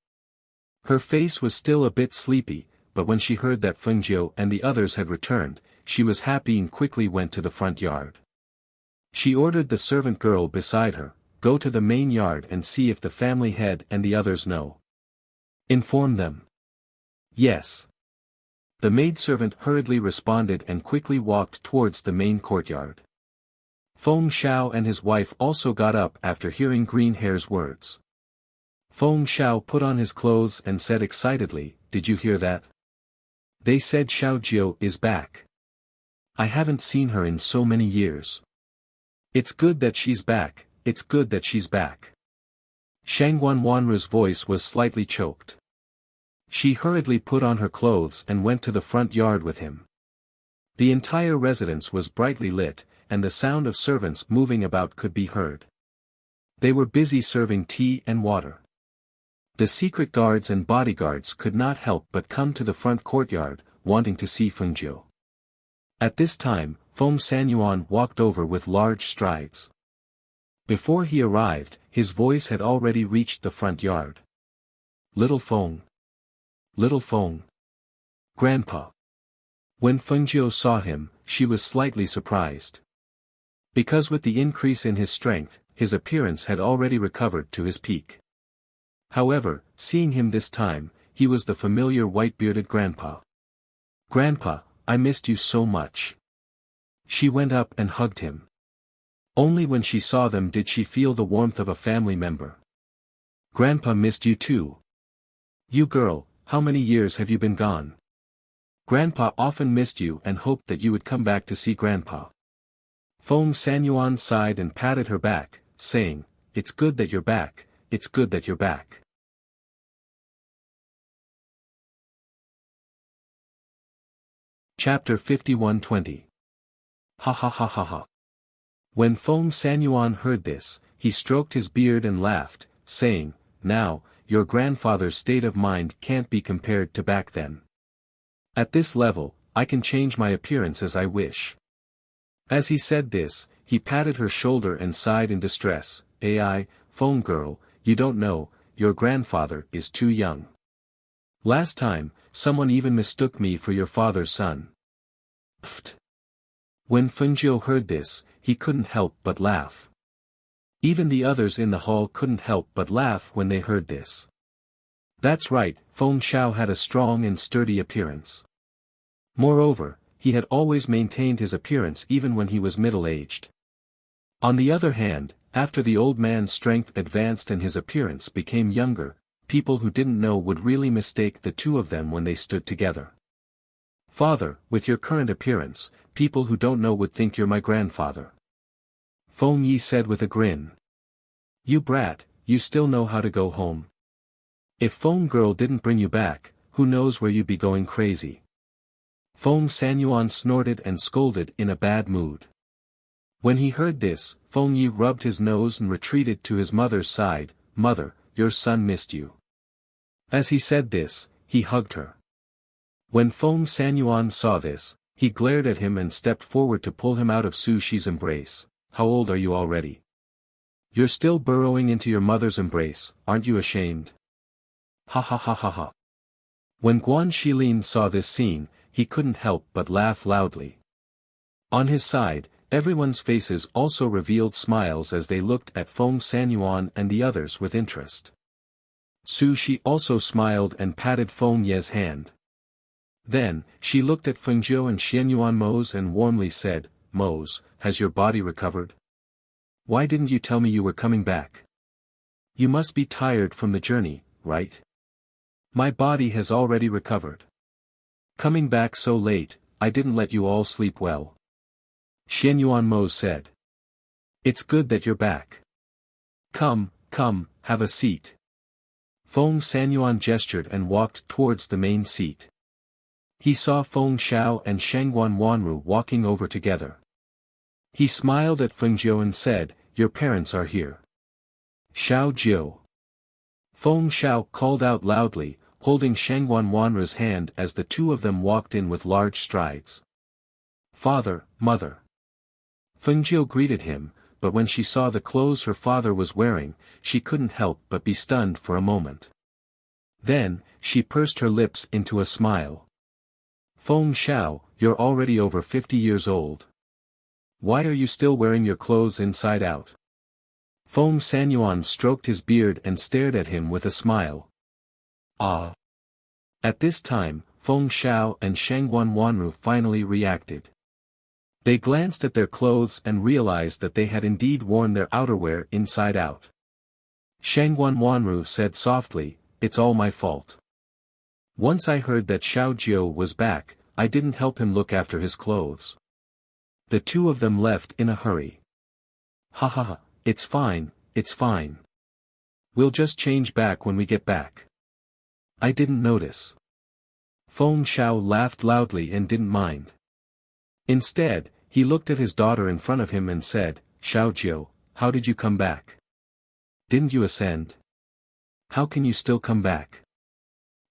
Her face was still a bit sleepy, but when she heard that Fengjiu and the others had returned, she was happy and quickly went to the front yard. She ordered the servant girl beside her, "Go to the main yard and see if the family head and the others know. Inform them." "Yes." The maidservant hurriedly responded and quickly walked towards the main courtyard. Feng Xiao and his wife also got up after hearing Green Hair's words. Feng Xiao put on his clothes and said excitedly, "Did you hear that? They said Xiao Jiu is back. I haven't seen her in so many years. It's good that she's back, it's good that she's back." Shangguan Wanru's voice was slightly choked. She hurriedly put on her clothes and went to the front yard with him. The entire residence was brightly lit, and the sound of servants moving about could be heard. They were busy serving tea and water. The secret guards and bodyguards could not help but come to the front courtyard, wanting to see Fengjiu. At this time, Feng Sanyuan walked over with large strides. Before he arrived, his voice had already reached the front yard. "Little Feng. Little Feng. Grandpa." When Fengjiu saw him, she was slightly surprised. Because with the increase in his strength, his appearance had already recovered to his peak. However, seeing him this time, he was the familiar white-bearded grandpa. "Grandpa, I missed you so much." She went up and hugged him. Only when she saw them did she feel the warmth of a family member. "Grandpa missed you too. You girl, how many years have you been gone? Grandpa often missed you and hoped that you would come back to see Grandpa." Feng Sanyuan sighed and patted her back, saying, "It's good that you're back, it's good that you're back." Chapter 51-20. Ha ha ha ha ha. When Feng Sanyuan heard this, he stroked his beard and laughed, saying, "Now, your grandfather's state of mind can't be compared to back then. At this level, I can change my appearance as I wish." As he said this, he patted her shoulder and sighed in distress, "Ai, Feng girl, you don't know, your grandfather is too young. Last time, someone even mistook me for your father's son." Pfft. When Fengjiu heard this, he couldn't help but laugh. Even the others in the hall couldn't help but laugh when they heard this. That's right, Feng Xiao had a strong and sturdy appearance. Moreover, he had always maintained his appearance even when he was middle-aged. On the other hand, after the old man's strength advanced and his appearance became younger, people who didn't know would really mistake the two of them when they stood together. Father, with your current appearance, people who don't know would think you're my grandfather. Feng Yi said with a grin. You brat, you still know how to go home. If Feng girl didn't bring you back, who knows where you'd be going crazy. Feng Sanyuan snorted and scolded in a bad mood. When he heard this, Feng Yi rubbed his nose and retreated to his mother's side. Mother, your son missed you. As he said this, he hugged her. When Feng Sanyuan saw this, he glared at him and stepped forward to pull him out of Su Shi's embrace. How old are you already? You're still burrowing into your mother's embrace, aren't you ashamed? Ha ha ha ha ha. When Guan Shilin saw this scene, he couldn't help but laugh loudly. On his side, everyone's faces also revealed smiles as they looked at Feng Sanyuan and the others with interest. Su Shi also smiled and patted Feng Ye's hand. Then, she looked at Feng Zhou and Xianyuan Mose and warmly said, Mose, has your body recovered? Why didn't you tell me you were coming back? You must be tired from the journey, right? My body has already recovered. Coming back so late, I didn't let you all sleep well. Xianyuan Mose said. It's good that you're back. Come, have a seat. Feng Sanyuan gestured and walked towards the main seat. He saw Feng Xiao and Shangguan Wanru walking over together. He smiled at Feng Zhou and said, Your parents are here. Xiao Jiu. Feng Xiao called out loudly, holding Shangguan Wanru's hand as the two of them walked in with large strides. Father, mother. Feng Zhou greeted him, but when she saw the clothes her father was wearing, she couldn't help but be stunned for a moment. Then, she pursed her lips into a smile. Feng Xiao, you're already over 50 years old. Why are you still wearing your clothes inside out? Feng Sanyuan stroked his beard and stared at him with a smile. Ah. At this time, Feng Xiao and Shangguan Wanru finally reacted. They glanced at their clothes and realized that they had indeed worn their outerwear inside out. Shangguan Wanru said softly, It's all my fault. Once I heard that Xiao Jiu was back, I didn't help him look after his clothes. The two of them left in a hurry. Ha ha ha, it's fine, it's fine. We'll just change back when we get back. I didn't notice. Feng Xiao laughed loudly and didn't mind. Instead, he looked at his daughter in front of him and said, Xiao Jiu, how did you come back? Didn't you ascend? How can you still come back?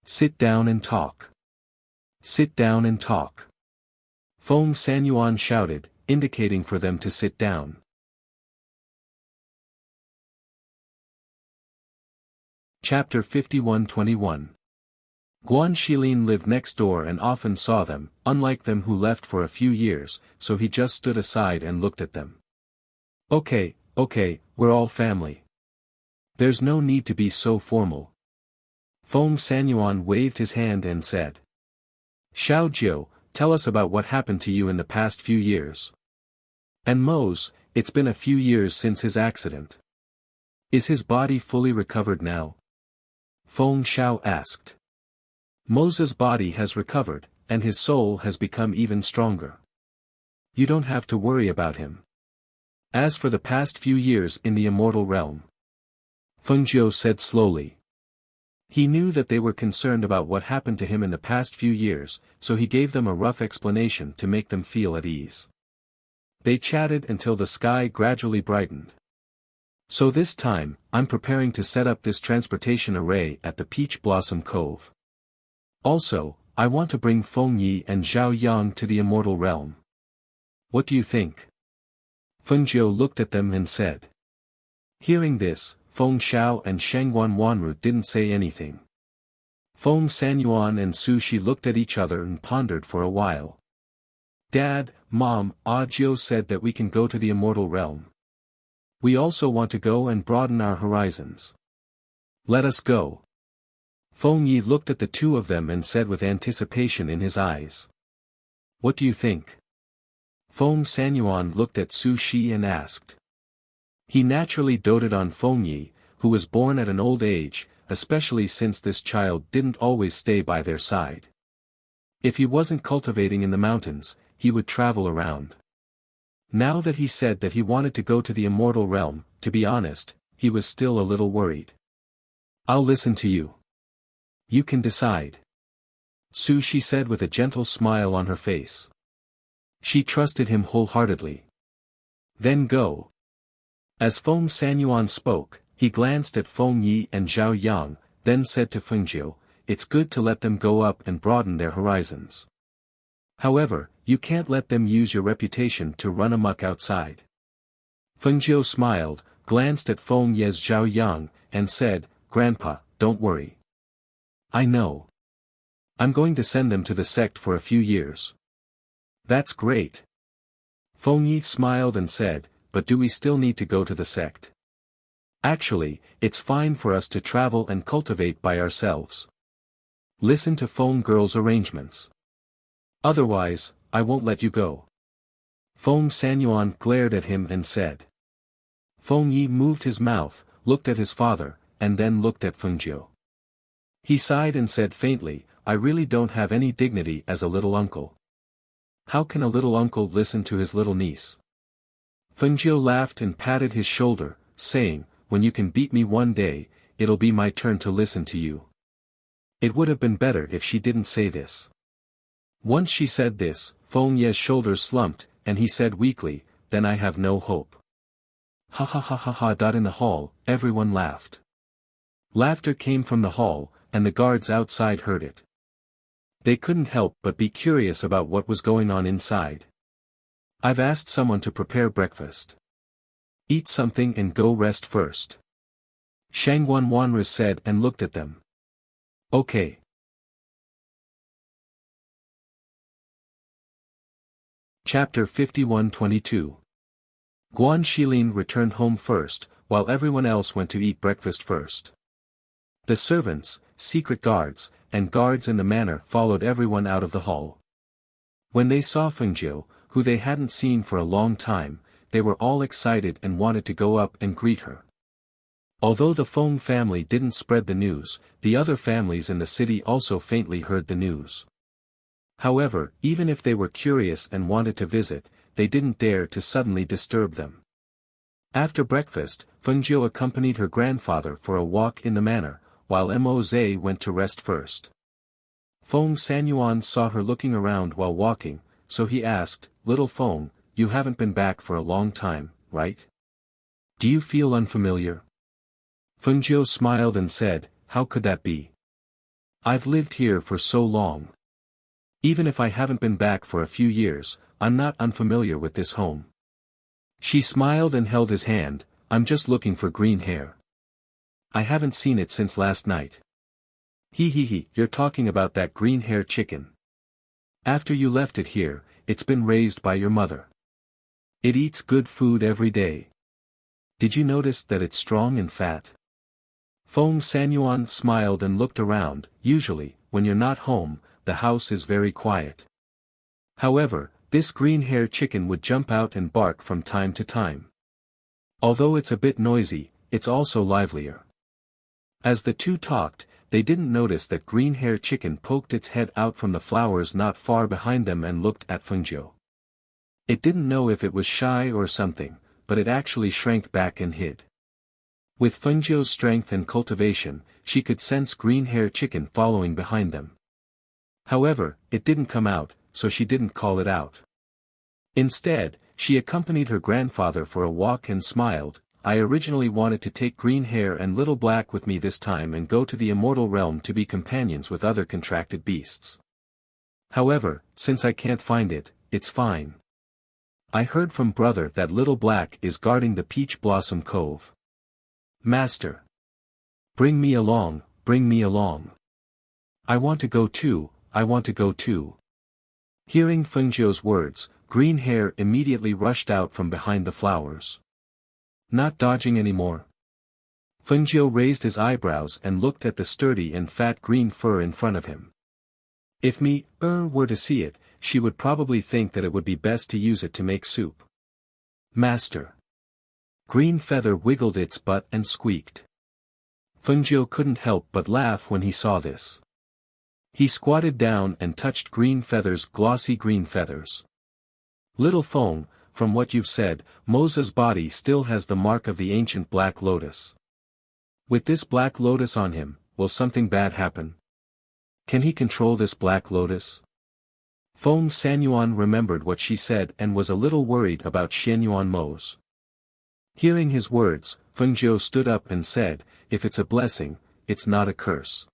Sit down and talk. Sit down and talk. Feng Sanyuan shouted, indicating for them to sit down. Chapter 51-21. Guan Shilin lived next door and often saw them, unlike them who left for a few years, so he just stood aside and looked at them. Okay, we're all family. There's no need to be so formal. Feng Sanyuan waved his hand and said. Xiao Jiu, tell us about what happened to you in the past few years. And Mose, it's been a few years since his accident. Is his body fully recovered now? Feng Xiao asked. Mose's body has recovered, and his soul has become even stronger. You don't have to worry about him. As for the past few years in the immortal realm, Feng Zhou said slowly. He knew that they were concerned about what happened to him in the past few years, so he gave them a rough explanation to make them feel at ease. They chatted until the sky gradually brightened. So this time, I'm preparing to set up this transportation array at the Peach Blossom Cove. Also, I want to bring Feng Yi and Zhao Yang to the immortal realm. What do you think? Feng Zhou looked at them and said. Hearing this, Feng Xiao and Shangguan Wanru didn't say anything. Feng Sanyuan and Su Shi looked at each other and pondered for a while. Dad, Mom, Jiu said that we can go to the immortal realm. We also want to go and broaden our horizons. Let us go. Feng Yi looked at the two of them and said with anticipation in his eyes. What do you think? Feng Sanyuan looked at Su Shi and asked. He naturally doted on Feng Yi, who was born at an old age, especially since this child didn't always stay by their side. If he wasn't cultivating in the mountains, he would travel around. Now that he said that he wanted to go to the immortal realm, to be honest, he was still a little worried. I'll listen to you. You can decide. She said with a gentle smile on her face. She trusted him wholeheartedly. Then go. As Feng Sanyuan spoke, he glanced at Feng Yi and Zhao Yang, then said to Fengjiu, "It's good to let them go up and broaden their horizons. However, you can't let them use your reputation to run amok outside." Fengjiu smiled, glanced at Feng Yi's Zhao Yang, and said, "Grandpa, don't worry. I know. I'm going to send them to the sect for a few years." "That's great." Feng Yi smiled and said, "But do we still need to go to the sect? Actually, it's fine for us to travel and cultivate by ourselves. Listen to Feng Girl's arrangements. Otherwise, I won't let you go." Feng Sanyuan glared at him and said. Feng Yi moved his mouth, looked at his father, and then looked at Fengjiu. He sighed and said faintly, "I really don't have any dignity as a little uncle. How can a little uncle listen to his little niece?" Fengjiu laughed and patted his shoulder, saying, "When you can beat me one day, it'll be my turn to listen to you." It would have been better if she didn't say this. Once she said this, Feng Ye's shoulders slumped, and he said weakly, "Then I have no hope." Ha ha ha ha ha. In the hall, everyone laughed. Laughter came from the hall, and the guards outside heard it. They couldn't help but be curious about what was going on inside. "I've asked someone to prepare breakfast. Eat something and go rest first," Shangguan Wanru said and looked at them. "Okay." Chapter 51-22. Guan Shilin returned home first, while everyone else went to eat breakfast first. The servants, secret guards, and guards in the manor followed everyone out of the hall. When they saw Fengjiu, who they hadn't seen for a long time, they were all excited and wanted to go up and greet her. Although the Feng family didn't spread the news, the other families in the city also faintly heard the news. However, even if they were curious and wanted to visit, they didn't dare to suddenly disturb them. After breakfast, Fengjiu accompanied her grandfather for a walk in the manor, while Moze went to rest first. Feng Sanyuan saw her looking around while walking, so he asked, "Little Feng, you haven't been back for a long time, right? Do you feel unfamiliar?" Fengjiu smiled and said, "How could that be? I've lived here for so long. Even if I haven't been back for a few years, I'm not unfamiliar with this home." She smiled and held his hand, "I'm just looking for green hair. I haven't seen it since last night." He, you're talking about that green hair chicken. After you left it here, it's been raised by your mother. It eats good food every day. Did you notice that it's strong and fat?" Feng Sanyuan smiled and looked around. Usually, when you're not home, the house is very quiet. However, this green hair chicken would jump out and bark from time to time. Although it's a bit noisy, it's also livelier. As the two talked, they didn't notice that green hair chicken poked its head out from the flowers not far behind them and looked at Fengjiu. It didn't know if it was shy or something, but it actually shrank back and hid. With Fengjiu's strength and cultivation, she could sense green hair chicken following behind them. However, it didn't come out, so she didn't call it out. Instead, she accompanied her grandfather for a walk and smiled, "I originally wanted to take Green Hair and Little Black with me this time and go to the immortal realm to be companions with other contracted beasts. However, since I can't find it, it's fine. I heard from brother that Little Black is guarding the Peach Blossom Cove. Master! Bring me along, bring me along. I want to go too, I want to go too." Hearing Fengjiu's words, Green Hair immediately rushed out from behind the flowers. "Not dodging anymore?" Fengjiu raised his eyebrows and looked at the sturdy and fat green fur in front of him. If me, were to see it, she would probably think that it would be best to use it to make soup. Master! Green Feather wiggled its butt and squeaked. Fengjiu couldn't help but laugh when he saw this. He squatted down and touched green feathers, glossy green feathers. Little Feng, from what you've said, Moza's body still has the mark of the ancient black lotus. With this black lotus on him, will something bad happen? Can he control this black lotus? Feng Sanyuan remembered what she said and was a little worried about Xianyuan Mo's. Hearing his words, Feng Zhou stood up and said, if it's a blessing, it's not a curse.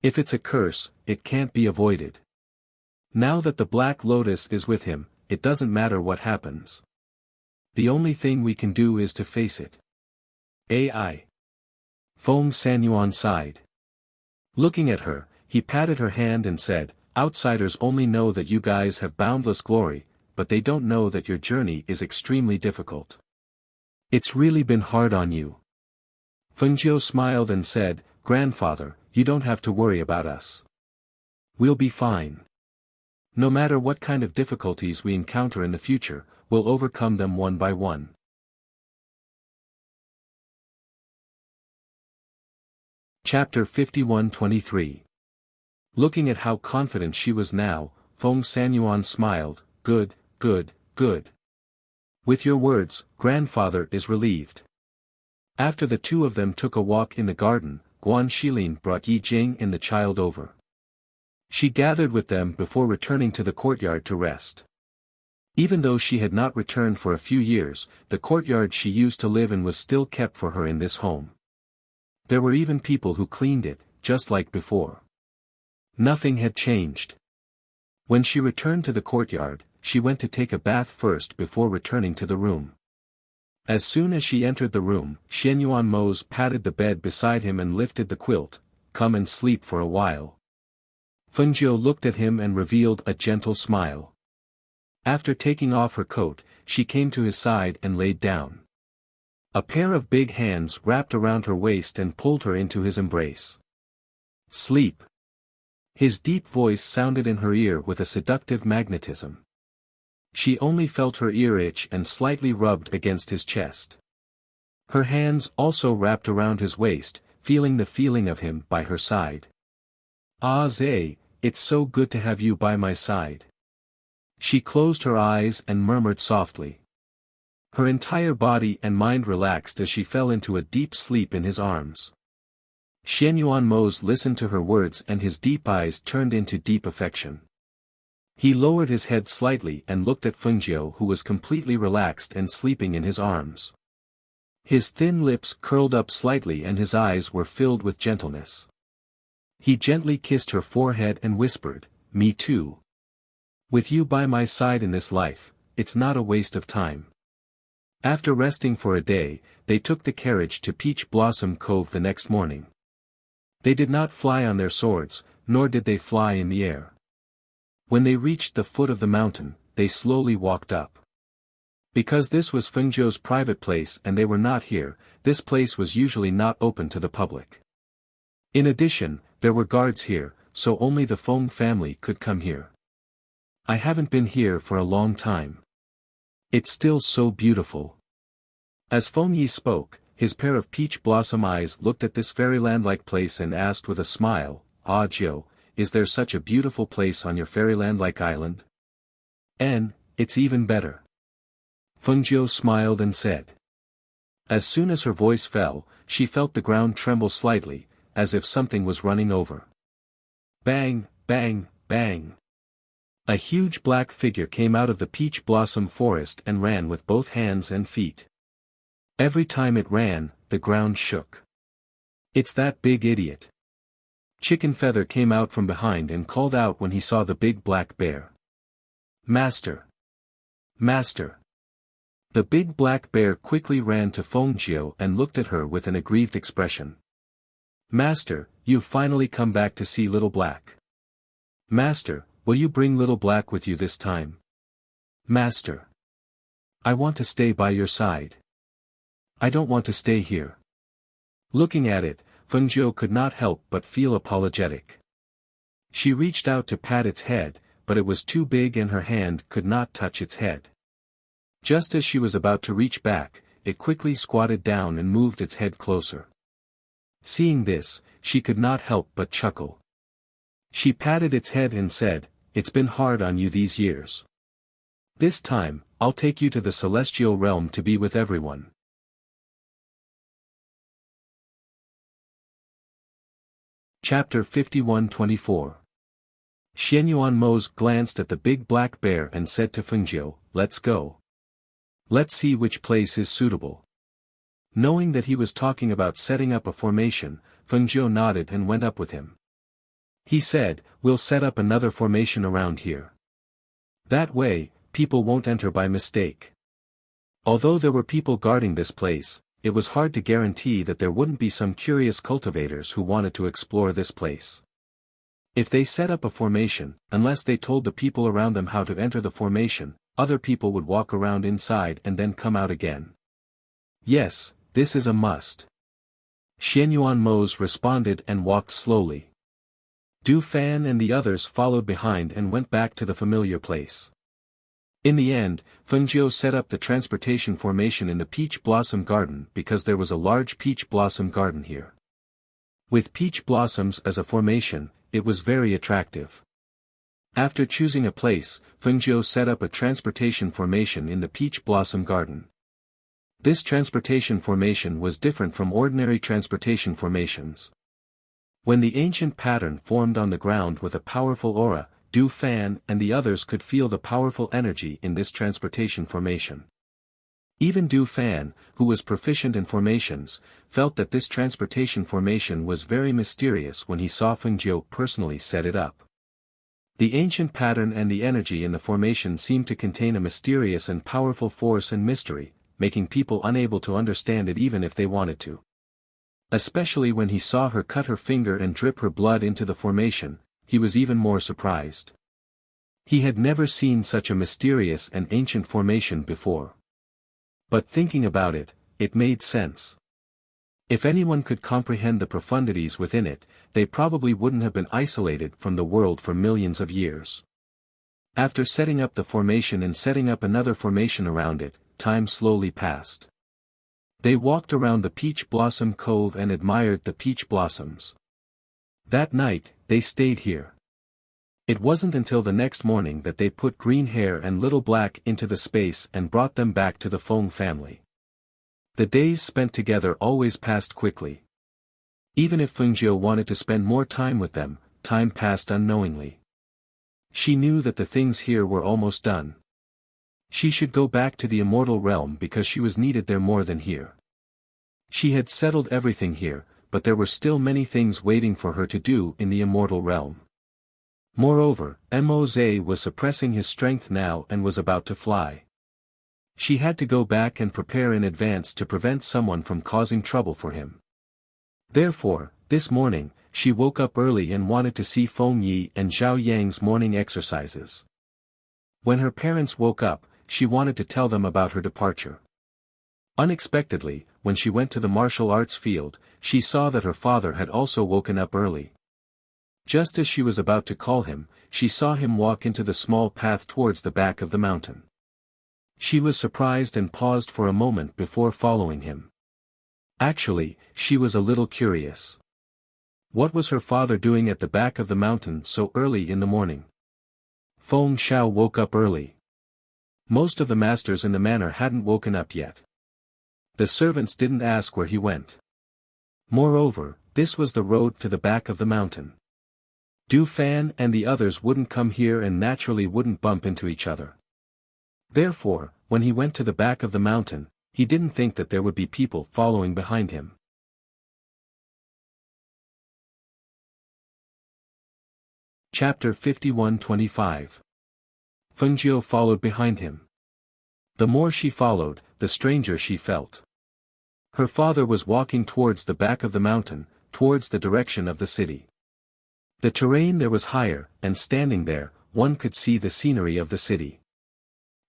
If it's a curse, it can't be avoided. Now that the black lotus is with him, it doesn't matter what happens. The only thing we can do is to face it. AI. Feng Sanyuan sighed. Looking at her, he patted her hand and said, outsiders only know that you guys have boundless glory, but they don't know that your journey is extremely difficult. It's really been hard on you. Feng Zhou smiled and said, Grandfather, you don't have to worry about us. We'll be fine. No matter what kind of difficulties we encounter in the future, we'll overcome them one by one. Chapter 51-23. Looking at how confident she was now, Feng Sanyuan smiled, good, good, good. With your words, Grandfather is relieved. After the two of them took a walk in the garden, Guan Shilin brought Yi Jing and the child over. She gathered with them before returning to the courtyard to rest. Even though she had not returned for a few years, the courtyard she used to live in was still kept for her in this home. There were even people who cleaned it, just like before. Nothing had changed. When she returned to the courtyard, she went to take a bath first before returning to the room. As soon as she entered the room, Xianyuan Mose patted the bed beside him and lifted the quilt, come and sleep for a while. Feng Zhou looked at him and revealed a gentle smile. After taking off her coat, she came to his side and laid down. A pair of big hands wrapped around her waist and pulled her into his embrace. Sleep. His deep voice sounded in her ear with a seductive magnetism. She only felt her ear itch and slightly rubbed against his chest. Her hands also wrapped around his waist, feeling the feeling of him by her side. Ah Zay, it's so good to have you by my side. She closed her eyes and murmured softly. Her entire body and mind relaxed as she fell into a deep sleep in his arms. Xianyuan Mose listened to her words and his deep eyes turned into deep affection. He lowered his head slightly and looked at Feng Zhou, who was completely relaxed and sleeping in his arms. His thin lips curled up slightly and his eyes were filled with gentleness. He gently kissed her forehead and whispered, me too. With you by my side in this life, it's not a waste of time. After resting for a day, they took the carriage to Peach Blossom Cove the next morning. They did not fly on their swords, nor did they fly in the air. When they reached the foot of the mountain, they slowly walked up. Because this was Feng Zhou's private place and they were not here, this place was usually not open to the public. In addition, there were guards here, so only the Feng family could come here. I haven't been here for a long time. It's still so beautiful. As Feng Yi spoke, his pair of peach blossom eyes looked at this fairyland-like place and asked with a smile, Ah Zhou, is there such a beautiful place on your fairyland-like island? It's even better. Feng Zhou smiled and said. As soon as her voice fell, she felt the ground tremble slightly, as if something was running over. Bang, bang, bang. A huge black figure came out of the peach blossom forest and ran with both hands and feet. Every time it ran, the ground shook. It's that big idiot. Chicken Feather came out from behind and called out when he saw the big black bear. Master! Master! The big black bear quickly ran to Feng Zhou and looked at her with an aggrieved expression. Master, you've finally come back to see Little Black. Master, will you bring Little Black with you this time? Master! I want to stay by your side. I don't want to stay here. Looking at it, Feng Zhou could not help but feel apologetic. She reached out to pat its head, but it was too big and her hand could not touch its head. Just as she was about to reach back, it quickly squatted down and moved its head closer. Seeing this, she could not help but chuckle. She patted its head and said, "It's been hard on you these years. This time, I'll take you to the celestial realm to be with everyone." Chapter 51-24. Xianyuan Mose glanced at the big black bear and said to Fengjiu, "Let's go. Let's see which place is suitable." Knowing that he was talking about setting up a formation, Fengjiu nodded and went up with him. He said, "We'll set up another formation around here. That way, people won't enter by mistake." Although there were people guarding this place, it was hard to guarantee that there wouldn't be some curious cultivators who wanted to explore this place. If they set up a formation, unless they told the people around them how to enter the formation, other people would walk around inside and then come out again. "Yes, this is a must." Xianyuan Mose responded and walked slowly. Du Fan and the others followed behind and went back to the familiar place. In the end, Fengjiu set up the transportation formation in the peach blossom garden because there was a large peach blossom garden here. With peach blossoms as a formation, it was very attractive. After choosing a place, Fengjiu set up a transportation formation in the peach blossom garden. This transportation formation was different from ordinary transportation formations. When the ancient pattern formed on the ground with a powerful aura, Du Fan and the others could feel the powerful energy in this transportation formation. Even Du Fan, who was proficient in formations, felt that this transportation formation was very mysterious when he saw Fengjiu personally set it up. The ancient pattern and the energy in the formation seemed to contain a mysterious and powerful force and mystery, making people unable to understand it even if they wanted to. Especially when he saw her cut her finger and drip her blood into the formation, he was even more surprised. He had never seen such a mysterious and ancient formation before. But thinking about it, it made sense. If anyone could comprehend the profundities within it, they probably wouldn't have been isolated from the world for millions of years. After setting up the formation and setting up another formation around it, time slowly passed. They walked around the Peach Blossom Cove and admired the peach blossoms. That night, they stayed here. It wasn't until the next morning that they put Green Hair and Little Black into the space and brought them back to the Feng family. The days spent together always passed quickly. Even if Fengjiu wanted to spend more time with them, time passed unknowingly. She knew that the things here were almost done. She should go back to the immortal realm because she was needed there more than here. She had settled everything here, but there were still many things waiting for her to do in the immortal realm. Moreover, Mose was suppressing his strength now and was about to fly. She had to go back and prepare in advance to prevent someone from causing trouble for him. Therefore, this morning, she woke up early and wanted to see Feng Yi and Zhao Yang's morning exercises. When her parents woke up, she wanted to tell them about her departure. Unexpectedly, when she went to the martial arts field, she saw that her father had also woken up early. Just as she was about to call him, she saw him walk into the small path towards the back of the mountain. She was surprised and paused for a moment before following him. Actually, she was a little curious. What was her father doing at the back of the mountain so early in the morning? Feng Xiao woke up early. Most of the masters in the manor hadn't woken up yet. The servants didn't ask where he went. Moreover, this was the road to the back of the mountain. Du Fan and the others wouldn't come here and naturally wouldn't bump into each other. Therefore, when he went to the back of the mountain, he didn't think that there would be people following behind him. Chapter 51-25. Fengjiu followed behind him. The more she followed, the stranger she felt. Her father was walking towards the back of the mountain, towards the direction of the city. The terrain there was higher, and standing there, one could see the scenery of the city.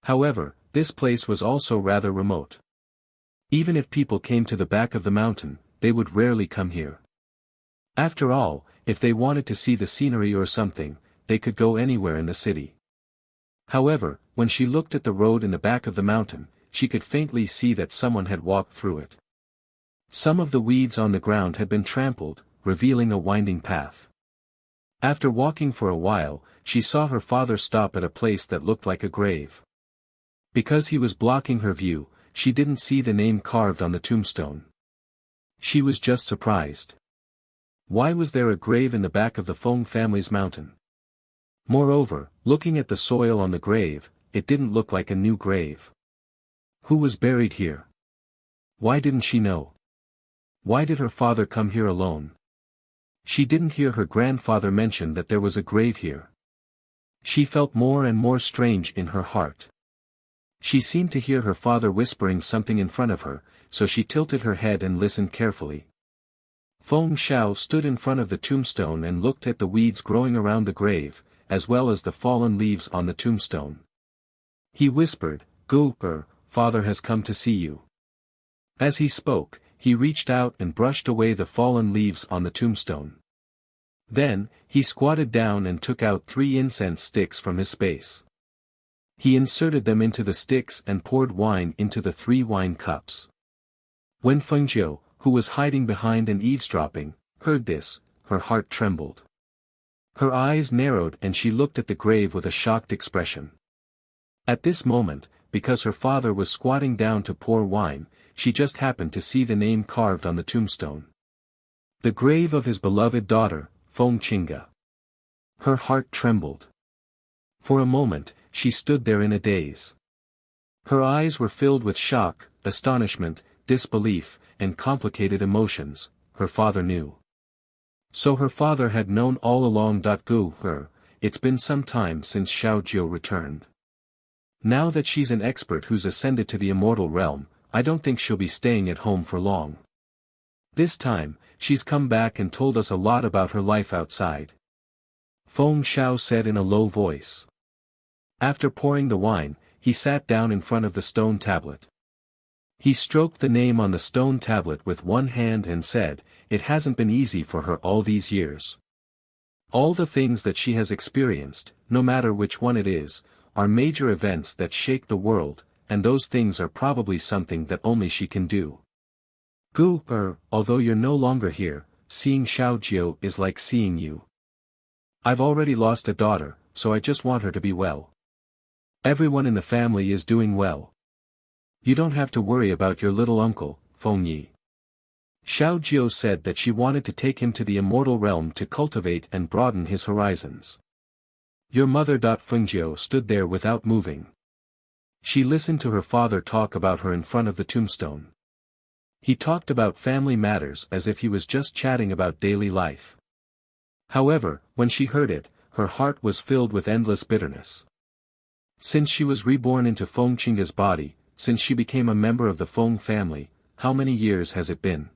However, this place was also rather remote. Even if people came to the back of the mountain, they would rarely come here. After all, if they wanted to see the scenery or something, they could go anywhere in the city. However, when she looked at the road in the back of the mountain, she could faintly see that someone had walked through it. Some of the weeds on the ground had been trampled, revealing a winding path. After walking for a while, she saw her father stop at a place that looked like a grave. Because he was blocking her view, she didn't see the name carved on the tombstone. She was just surprised. Why was there a grave in the back of the Feng family's mountain? Moreover, looking at the soil on the grave, it didn't look like a new grave. Who was buried here? Why didn't she know? Why did her father come here alone? She didn't hear her grandfather mention that there was a grave here. She felt more and more strange in her heart. She seemed to hear her father whispering something in front of her, so she tilted her head and listened carefully. Feng Xiao stood in front of the tombstone and looked at the weeds growing around the grave, as well as the fallen leaves on the tombstone. He whispered, "Gu-er, father has come to see you." As he spoke, he reached out and brushed away the fallen leaves on the tombstone. Then, he squatted down and took out 3 incense sticks from his space. He inserted them into the sticks and poured wine into the 3 wine cups. When Fengjiu, who was hiding behind and eavesdropping, heard this, her heart trembled. Her eyes narrowed and she looked at the grave with a shocked expression. At this moment, because her father was squatting down to pour wine, she just happened to see the name carved on the tombstone. The grave of his beloved daughter, Feng Qingge. Her heart trembled. For a moment, she stood there in a daze. Her eyes were filled with shock, astonishment, disbelief, and complicated emotions, her father knew. So her father had known all along. Gu-er, it's been some time since Xiaojiu returned. Now that she's an expert who's ascended to the immortal realm, I don't think she'll be staying at home for long. This time, she's come back and told us a lot about her life outside. Feng Xiao said in a low voice. After pouring the wine, he sat down in front of the stone tablet. He stroked the name on the stone tablet with one hand and said, "It hasn't been easy for her all these years. All the things that she has experienced, no matter which one it is, are major events that shake the world, and those things are probably something that only she can do. Gu-er, although you're no longer here, seeing Xiaojiu is like seeing you. I've already lost a daughter, so I just want her to be well. Everyone in the family is doing well. You don't have to worry about your little uncle, Feng Yi." Xiaojiu said that she wanted to take him to the immortal realm to cultivate and broaden his horizons. Your mother. Fengjiu stood there without moving. She listened to her father talk about her in front of the tombstone. He talked about family matters as if he was just chatting about daily life. However, when she heard it, her heart was filled with endless bitterness. Since she was reborn into Feng Qingge's body, since she became a member of the Feng family, how many years has it been?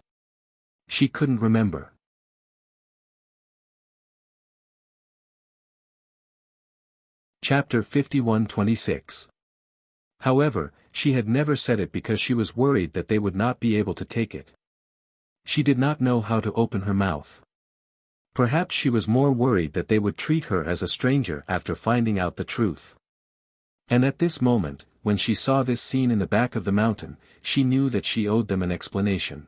She couldn't remember. Chapter 51-26. However, she had never said it because she was worried that they would not be able to take it. She did not know how to open her mouth. Perhaps she was more worried that they would treat her as a stranger after finding out the truth. And at this moment, when she saw this scene in the back of the mountain, she knew that she owed them an explanation.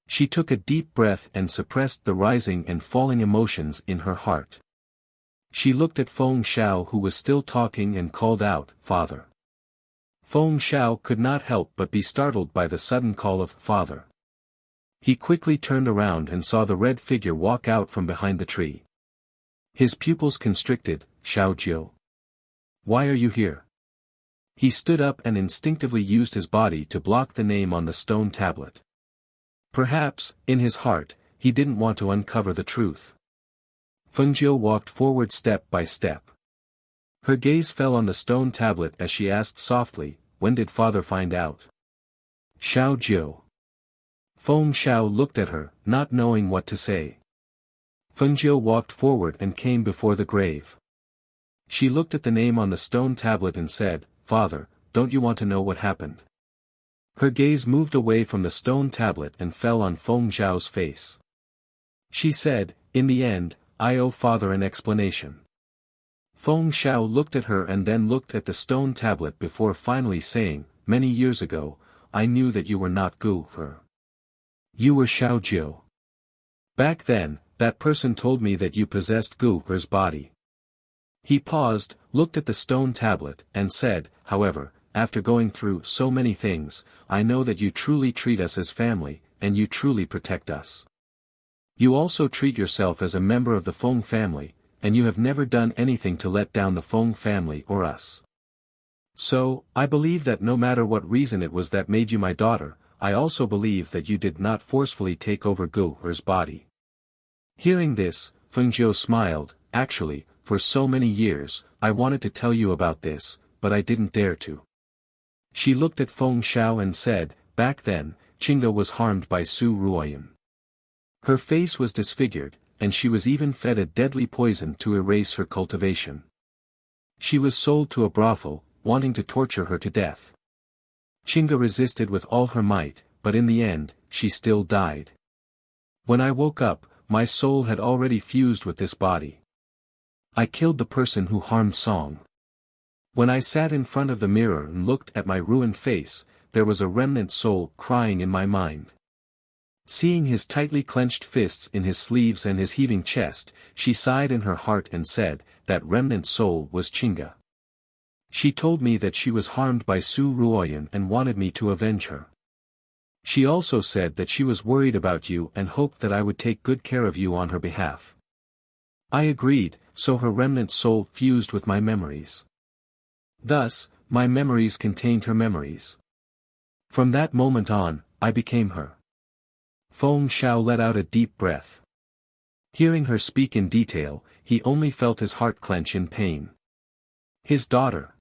She took a deep breath and suppressed the rising and falling emotions in her heart. She looked at Feng Xiao, who was still talking, and called out, "Father." Feng Xiao could not help but be startled by the sudden call of "Father." He quickly turned around and saw the red figure walk out from behind the tree. His pupils constricted. "Xiaojiu. Why are you here?" He stood up and instinctively used his body to block the name on the stone tablet. Perhaps, in his heart, he didn't want to uncover the truth. Fengjiu walked forward step by step. Her gaze fell on the stone tablet as she asked softly, "When did father find out?" "Xiaojiu." Feng Xiao looked at her, not knowing what to say. Fengjiu walked forward and came before the grave. She looked at the name on the stone tablet and said, "Father, don't you want to know what happened?" Her gaze moved away from the stone tablet and fell on Feng Xiao's face. She said, "In the end, I owe father an explanation." Feng Xiao looked at her and then looked at the stone tablet before finally saying, "Many years ago, I knew that you were not Gu-er. You were Xiaojiu. Back then, That person told me that you possessed Gu Er's body. He paused, looked at the stone tablet, and said, however, after going through so many things, I know that you truly treat us as family, and you truly protect us. You also treat yourself as a member of the Feng family, and you have never done anything to let down the Feng family or us. So, I believe that no matter what reason it was that made you my daughter, I also believe that you did not forcefully take over Gu Er's body. Hearing this, Feng Zhou smiled. Actually, for so many years, I wanted to tell you about this, but I didn't dare to. She looked at Feng Xiao and said, back then, Qingge was harmed by Su Ruoyan. Her face was disfigured, and she was even fed a deadly poison to erase her cultivation. She was sold to a brothel, wanting to torture her to death. Qingge resisted with all her might, but in the end, she still died. When I woke up, my soul had already fused with this body. I killed the person who harmed Song. When I sat in front of the mirror and looked at my ruined face, there was a remnant soul crying in my mind. Seeing his tightly clenched fists in his sleeves and his heaving chest, she sighed in her heart and said, that remnant soul was Qingge. She told me that she was harmed by Su Ruoyan and wanted me to avenge her. She also said that she was worried about you and hoped that I would take good care of you on her behalf. I agreed, so her remnant soul fused with my memories. Thus, my memories contained her memories. From that moment on, I became her. Feng Xiao let out a deep breath. Hearing her speak in detail, he only felt his heart clench in pain. His daughter.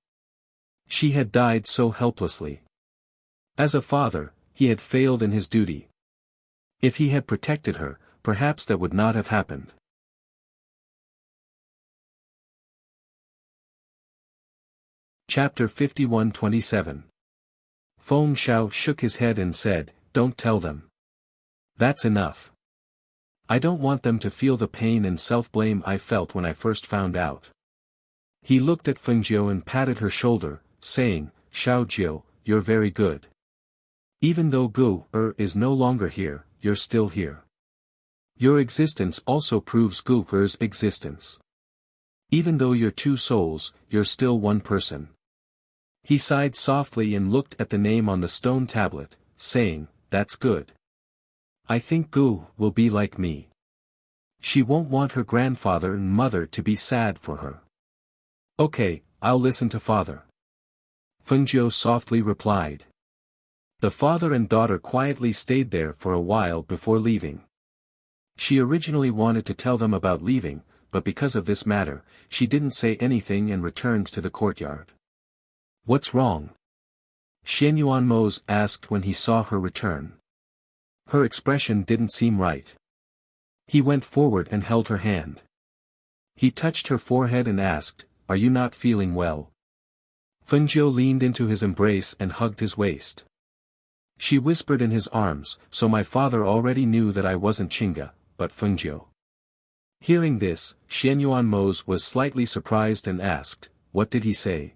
She had died so helplessly. As a father, he had failed in his duty. If he had protected her, perhaps that would not have happened. Chapter 51-27. Feng Xiao shook his head and said, don't tell them. That's enough. I don't want them to feel the pain and self-blame I felt when I first found out. He looked at Feng Zhou and patted her shoulder, saying, Xiao Jiu, you're very good. Even though Gu Er is no longer here, you're still here. Your existence also proves Gu Er's existence. Even though you're two souls, you're still one person. He sighed softly and looked at the name on the stone tablet, saying, that's good. I think Gu will be like me. She won't want her grandfather and mother to be sad for her. Okay, I'll listen to father. Feng Zhou softly replied. The father and daughter quietly stayed there for a while before leaving. She originally wanted to tell them about leaving, but because of this matter, she didn't say anything and returned to the courtyard. What's wrong? Xianyuan Mose asked when he saw her return. Her expression didn't seem right. He went forward and held her hand. He touched her forehead and asked, are you not feeling well? Feng Zhou leaned into his embrace and hugged his waist. She whispered in his arms, so my father already knew that I wasn't Qingge, but Feng Zhou. Hearing this, Xianyuan Mose was slightly surprised and asked, what did he say?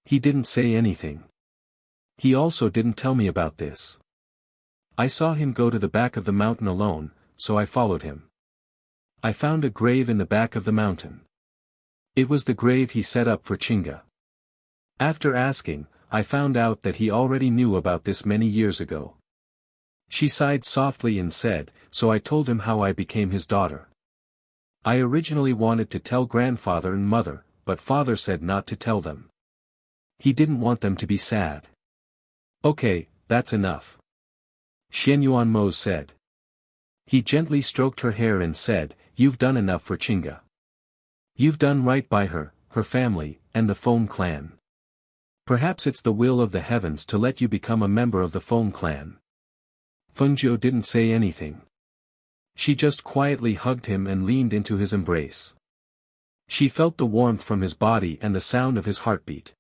He didn't say anything. He also didn't tell me about this. I saw him go to the back of the mountain alone, so I followed him. I found a grave in the back of the mountain. It was the grave he set up for Qingge. After asking, I found out that he already knew about this many years ago. She sighed softly and said, so I told him how I became his daughter. I originally wanted to tell grandfather and mother, but father said not to tell them. He didn't want them to be sad. Okay, that's enough. Xianyuan Mo said. He gently stroked her hair and said, you've done enough for Qingge. You've done right by her, her family, and the Feng clan. Perhaps it's the will of the heavens to let you become a member of the Feng clan. Feng Zhou didn't say anything. She just quietly hugged him and leaned into his embrace. She felt the warmth from his body and the sound of his heartbeat.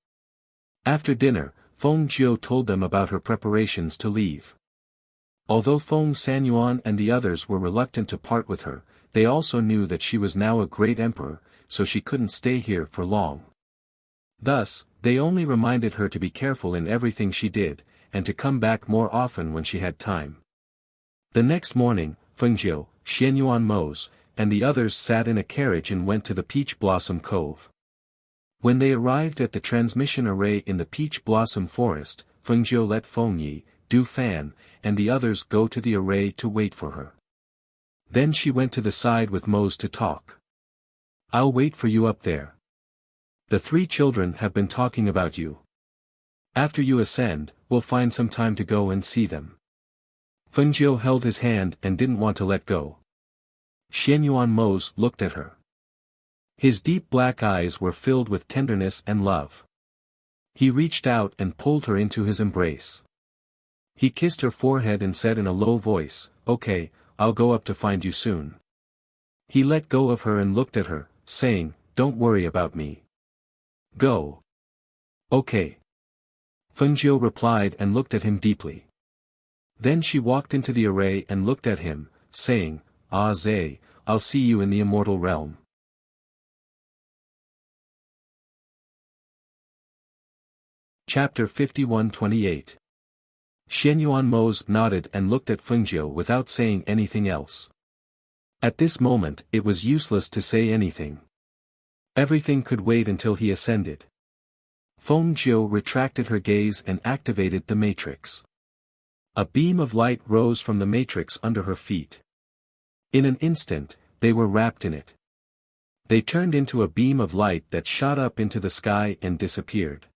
After dinner, Feng Zhou told them about her preparations to leave. Although Feng Sanyuan and the others were reluctant to part with her, they also knew that she was now a great emperor, so she couldn't stay here for long. Thus, they only reminded her to be careful in everything she did, and to come back more often when she had time. The next morning, Feng Zhou, Xianyuan Mose, and the others sat in a carriage and went to the Peach Blossom Cove. When they arrived at the transmission array in the Peach Blossom Forest, Fengjiu let Fengyi, Du Fan, and the others go to the array to wait for her. Then she went to the side with Mose to talk. "I'll wait for you up there. The 3 children have been talking about you. After you ascend, we'll find some time to go and see them." Fengjiu held his hand and didn't want to let go. Xianyuan Mose looked at her. His deep black eyes were filled with tenderness and love. He reached out and pulled her into his embrace. He kissed her forehead and said in a low voice, "Okay, I'll go up to find you soon." He let go of her and looked at her, saying, "Don't worry about me. Go." "Okay." Fengjiu replied and looked at him deeply. Then she walked into the array and looked at him, saying, "Ah Zhe, I'll see you in the immortal realm." Chapter 51-28. Xianyuan Mose nodded and looked at Fengjiu without saying anything else. At this moment it was useless to say anything. Everything could wait until he ascended. Fengjiu retracted her gaze and activated the matrix. A beam of light rose from the matrix under her feet. In an instant, they were wrapped in it. They turned into a beam of light that shot up into the sky and disappeared.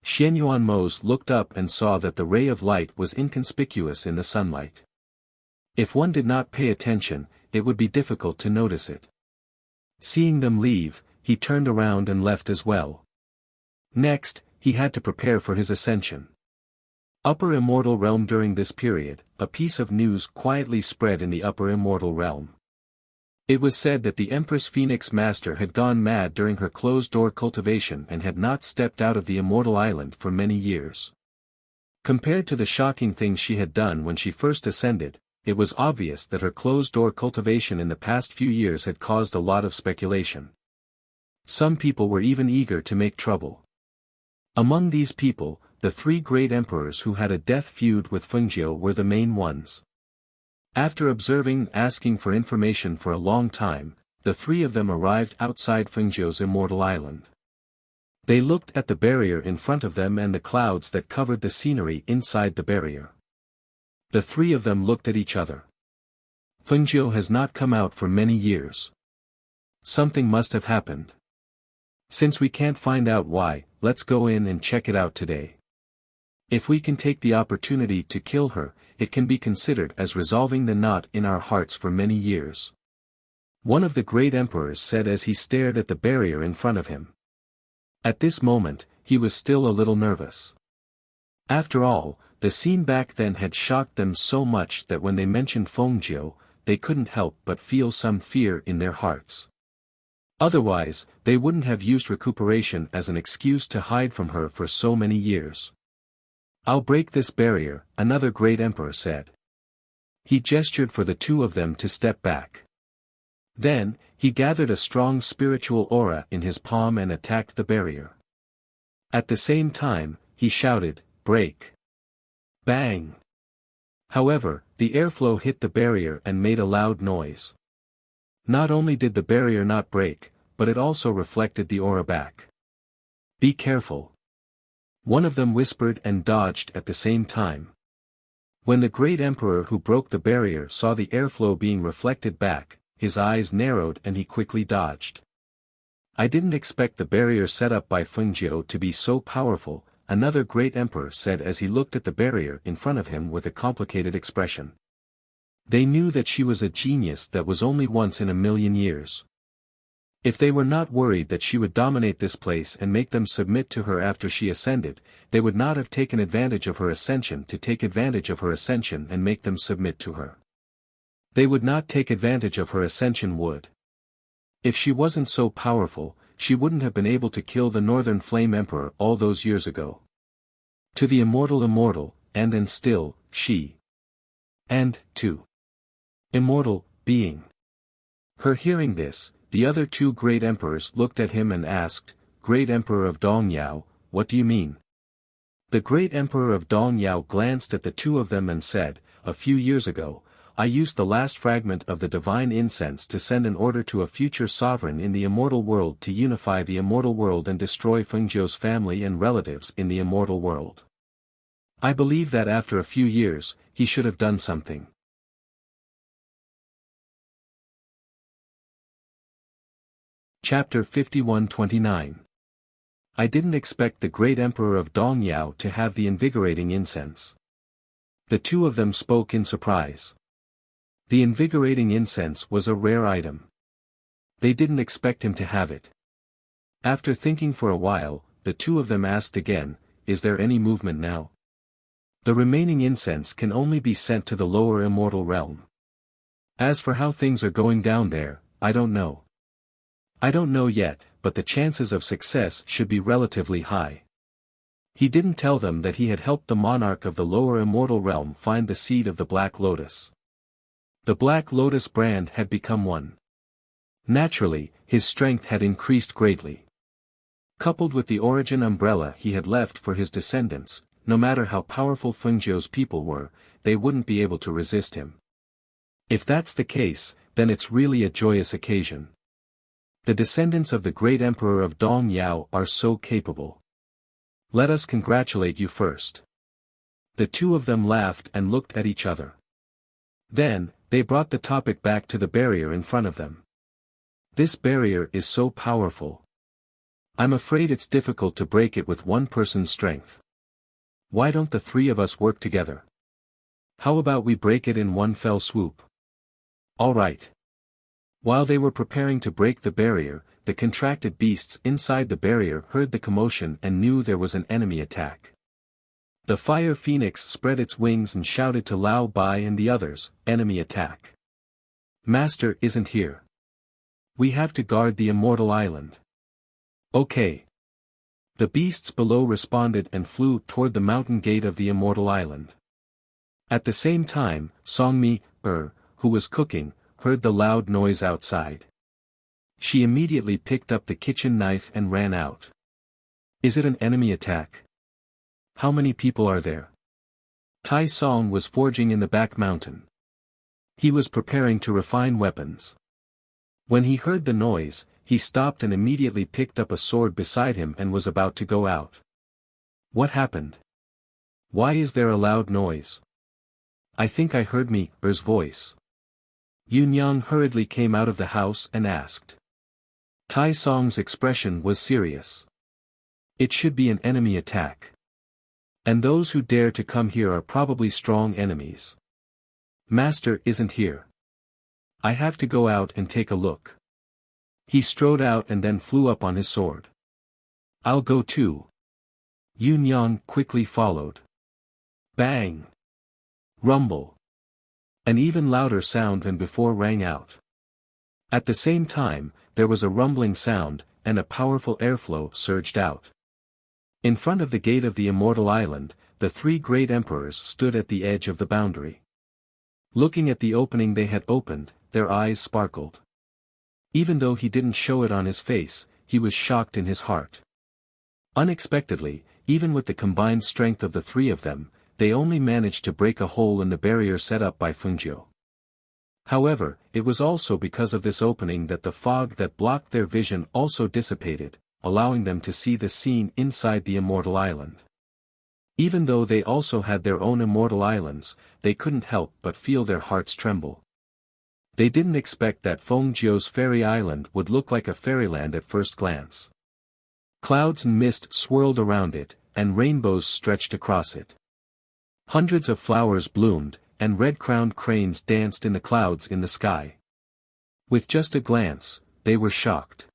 Xianyuan Mose looked up and saw that the ray of light was inconspicuous in the sunlight. If one did not pay attention, it would be difficult to notice it. Seeing them leave, he turned around and left as well. Next, he had to prepare for his ascension. Upper Immortal Realm. During this period, a piece of news quietly spread in the Upper Immortal Realm. It was said that the Empress Phoenix Master had gone mad during her closed-door cultivation and had not stepped out of the Immortal Island for many years. Compared to the shocking things she had done when she first ascended, it was obvious that her closed-door cultivation in the past few years had caused a lot of speculation. Some people were even eager to make trouble. Among these people, the 3 great emperors who had a death feud with Fengjiu were the main ones. After observing and asking for information for a long time, the 3 of them arrived outside Fengjiu's Immortal Island. They looked at the barrier in front of them and the clouds that covered the scenery inside the barrier. The 3 of them looked at each other. Fengjiu has not come out for many years. Something must have happened. Since we can't find out why, let's go in and check it out today. If we can take the opportunity to kill her, it can be considered as resolving the knot in our hearts for many years. One of the great emperors said as he stared at the barrier in front of him. At this moment, he was still a little nervous. After all, the scene back then had shocked them so much that when they mentioned Fengjiu, they couldn't help but feel some fear in their hearts. Otherwise, they wouldn't have used recuperation as an excuse to hide from her for so many years. "I'll break this barrier," another great emperor said. He gestured for the 2 of them to step back. Then, he gathered a strong spiritual aura in his palm and attacked the barrier. At the same time, he shouted, "Break!" Bang! However, the airflow hit the barrier and made a loud noise. Not only did the barrier not break, but it also reflected the aura back. "Be careful." One of them whispered and dodged at the same time. When the great emperor who broke the barrier saw the airflow being reflected back, his eyes narrowed and he quickly dodged. "I didn't expect the barrier set up by Fengjiu to be so powerful," another great emperor said as he looked at the barrier in front of him with a complicated expression. They knew that she was a genius that was only once in a million years. If they were not worried that she would dominate this place and make them submit to her after she ascended, they would not have taken advantage of her ascension to take advantage of her ascension and make them submit to her. They would not take advantage of her ascension would. If she wasn't so powerful, she wouldn't have been able to kill the Northern Flame Emperor all those years ago. To the immortal, and still, she. And, to. Immortal, being. Her hearing this, the other 2 great emperors looked at him and asked, "Great Emperor of Dongyao, what do you mean?" The great emperor of Dongyao glanced at the 2 of them and said, "A few years ago, I used the last fragment of the divine incense to send an order to a future sovereign in the immortal world to unify the immortal world and destroy Fengjiu's family and relatives in the immortal world. I believe that after a few years, he should have done something. Chapter 51-29. I didn't expect the great emperor of Dongyao to have the invigorating incense. The two of them spoke in surprise. The invigorating incense was a rare item. They didn't expect him to have it. After thinking for a while, the two of them asked again, "Is there any movement now?" The remaining incense can only be sent to the lower immortal realm. As for how things are going down there, I don't know. I don't know yet, but the chances of success should be relatively high. He didn't tell them that he had helped the monarch of the lower immortal realm find the seed of the Black Lotus. The Black Lotus brand had become one. Naturally, his strength had increased greatly. Coupled with the origin umbrella he had left for his descendants, no matter how powerful Fengjiu's people were, they wouldn't be able to resist him. If that's the case, then it's really a joyous occasion. The descendants of the great emperor of Dongyao are so capable. Let us congratulate you first. The two of them laughed and looked at each other. Then, they brought the topic back to the barrier in front of them. This barrier is so powerful. I'm afraid it's difficult to break it with one person's strength. Why don't the three of us work together? How about we break it in one fell swoop? All right. While they were preparing to break the barrier, the contracted beasts inside the barrier heard the commotion and knew there was an enemy attack. The fire phoenix spread its wings and shouted to Lao Bai and the others, "Enemy attack! Master isn't here. We have to guard the immortal island." Okay. The beasts below responded and flew toward the mountain gate of the immortal island. At the same time, Songmi, who was cooking, heard the loud noise outside. She immediately picked up the kitchen knife and ran out. Is it an enemy attack? How many people are there? Tai Song was forging in the back mountain. He was preparing to refine weapons. When he heard the noise, he stopped and immediately picked up a sword beside him and was about to go out. What happened? Why is there a loud noise? I think I heard Er's voice. Yunyang hurriedly came out of the house and asked. Tai Song's expression was serious. It should be an enemy attack. And those who dare to come here are probably strong enemies. Master isn't here. I have to go out and take a look. He strode out and then flew up on his sword. I'll go too. Yunyang quickly followed. Bang! Rumble! An even louder sound than before rang out. At the same time, there was a rumbling sound, and a powerful airflow surged out. In front of the gate of the immortal island, the three great emperors stood at the edge of the boundary. Looking at the opening they had opened, their eyes sparkled. Even though he didn't show it on his face, he was shocked in his heart. Unexpectedly, even with the combined strength of the three of them, they only managed to break a hole in the barrier set up by Fengjiu. However, it was also because of this opening that the fog that blocked their vision also dissipated, allowing them to see the scene inside the immortal island. Even though they also had their own immortal islands, they couldn't help but feel their hearts tremble. They didn't expect that Fengjiu's fairy island would look like a fairyland at first glance. Clouds and mist swirled around it, and rainbows stretched across it. Hundreds of flowers bloomed, and red-crowned cranes danced in the clouds in the sky. With just a glance, they were shocked.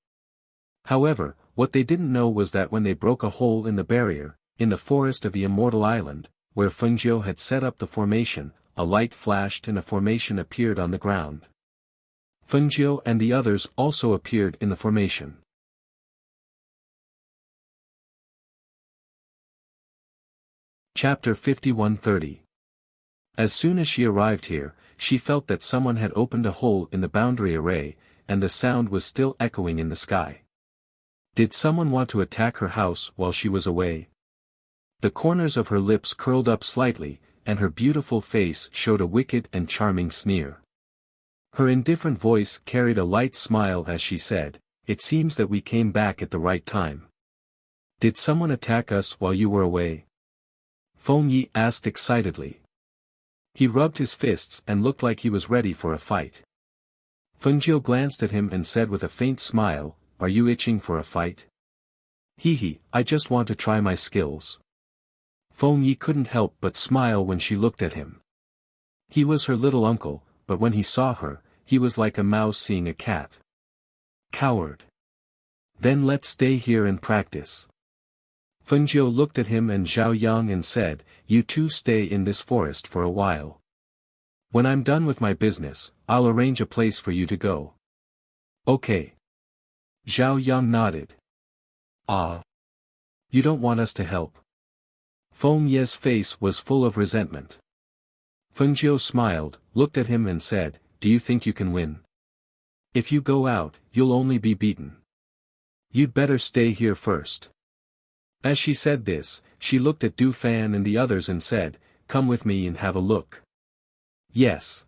However, what they didn't know was that when they broke a hole in the barrier, in the forest of the immortal island, where Fengjiu had set up the formation, a light flashed and a formation appeared on the ground. Fengjiu and the others also appeared in the formation. Chapter 51-30. As soon as she arrived here, she felt that someone had opened a hole in the boundary array, and the sound was still echoing in the sky. Did someone want to attack her house while she was away? The corners of her lips curled up slightly, and her beautiful face showed a wicked and charming sneer. Her indifferent voice carried a light smile as she said, "It seems that we came back at the right time. Did someone attack us while you were away?" Feng Yi asked excitedly. He rubbed his fists and looked like he was ready for a fight. Feng Jiu glanced at him and said with a faint smile, "Are you itching for a fight?" "Hee, I just want to try my skills." Feng Yi couldn't help but smile when she looked at him. He was her little uncle, but when he saw her, he was like a mouse seeing a cat. "Coward. Then let's stay here and practice." Feng Jiu looked at him and Zhao Yang and said, "You two stay in this forest for a while. When I'm done with my business, I'll arrange a place for you to go." "Okay." Zhao Yang nodded. "Ah. You don't want us to help?" Feng Ye's face was full of resentment. Feng Jiu smiled, looked at him and said, "Do you think you can win? If you go out, you'll only be beaten. You'd better stay here first." As she said this, she looked at Du Fan and the others and said, "Come with me and have a look." "Yes."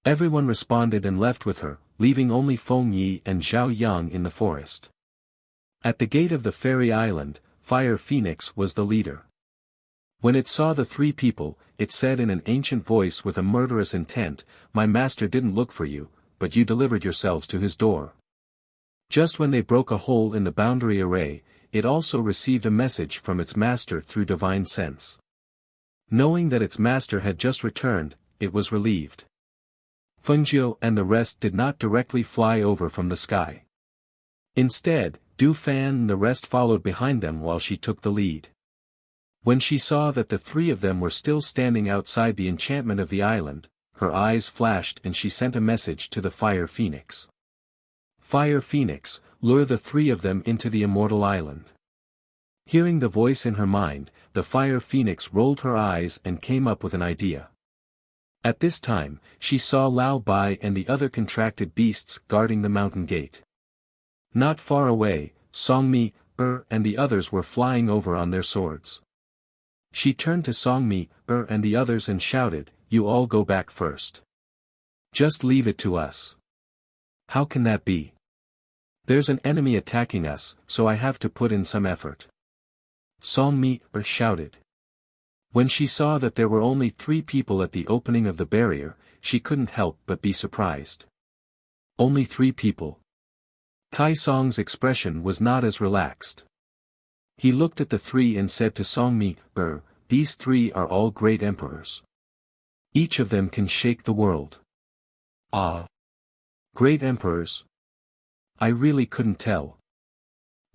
Everyone responded and left with her, leaving only Feng Yi and Zhao Yang in the forest. At the gate of the fairy island, Fire Phoenix was the leader. When it saw the three people, it said in an ancient voice with a murderous intent, "My master didn't look for you, but you delivered yourselves to his door." Just when they broke a hole in the boundary array, it also received a message from its master through divine sense. Knowing that its master had just returned, it was relieved. Feng Jiu and the rest did not directly fly over from the sky. Instead, Du Fan and the rest followed behind them while she took the lead. When she saw that the three of them were still standing outside the enchantment of the island, her eyes flashed and she sent a message to the Fire Phoenix. "Fire Phoenix, lure the three of them into the immortal island." Hearing the voice in her mind, the Fire Phoenix rolled her eyes and came up with an idea. At this time, she saw Lao Bai and the other contracted beasts guarding the mountain gate. Not far away, Songmi, and the others were flying over on their swords. She turned to Songmi, and the others and shouted, "You all go back first. Just leave it to us." "How can that be? There's an enemy attacking us, so I have to put in some effort." Songmi, shouted. When she saw that there were only 3 people at the opening of the barrier, she couldn't help but be surprised. Only 3 people. Tai Song's expression was not as relaxed. He looked at the 3 and said to Songmi, "These 3 are all great emperors. Each of them can shake the world." "Ah. Great emperors? I really couldn't tell."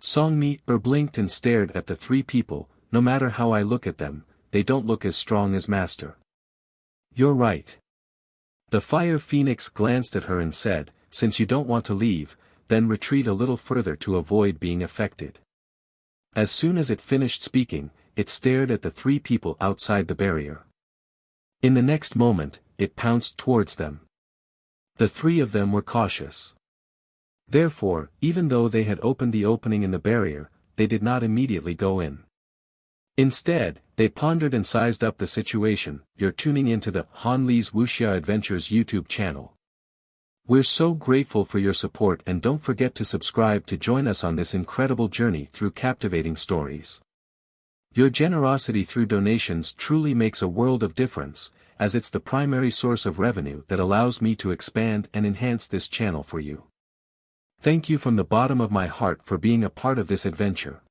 Songmi, blinked and stared at the 3 people. "No matter how I look at them, they don't look as strong as master." "You're right." The Fire Phoenix glanced at her and said, "Since you don't want to leave, then retreat a little further to avoid being affected." As soon as it finished speaking, it stared at the 3 people outside the barrier. In the next moment, it pounced towards them. The 3 of them were cautious. Therefore, even though they had opened the opening in the barrier, they did not immediately go in. Instead, they pondered and sized up the situation. You're tuning into the Han Li's Wuxia Adventures YouTube channel. We're so grateful for your support and don't forget to subscribe to join us on this incredible journey through captivating stories. Your generosity through donations truly makes a world of difference, as it's the primary source of revenue that allows me to expand and enhance this channel for you. Thank you from the bottom of my heart for being a part of this adventure.